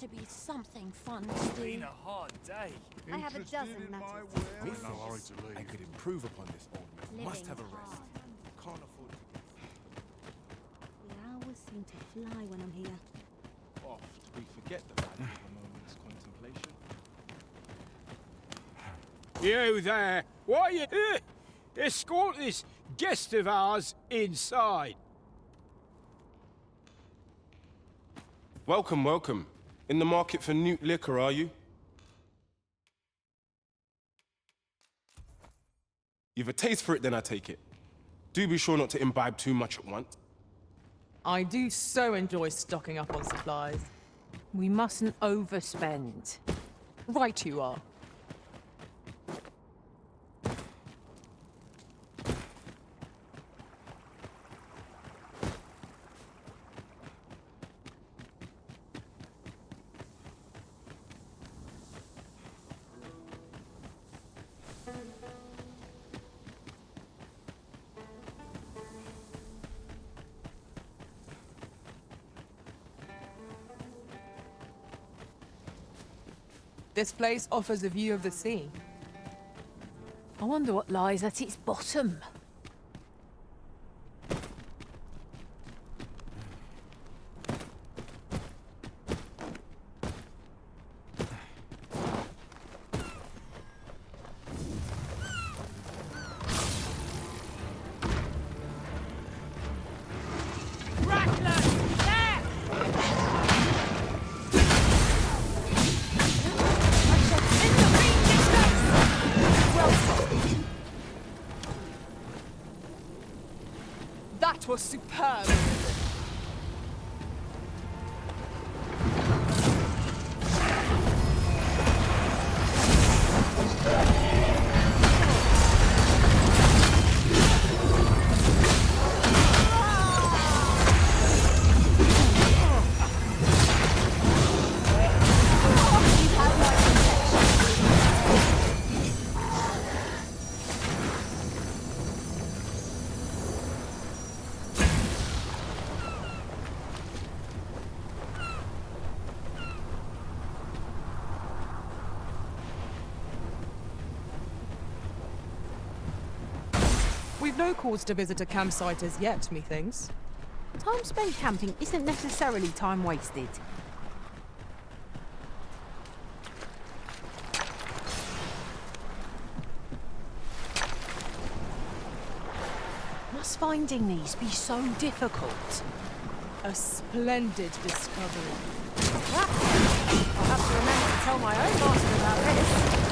to be something fun It's to been do. a hard day. I have a dozen matters to We discuss. thought I could improve upon this old man. Must Living have a rest. hard. Can't afford to get The hours seem to fly when I'm here. oft. We forget the value of a moment's contemplation. You there! What are you... escort this guest of ours inside. Welcome, welcome. In the market for new liquor, are you? You've a taste for it, then I take it. Do be sure not to imbibe too much at once. I do so enjoy stocking up on supplies. We mustn't overspend. Right you are. This place offers a view of the sea. I wonder what lies at its bottom. That was superb. We've no cause to visit a campsite as yet, methinks. Time spent camping isn't necessarily time wasted. Must finding these be so difficult? A splendid discovery. I'll have to remember to tell my own master about this.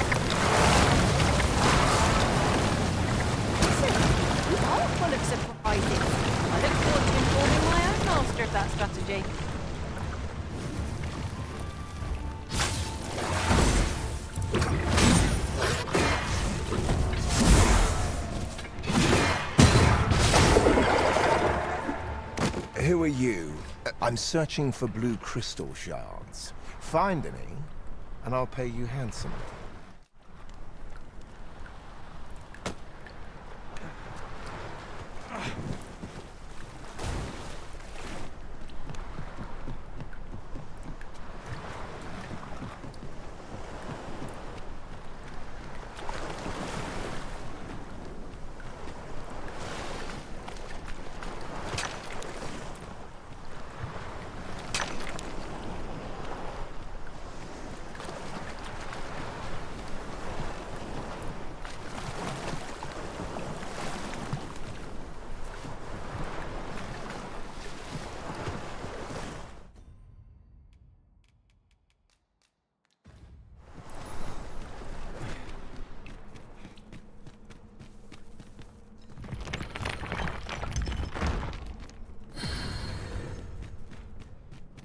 You are full of surprises. I look forward to informing my own master of that strategy. Who are you? I'm searching for blue crystal shards. Find any, and I'll pay you handsomely.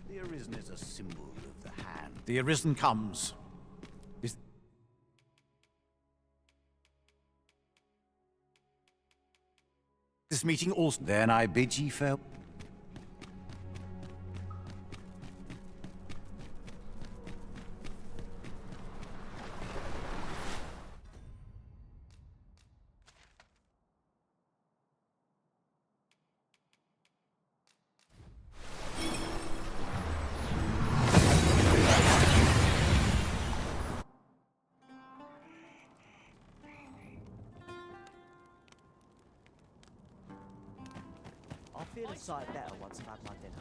The Arisen is a symbol of the hand. The Arisen comes. Is this meeting also? Then I bid ye farewell. feel a sight better once I've had my dinner.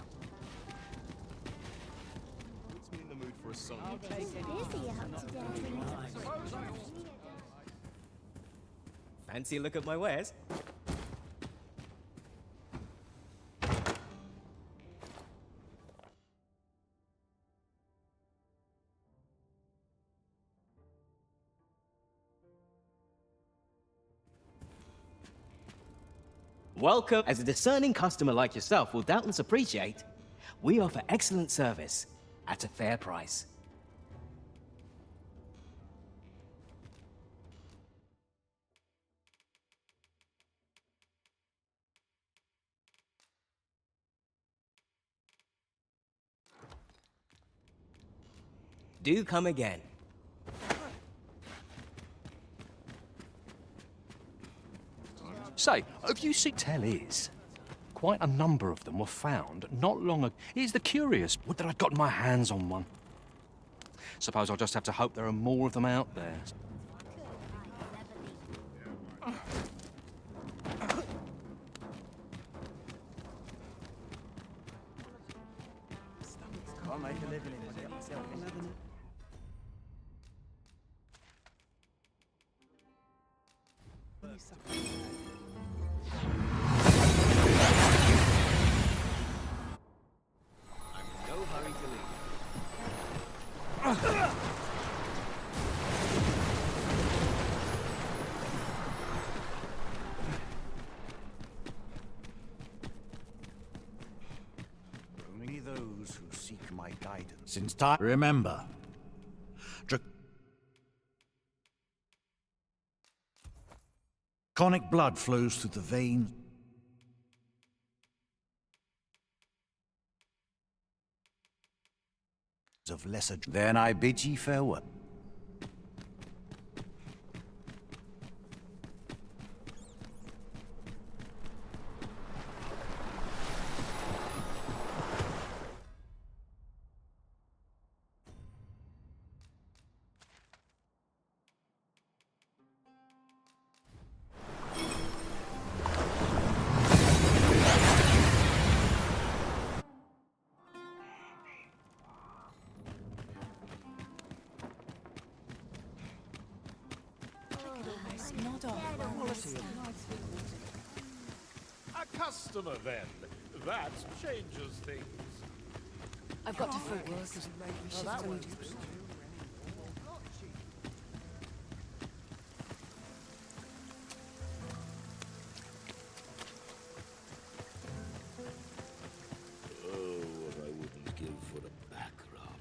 Puts me in the mood for a song. Busy out today. Fancy a look at my wares? Welcome. As a discerning customer like yourself will doubtless appreciate, we offer excellent service at a fair price. Do come again. Say, have you seen tellies? Quite a number of them were found not long ago. Here's the curious. Would that I'd gotten my hands on one. Suppose I'll just have to hope there are more of them out there. Can't make a living if I get myself in. No hurry to leave. Only those who seek my guidance. Since time. Remember. Draconic blood flows through the veins of lesser. Then I bid ye farewell. A customer, then. That changes things. I've got to focus. Oh, what I wouldn't give for a back rub.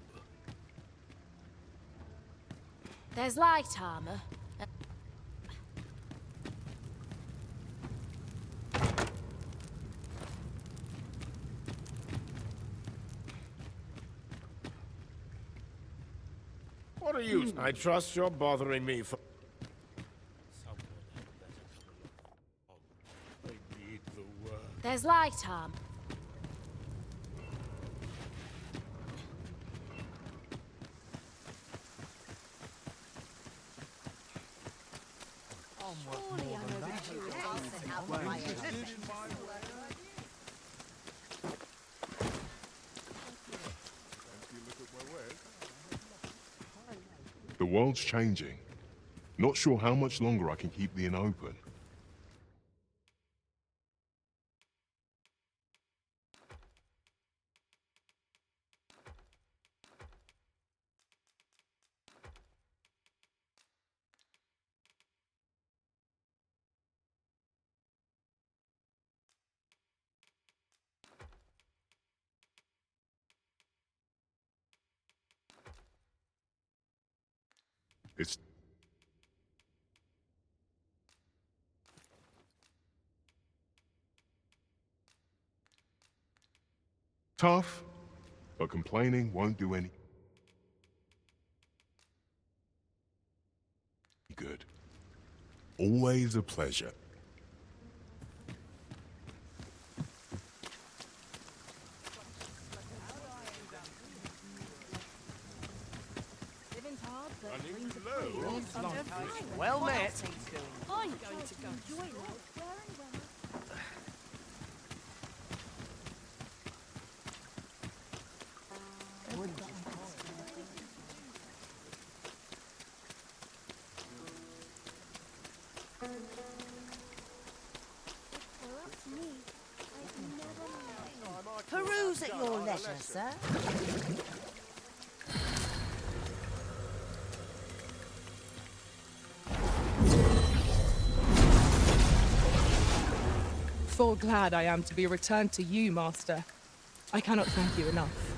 There's light armor. What are you? I trust you're bothering me for. I need the word. There's light armor. The world's changing. Not sure how much longer I can keep the inn open. It's tough, but complaining won't do any good. Always a pleasure. Well met. I'm going to enjoy life where and when. Peruse at your leisure, sir. Full glad I am to be returned to you, Master. I cannot thank you enough.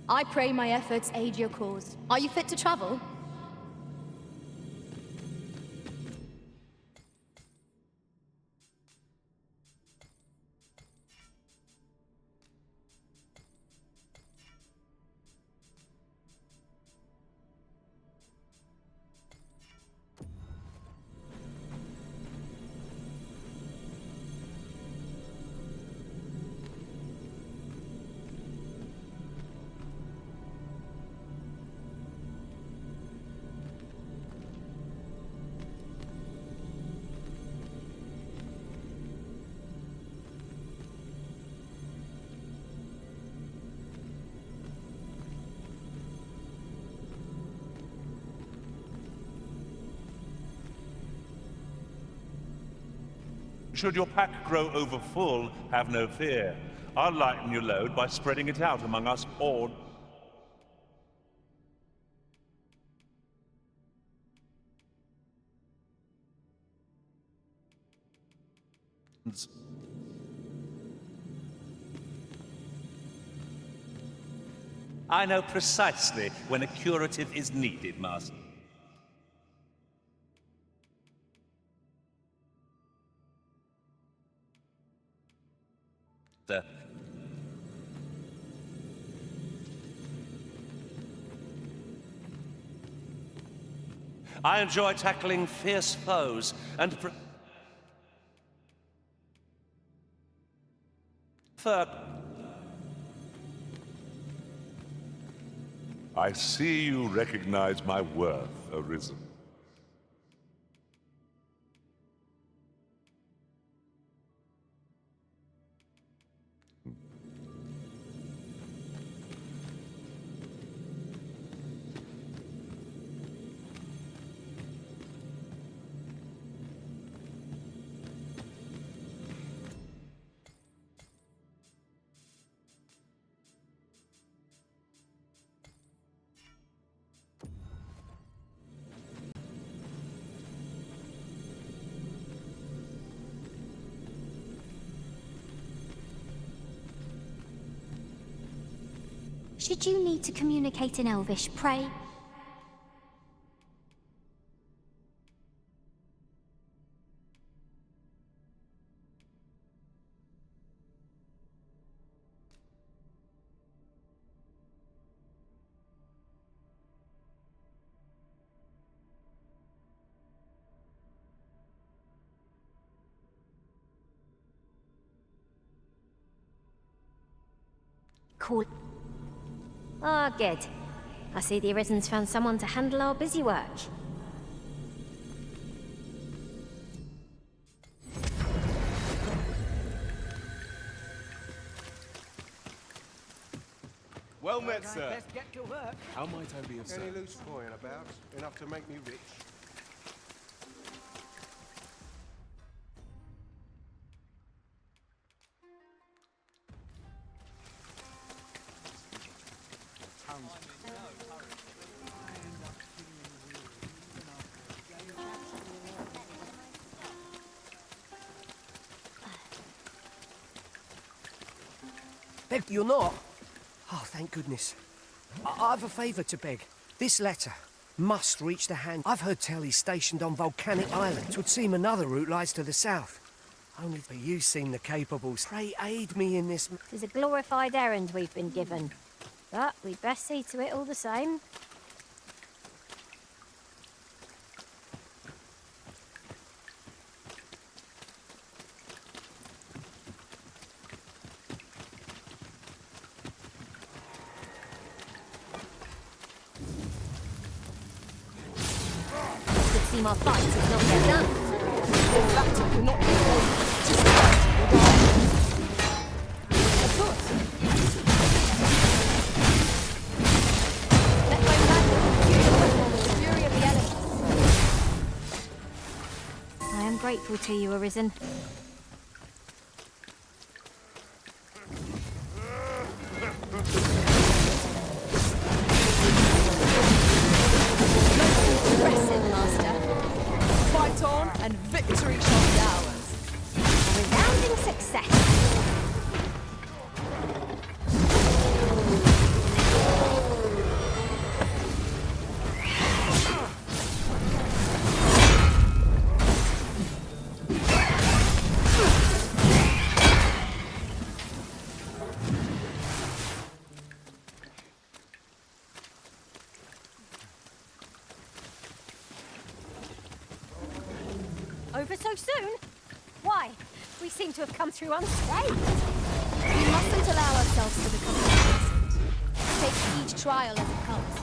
I pray my efforts aid your cause. Are you fit to travel? Should your pack grow over full, have no fear. I'll lighten your load by spreading it out among us all. I know precisely when a curative is needed, Master. I enjoy tackling fierce foes and I see you recognize my worth, Arisen. Should you need to communicate in Elvish, pray? Cool. Ah, good. I see the Arisen's found someone to handle our busy work. Well met, sir. Let's get to work. How might I be of service? Any loose coin about? Enough to make me rich? Beg, you're not? Oh, thank goodness. I've a favour to beg. This letter must reach the hand. I've heard tell he's stationed on Volcanic Island. 'Twould seem another route lies to the south. Only for you seem the capables. Pray aid me in this. 'Tis a glorified errand we've been given. But we'd best see to it all the same. Could seem our fight is not yet done. In fact, it cannot be done. Just fight or die. Of course. Let my man the fury of the elements. I am grateful to you, Arisen. Impressive, Master. Fight on, and victory shall be ours. A resounding success. Over so soon? Why? We seem to have come through unscathed. We mustn't allow ourselves to become complacent. Take each trial as it comes.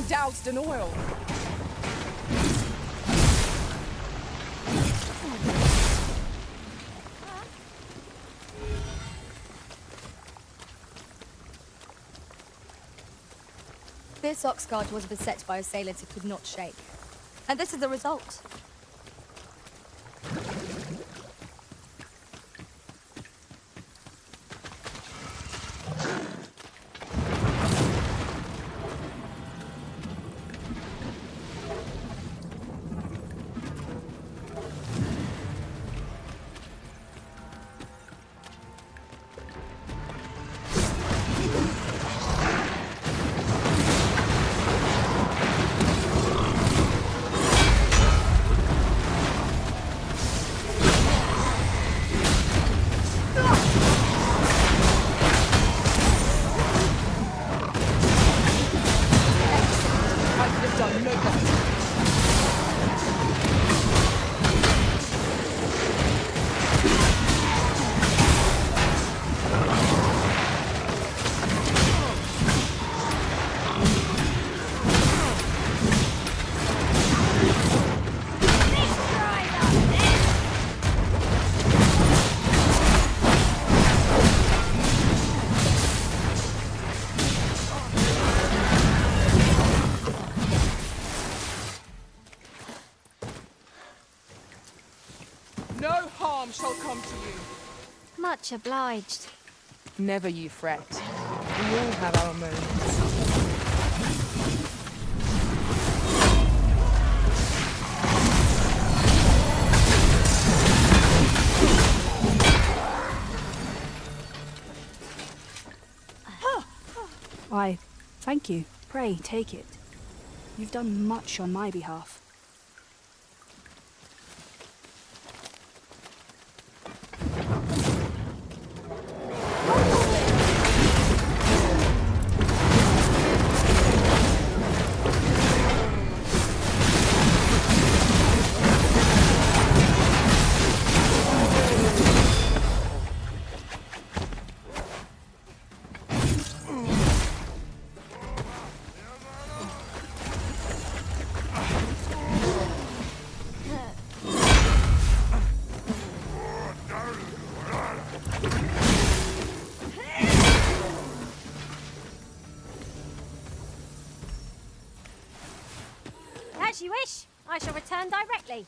doused in oil. This oxguard was beset by assailants it could not shake. And this is the result. No harm shall come to you. Much obliged. Never you fret. We all have our moments. Why, thank you. Pray, take it. You've done much on my behalf. As you wish. I shall return directly.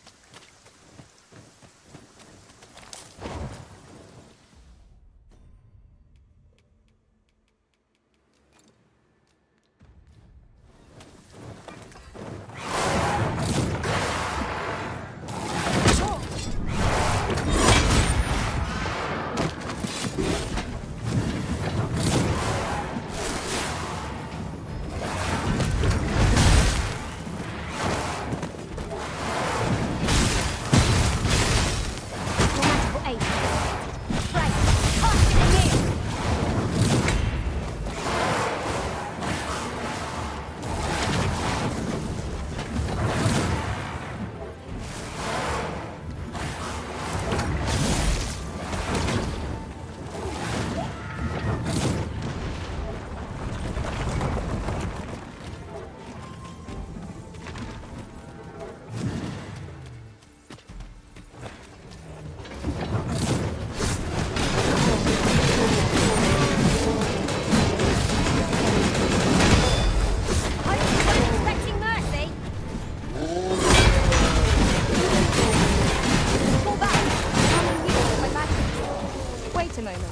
Wait a moment.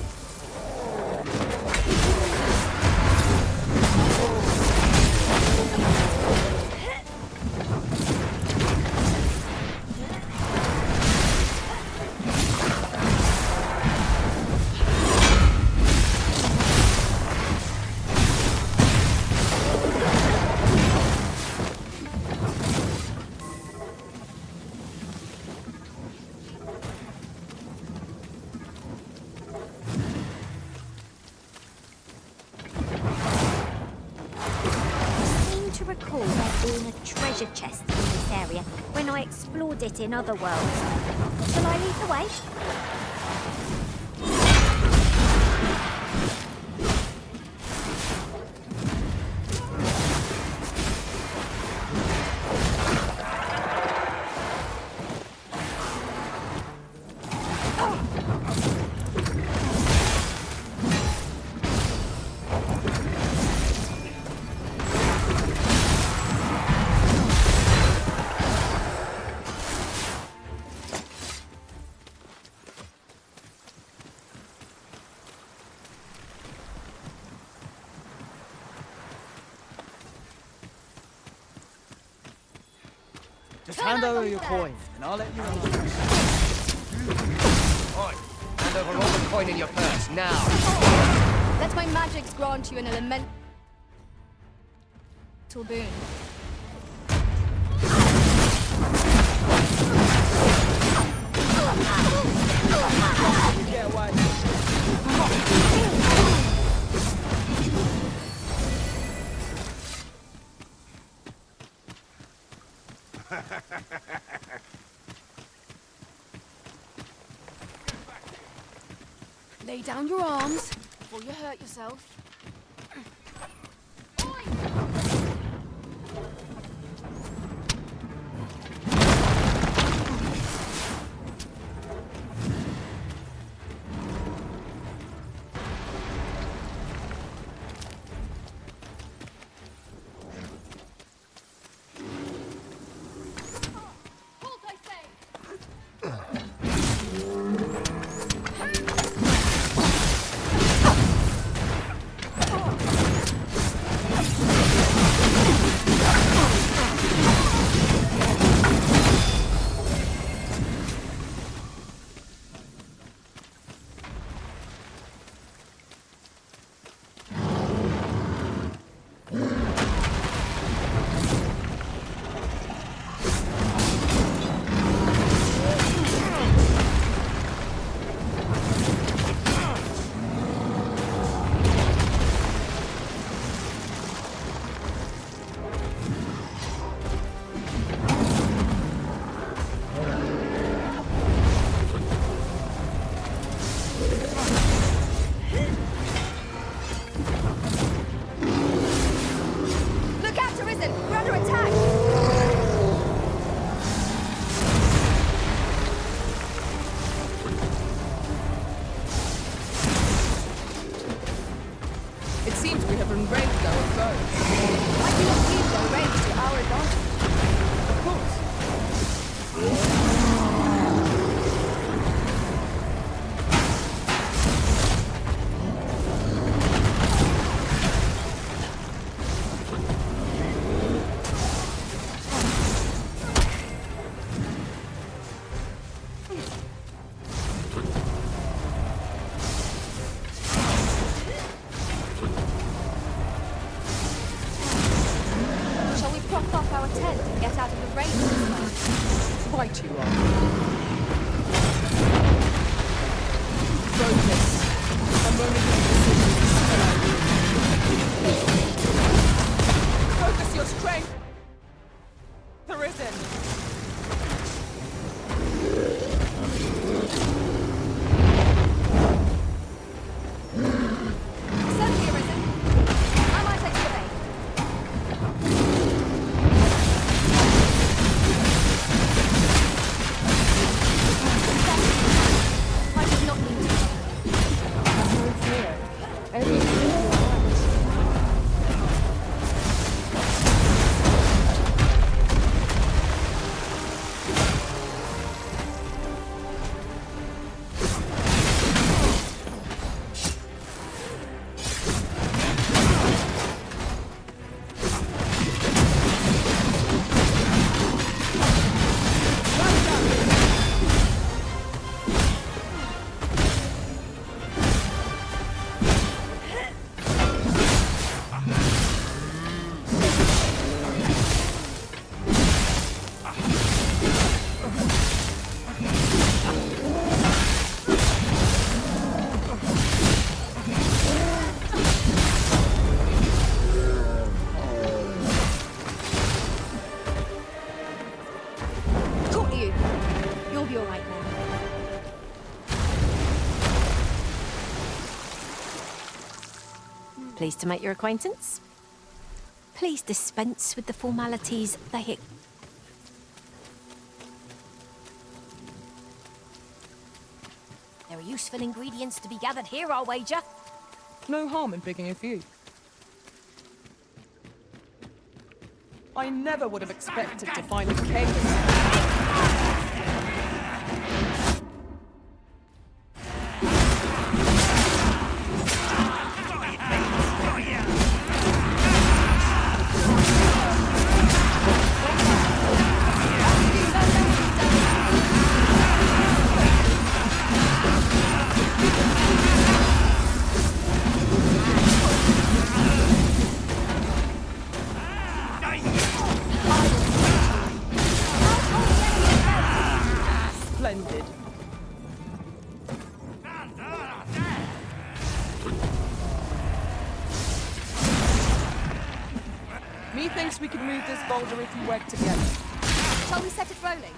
Recall there being a treasure chest in this area when I explored it in other worlds. Shall I lead the way? Just hand over your coin, and I'll let you on. Oi, hand over all the coin in your purse, now! Let my magics grant you an elemental boon. Get away. Lay down your arms before you hurt yourself. Right you are. Focus. A moment of decision. Focus your strength. Arisen. Certainly arisen. I might take your aid. I did not mean to. Have no fear. Everything will be alright. Caught you. You'll be alright now. Pleased to make your acquaintance. Please dispense with the formalities. There are useful ingredients to be gathered here, I'll wager. No harm in picking a few. I never would have expected to find a cave. Methinks we can move this boulder if you work together. Shall we set it rolling?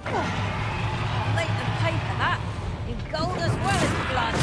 I'll make them pay for that. In gold as well as blood.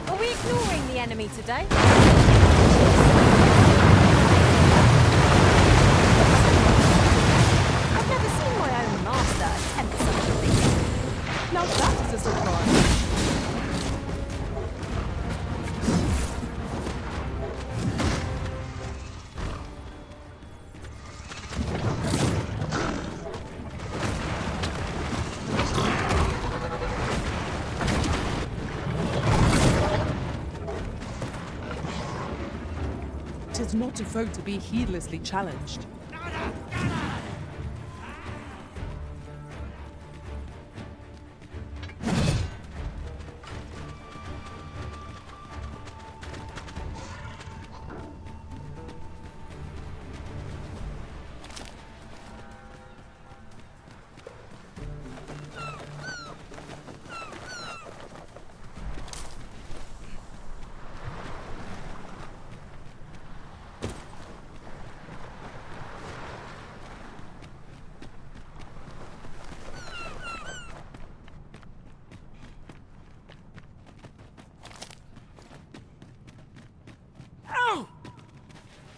Are we ignoring the enemy today? I've never seen my own master attempt such a thing. Now that is a surprise. Tis not a foe to be heedlessly challenged.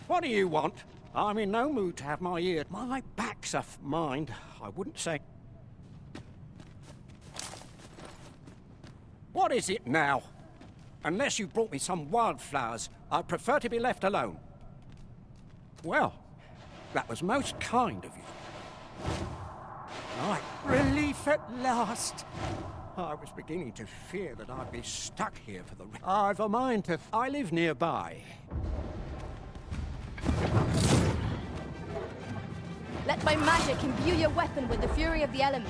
What do you want? I'm in no mood to have my ear. My back's off mind. I wouldn't say. What is it now? Unless you brought me some wildflowers, I'd prefer to be left alone. Well, that was most kind of you. Right, relief at last. I was beginning to fear that I'd be stuck here for the... I've a mind to... I live nearby. Let my magic imbue your weapon with the fury of the elements.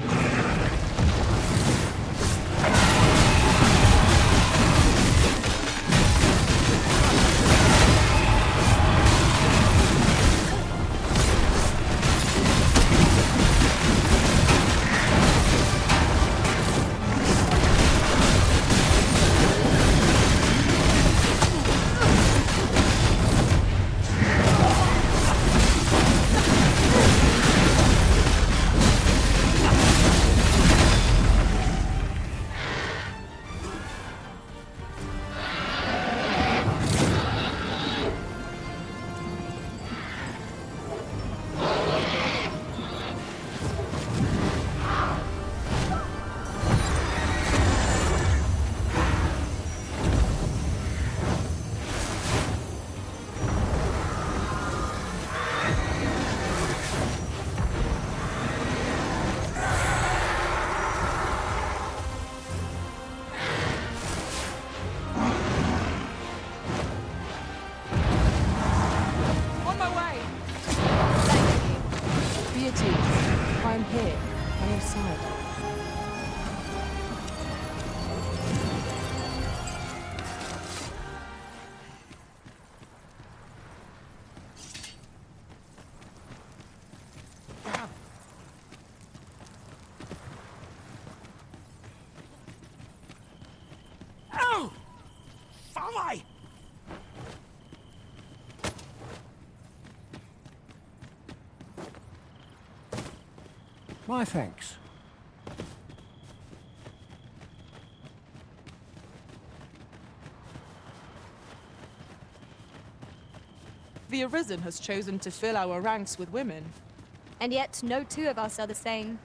Fly! My thanks. The Arisen has chosen to fill our ranks with women. And yet, no two of us are the same.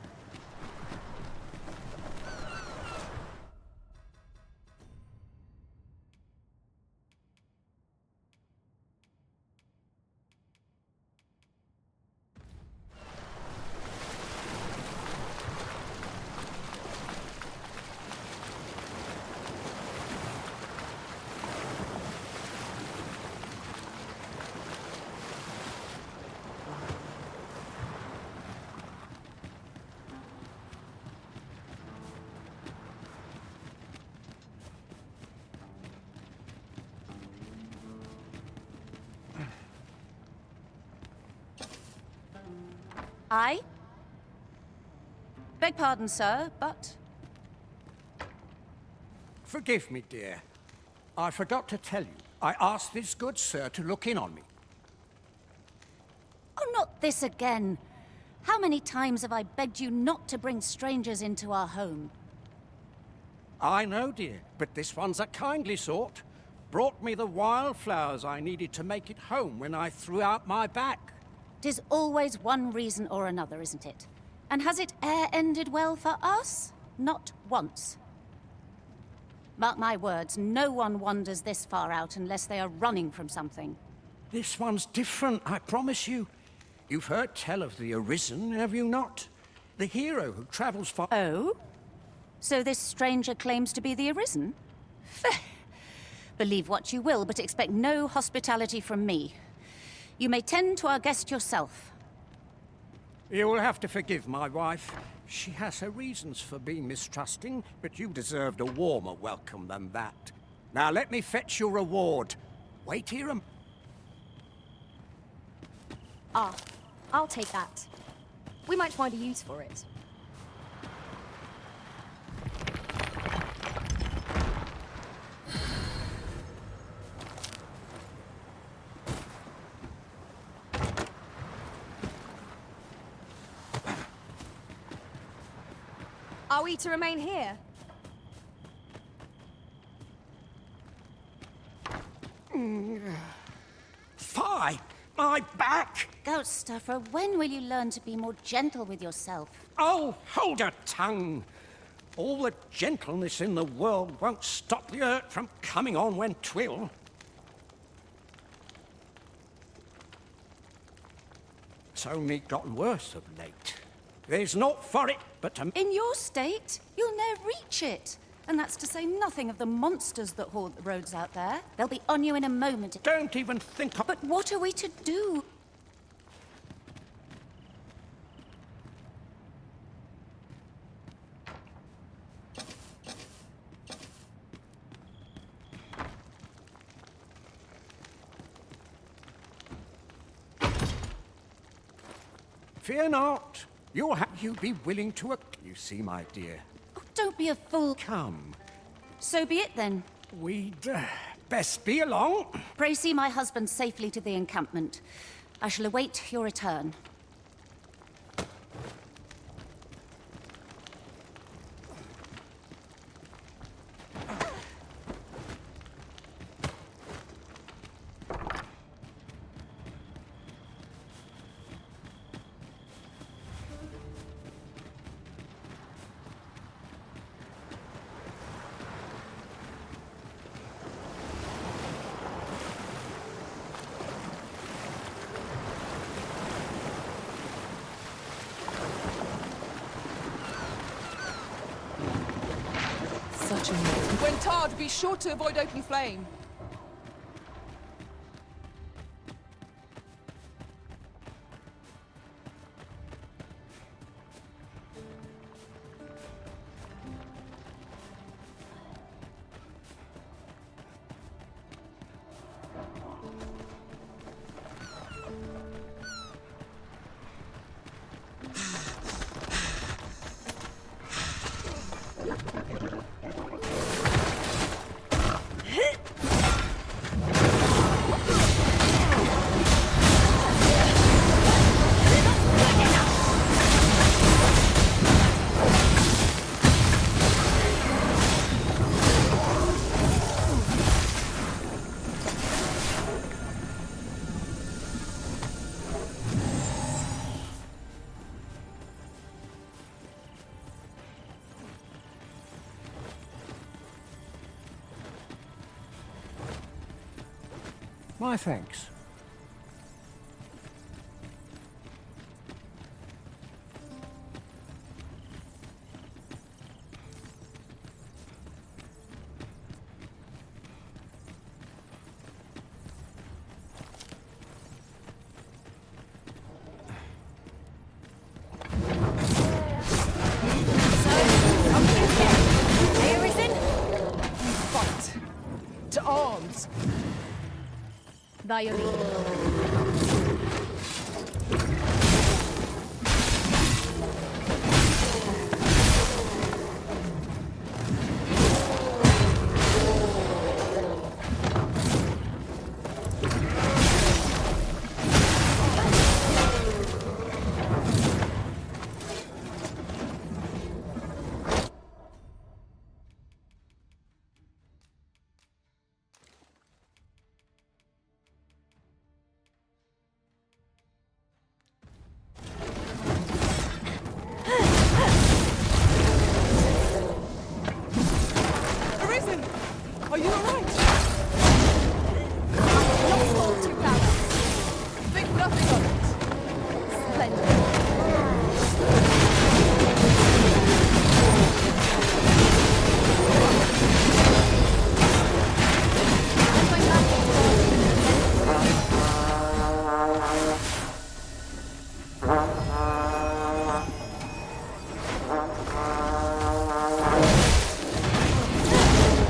I? Beg pardon, sir, but... Forgive me, dear. I forgot to tell you. I asked this good sir to look in on me. Oh, not this again. How many times have I begged you not to bring strangers into our home? I know, dear, but this one's a kindly sort. Brought me the wildflowers I needed to make it home when I threw out my back. 'Tis always one reason or another, isn't it? And has it e'er ended well for us? Not once. Mark my words, no one wanders this far out unless they are running from something. This one's different, I promise you. You've heard tell of the Arisen, have you not? The hero who travels far... Oh? So this stranger claims to be the Arisen? Believe what you will, but expect no hospitality from me. You may tend to our guest yourself. You will have to forgive my wife. She has her reasons for being mistrusting, but you deserved a warmer welcome than that. Now let me fetch your reward. Wait here and... Ah, I'll take that. We might find a use for it. Are we to remain here? Fie! My back! Ghost stuffer, when will you learn to be more gentle with yourself? Oh, hold your tongue! All the gentleness in the world won't stop the hurt from coming on when 'twill. It's only gotten worse of late. There's naught for it but to... In your state, you'll ne'er reach it. And that's to say nothing of the monsters that haunt the roads out there. They'll be on you in a moment. Don't even think of... But what are we to do? Fear not. You be willing to... You see, my dear. Oh, don't be a fool. Come. So be it then. We'd best be along. Pray see my husband safely to the encampment. I shall await your return. Such a noise. When tarred, be sure to avoid open flame. My thanks. To arms! By your lead. Arisen! Are you alright? Not fall too proud. Think nothing of it. Splendid.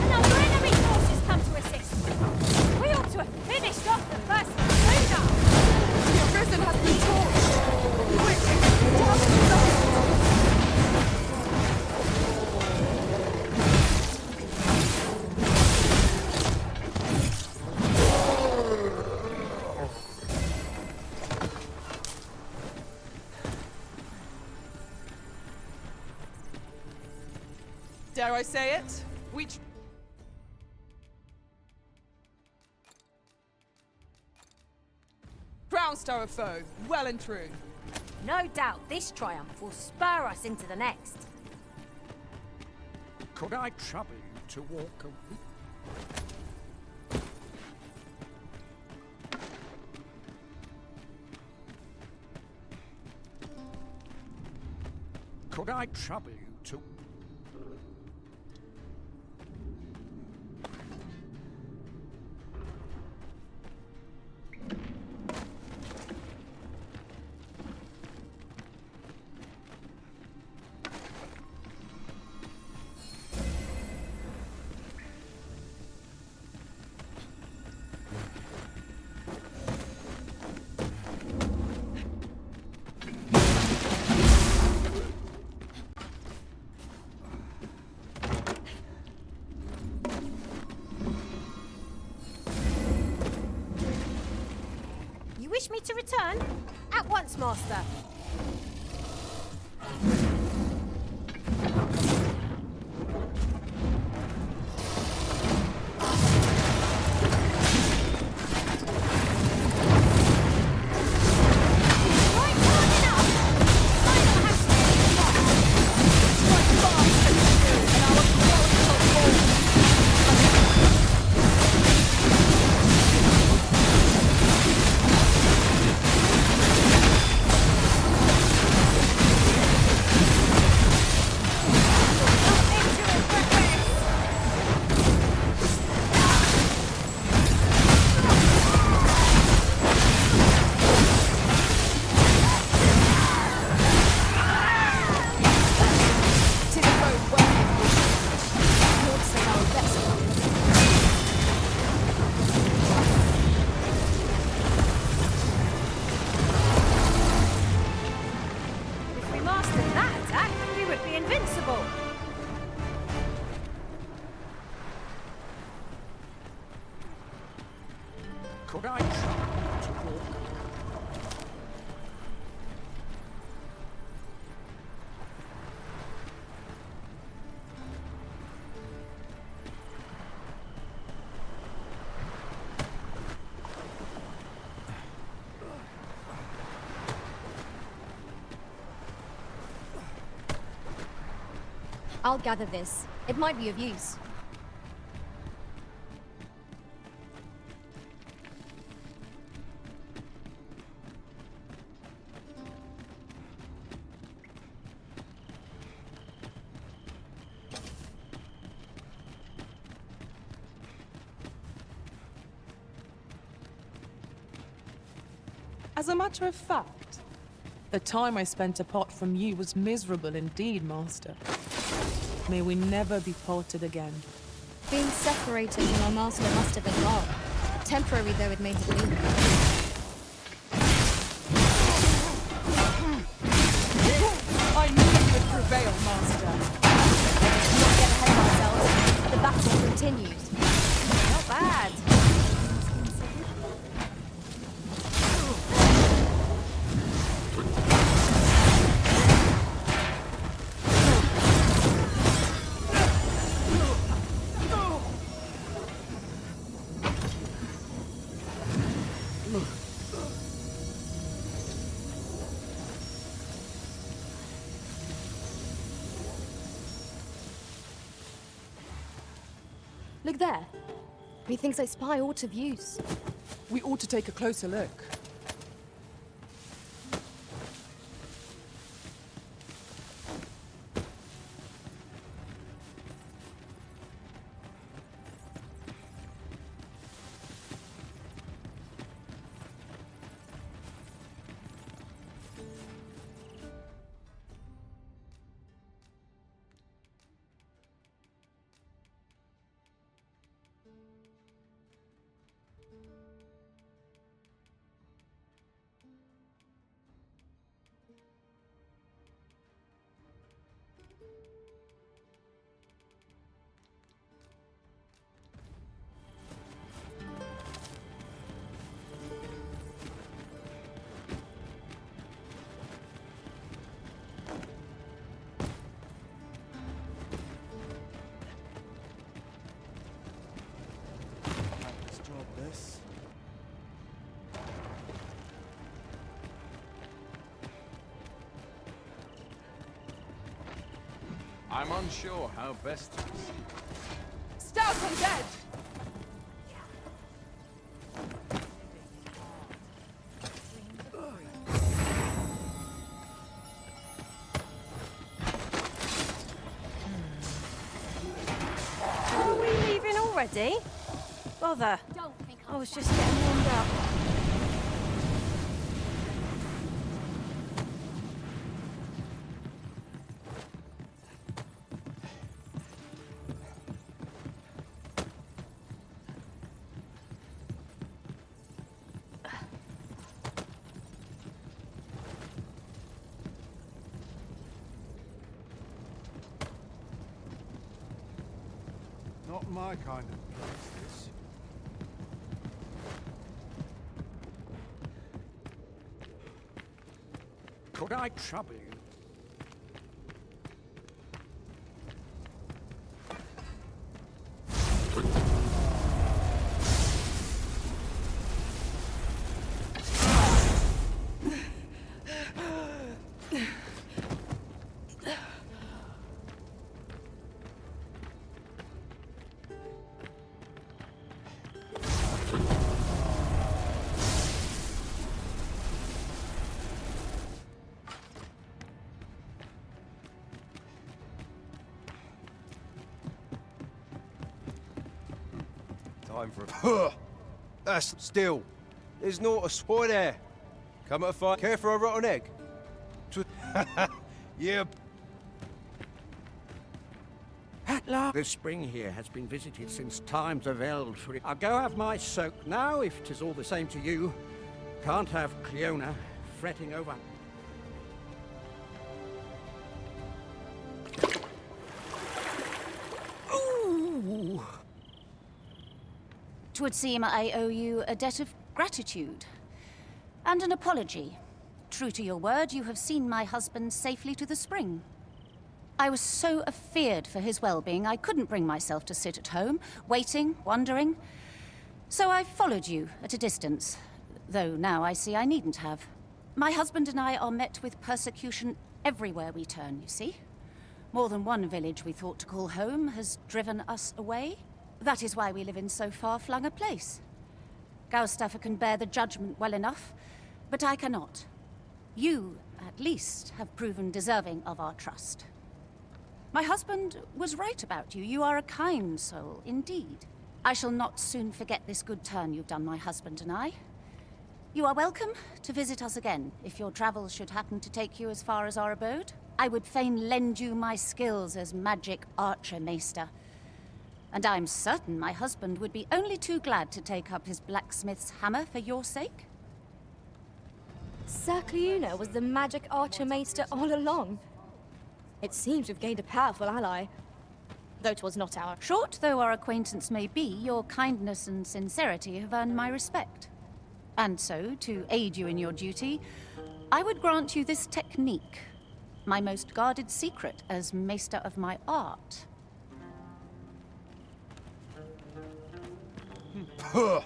Another enemy force has come to assist. We ought to have finished off the first one sooner. The Arisen has been torched! Quick! Down to the left! Dare I say it? Crown Star of Foe, well and true. No doubt this triumph will spur us into the next. Could I trouble you to walk a... Could I trouble you to... You wish me to return? At once, Master. If we mastered that attack, we would be invincible. Could I trouble you to walk... I'll gather this. It might be of use. As a matter of fact, the time I spent apart from you was miserable indeed, Master. May we never be parted again. Being separated from our master must have been wrong, temporary though it may have been. I knew you would prevail, Master. Let's not get ahead of ourselves. The battle continues. Not bad. Look there. Methinks I spy aught of use. We ought to take a closer look. I'm unsure how best to proceed. Stout undead! Are we leaving already? Bother. I was just getting warmed up. Not my kind of place, this. Could I trouble you? Time for a... That's still. There's naught to spoil there. Come at a fight. Care for a rotten egg? Yeah. At last, the spring here has been visited since times of eld for it. I'll go have my soak now, if 'tis all the same to you. Can't have Cleona fretting over. Ooh! 'Twould seem I owe you a debt of gratitude. And an apology. True to your word, you have seen my husband safely to the spring. I was so afeard for his well-being, I couldn't bring myself to sit at home, waiting, wondering. So I followed you at a distance, though now I see I needn't have. My husband and I are met with persecution everywhere we turn, you see. More than one village we thought to call home has driven us away. That is why we live in so far-flung a place. Gaustaffer can bear the judgment well enough, but I cannot. You, at least, have proven deserving of our trust. My husband was right about you. You are a kind soul, indeed. I shall not soon forget this good turn you've done my husband and I. You are welcome to visit us again if your travels should happen to take you as far as our abode. I would fain lend you my skills as magic archer maester. And I'm certain my husband would be only too glad to take up his blacksmith's hammer for your sake. Sir Cleuna was the magic archer maester all along. It seems we've gained a powerful ally. Though 'twas not our... Short though our acquaintance may be, your kindness and sincerity have earned my respect. And so, to aid you in your duty, I would grant you this technique, my most guarded secret as maester of my art. Puh!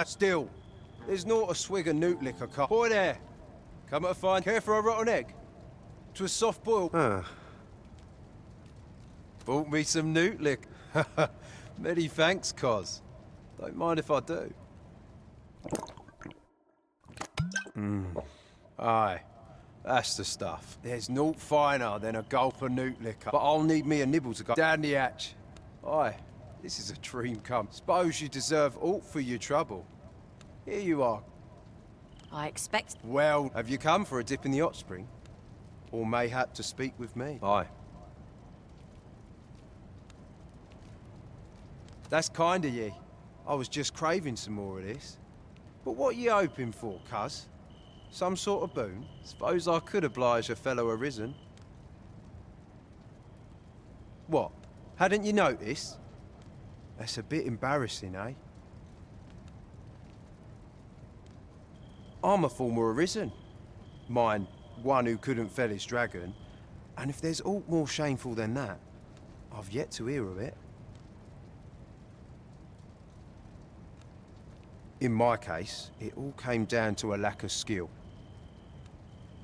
Still, there's not a swig of newt liquor. Boy there! Come to find care for a rotten egg? 'Twas soft boiled. Bought me some newt liquor. Many thanks, Cos. Don't mind if I do. Aye, that's the stuff. There's naught finer than a gulp of newt liquor. But I'll need me a nibble to go down the hatch. Aye, this is a dream come. Suppose you deserve aught for your trouble. Here you are. I expect... Well, have you come for a dip in the hot spring? Or mayhap to speak with me? Aye. That's kind of ye. I was just craving some more of this. But what ye hoping for, cuz? Some sort of boon? Suppose I could oblige a fellow arisen. What? Hadn't you noticed? That's a bit embarrassing, eh? I'm a former arisen. Mine, one who couldn't fell his dragon. And if there's aught more shameful than that, I've yet to hear of it. In my case, it all came down to a lack of skill.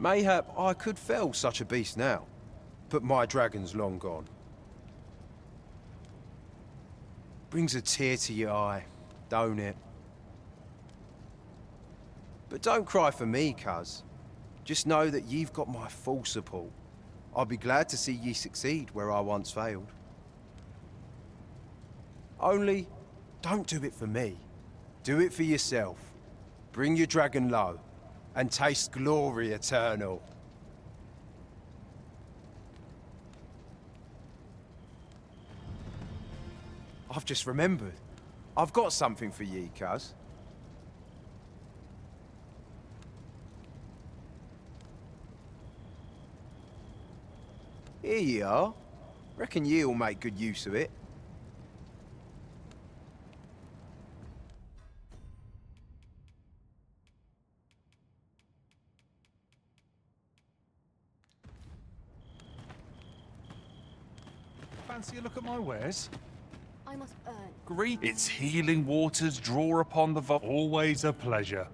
Mayhap I could fell such a beast now, but my dragon's long gone. Brings a tear to your eye, don't it? But don't cry for me, cuz. Just know that you've got my full support. I'll be glad to see ye succeed where I once failed. Only, don't do it for me. Do it for yourself. Bring your dragon low, and taste glory eternal. I've just remembered. I've got something for ye, cuz. Here ye are. Reckon ye'll make good use of it. Fancy a look at my wares? I must earn. Great. Its healing waters draw upon the always a pleasure.